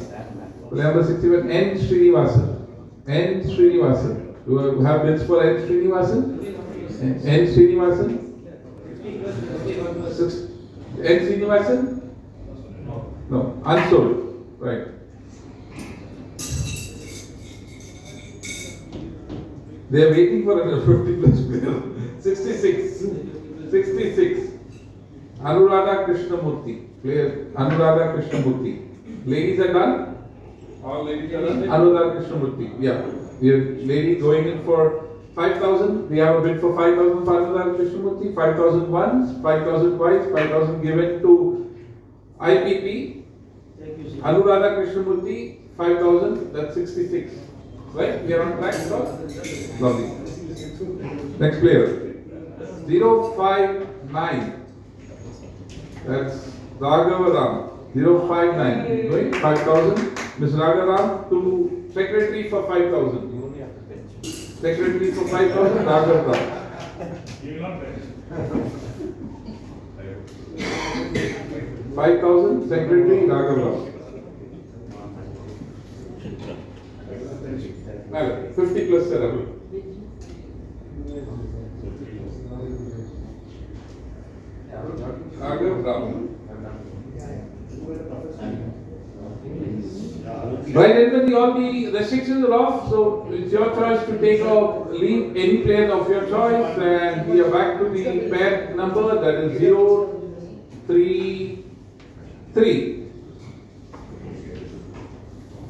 Player number 61, N. Sreenivasan. N. Sreenivasan. Do you have bids for N. Sreenivasan? N. Sreenivasan? N. Sreenivasan? No, unsold. Right. They are waiting for another 50 plus player. 66. Anuradha Krishnamurthy. Player Anuradha Krishnamurthy. Ladies are done? All ladies are done? Anuradha Krishnamurthy. Yeah. We have lady going in for 5,000. We have a bid for 5,000 for Anuradha Krishnamurthy. 5,000 once, 5,000 twice, 5,000 given to IPP. Anuradha Krishnamurthy, 5,000. That's 66. Right? We are on track. Lovely. Next player. 059. That's Raghavam. 059. Going 5,000. Ms. Raghavam to secretary for 5,000. Secretary for 5,000. Raghavam. 5,000. Secretary Raghavam. 50 plus 7. Right, everybody, all the restrictions are off, so it's your choice to take or leave any player of your choice, and we are back to the pair number, that is 033.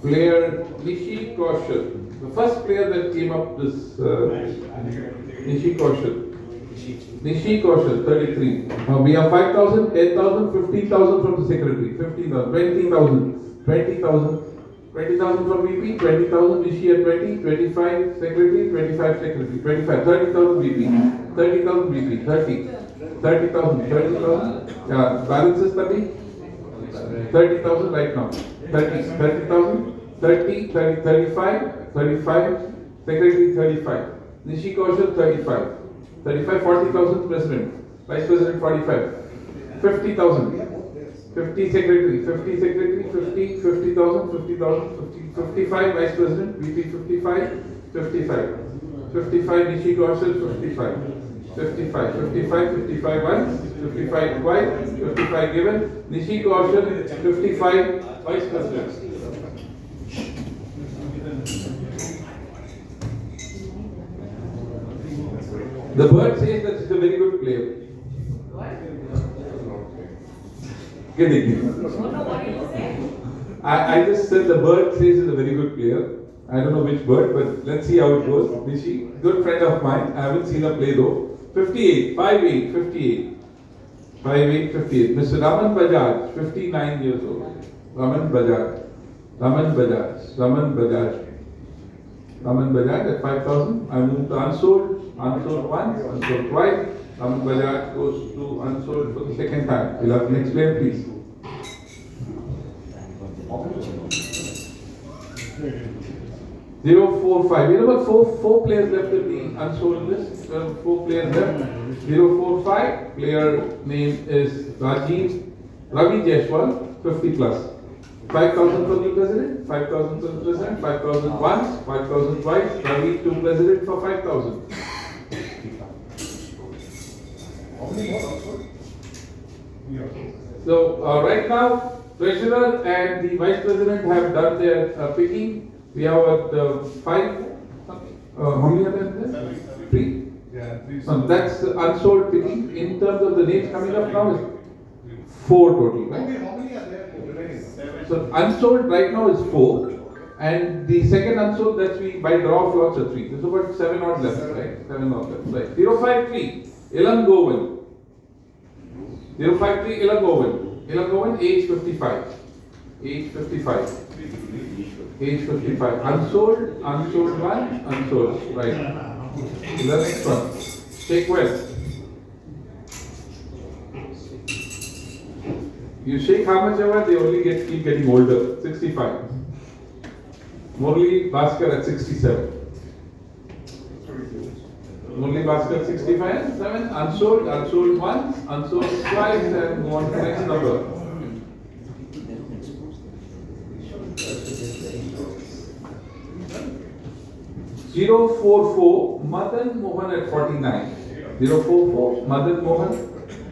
Player Nishi Kaushal. The first player that came up this Nishi Kaushal. Nishi Kaushal, 33. Now we have 5,000, 10,000, 15,000 from the secretary, 15,000, 20,000, 20,000, 20,000 from VP, 20,000 Nishi at 20, 25 secretary, 25 secretary, 25, 30,000 VP, 30,000 VP, 30, 30,000, 30,000. Yeah, balances 30, 30,000 right now. 30,000, 30, 35, 35, secretary 35, Nishi Kaushal 35, 35, 40,000 president, vice president 45, 50,000, 50 secretary, 50 secretary, 50, 50,000, 50,000, 50, 55 vice president, VP 55, 55, 55 Nishi Kaushal 55, 55, 55, 55 once, 55 twice, 55 given, Nishi Kaushal 55 vice president. The bird says that it's a very good player. Kidding. I just said the bird says it's a very good player. I don't know which bird, but let's see how it goes. Nishi, good friend of mine. I haven't seen her play though. 58, 58, 58. 58, 58. Mr. Raman Bajaj, 59 years old. Raman Bajaj. Raman Bajaj. Raman Bajaj. Raman Bajaj at 5,000. I moved to unsold. Unsold once, unsold twice. Raman Bajaj goes to unsold for the second time. We'll have the next player, please. 045. We have about four players left in the unsold list. 4 players left. 045. Player name is Ravi Jaiswal, 50 plus. 5,000 for the president, 5,000 for the president, 5,000 once, 5,000 twice. Ravi to president for 5,000. So right now, treasurer and the vice president have done their picking. We have five. How many are there? Three. Yeah, three. That's unsold picking. In terms of the names coming up now, is 4 total, right? How many are there? So unsold right now is 4, and the second unsold that we by draw of lots are 3. There's about 7 odd left, right? 7 odd left, right? 053 Ilan Govan. 053 Ilan Govan. Ilan Govan, age 55. Age 55. Age 55. Unsold, unsold one, unsold, right? The next one. Take well. You shake how much ever, they only keep getting older. 65. Murli Bhaskar at 67. Murli Bhaskar 65 and 7. Unsold, unsold once, unsold twice, and go on to the next number. Zero 44 Madan Mohan at 49. 044 Madan Mohan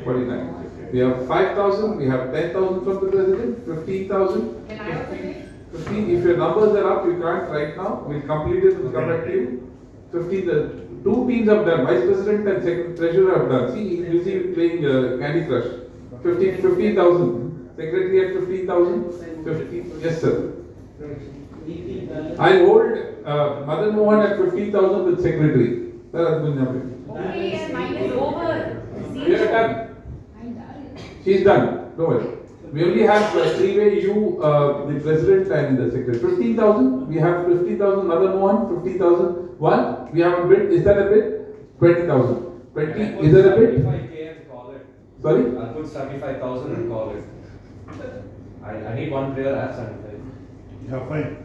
49. We have 5,000, we have 10,000 from the president, 15,000. Can I also take? 15, if your numbers are up, you can't right now, we'll complete it, we'll come back to you. 15, the two teams have done, vice president and second treasurer have done. See, he's busy playing Candy Crush. 15,000. Secretary at 15,000. 15, yes sir. I hold Madan Mohan at 15,000 with secretary. Sir, Okay, and mine is over. we are done. She's done. Don't worry. We only have three-way, you, the president and the secretary. 15,000. We have 15,000. Madan Mohan, 15,000. One. We have a bid. Is that a bid? 20,000. 20. Is that a bid? 75K and call it. Sorry. I'll put 75,000 and call it. I need one player at 75. Yeah, fine.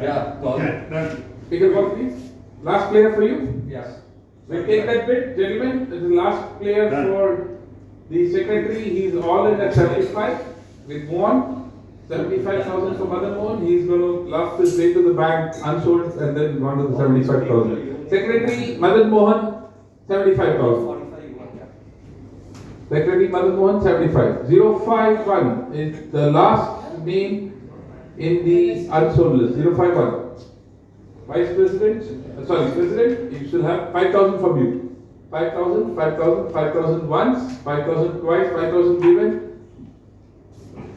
Yeah, call it. Okay, done. Pickleball, please. Last player for you. Yes. We'll take that bid, gentlemen. This is the last player Done. for the secretary. He's all in at 75. We'll move on. 75,000 for Madan Mohan. He's going to last his way to the bank, unsold, and then go on to the 75,000. Secretary Madan Mohan, 75,000. 45 you want, yeah. Secretary Madan Mohan, 75. 051 is the last name in the unsold list. 051. Vice President, President, you should have 5,000 from you. 5,000, 5,000, 5,000 once, 5,000 twice, 5,000 given.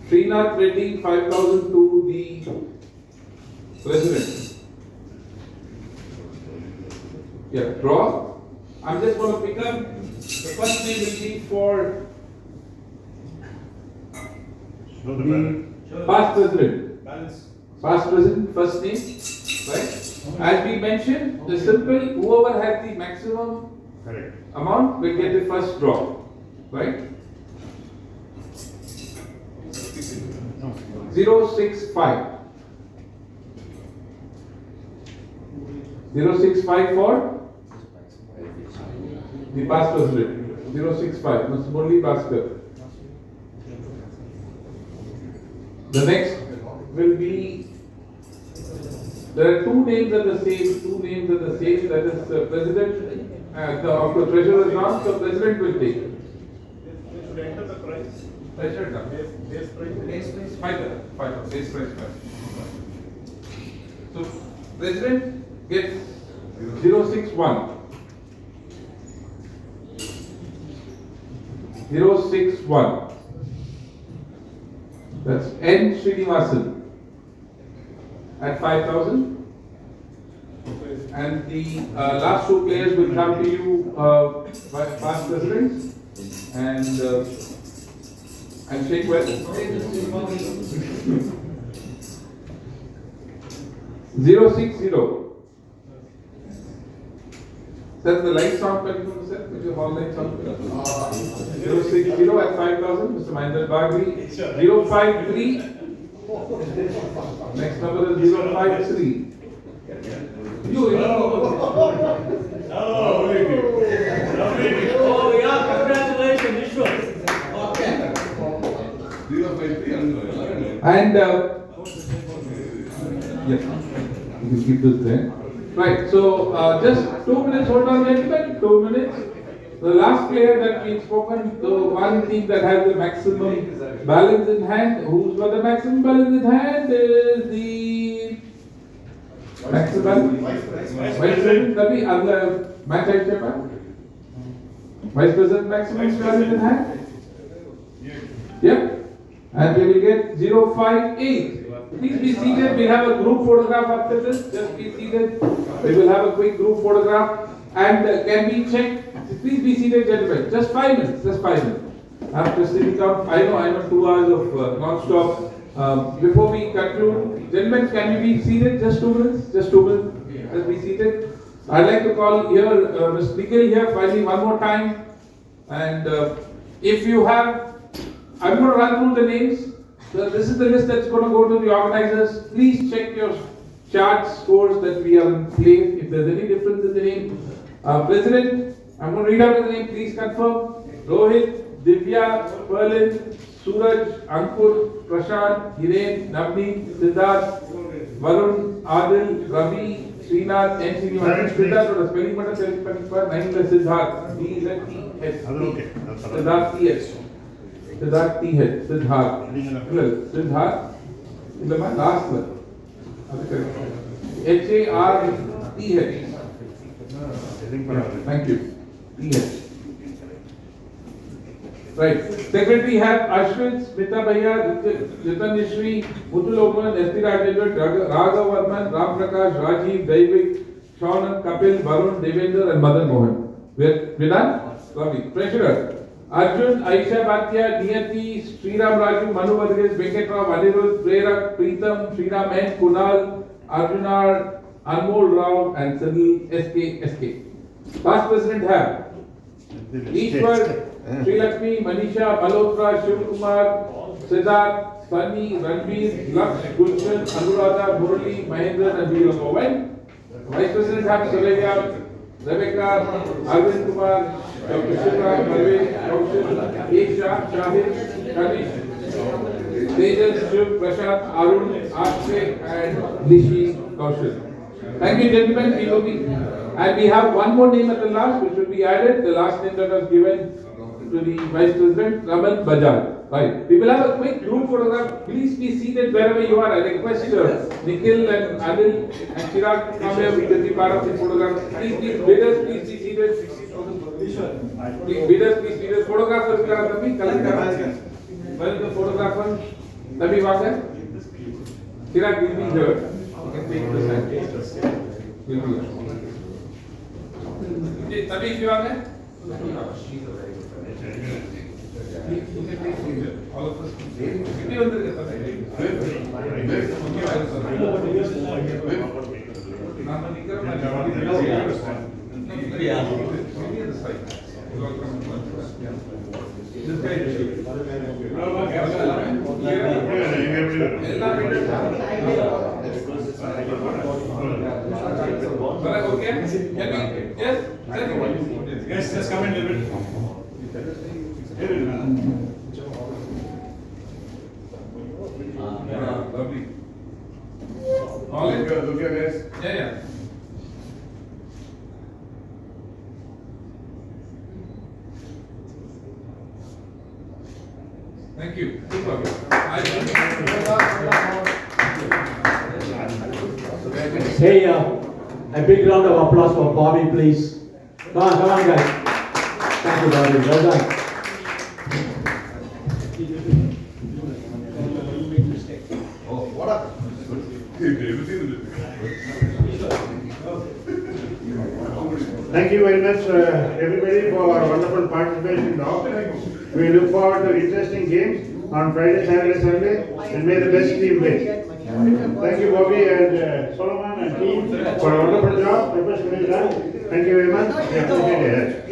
Srinath Reddy, 5,000 to the President. Yeah, draw. I'm just going to pick up, the first name will be for Show the balance. the past President. Balance. Past President, first name, right? As we mentioned, the simple, whoever has the maximum Correct. amount will get the first draw, right? 065. 065 for the past president. 065, Mr. Murli Bhaskar. The next will be, there are two names are the same, that is president of the treasurer is not, so president will take. Should enter the price. Treasurer comes. Base price. Base price. 5,000, base price 5. So president gets 061. 061. That's N. Srinivasan at 5,000. And the last two players will come to you by past presidents and shake well. 060. That's the light sound coming sir, which is hall light sound. 060 at 5,000, Mr. Mahendra Bagri. 053. Next number is 053. Oh, yeah, congratulations, Vishwa. And yes, you can keep this there. Right, so just 2 minutes, hold on gentlemen, 2 minutes. The last player that we've spoken, the one team that has the maximum balance in hand, who's got the maximum balance in hand is the maximum Vice President, Ravi, and the match chairman. Vice President maximum balance in hand? Yep. And we will get 058. Please be seated. We have a group photograph after this. Just be seated. We will have a quick group photograph. And can we check? Please be seated, gentlemen. Just 5 minutes. Just 5 minutes. After sitting down, I know 2 hours of non-stop. Before we conclude, gentlemen, can we be seated? Just 2 minutes. Just 2 minutes. Just be seated. I'd like to call here Mr. Nikhil here finally one more time. And if you have, I'm going to run through the names. So this is the list that's going to go to the organizers. Please check your chart scores that we are in place. If there's any difference in the name. President, I'm going to read out the name. Please confirm. Rohit, Divya, Perlin, Suraj, Ankur, Prashant, Hiren, Navneet, Siddharth, Varun, Adil, Ravi, Srinath, and Sreerosh. Siddharth, or spelling better, spelling for 9 Siddharth. D-Z-T-S. Siddharth T-S. Siddharth T-H. Siddharth. Siddharth. In the last one. H-A-R-T-H. Thank you. T-H. Right. Secretary have Ashwin, Smita Bhaiya, Jitan Nishri, Muthu Logan, S.T. Rajendra, Raghav Varman, Ram Prakash, Rajiv, Daivik, Shaunak, Kapil, Varun, Devendra, and Madan Mohan. We're done? Lovely. Treasurer. Arjun, Aisha Bhatia, Niyati, Sriram Raju, Manu Varghese, Venkatrao, Anirudh, Prerak, Preetham, Sriram N, Kunal, Arjunar, Anmol Rao, and Sunil SK. Past President have Ishwar, Sri Lakshmi, Manisha, Malhotra, Shiv Kumar, Siddharth, Sunny, Ranveer, Laksh, Gulshan, Anuradha, Murali, Mahendra, and Vijay Govind. Vice President have Surya, Rebecca, Arvind Kumar, Dr. Shiva, Parvez, Kaushal, Esha, Shahid, Kanish, Tejas, Shiv, Prashant, Arun, Akshay, and Nishi Kaushal. Thank you, gentlemen. We will be, and we have one more name at the last, which will be added. The last name that was given to the Vice President, Raman Bajaj. Right. We will have a quick group photograph. Please be seated wherever you are. I request Nikhil and Anil and Chirag to come here. We can be part of the photograph. Please, bidders, please be seated. Please, bidders, please be seated. Photographer, where is the photographer? Tabi Waka? Chirag will be here. You can take the side. Will be here. Tabi, if you are there? All of us. Yes, just come in a little bit. Lovely. All in good. Look here, guys. Yeah. Thank you. Hey, a big round of applause for Bobby, please. Come on, guys. Thank you, Bobby. Well done. Thank you very much, everybody, for our wonderful participation now. We look forward to interesting games on Friday, Saturday, Sunday, and may the best team win. Thank you, Bobby and Solomon and team, for a wonderful job. Professionally done. Thank you very much. We appreciate it.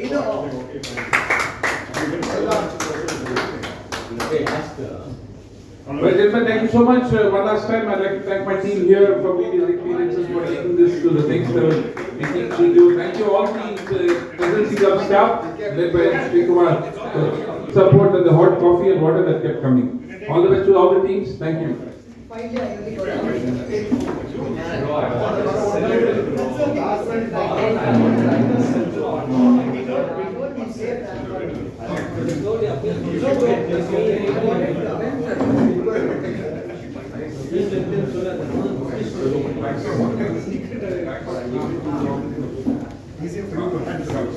Well, gentlemen, thank you so much. One last time, I'd like to thank my team here for media experiences for taking this to the next level. Thank you all the presidency of staff, led by Sri Kumar, support and the hot coffee and water that kept coming. All the best to all the teams. Thank you. Finally, Just let them so that the Easier for you to handle.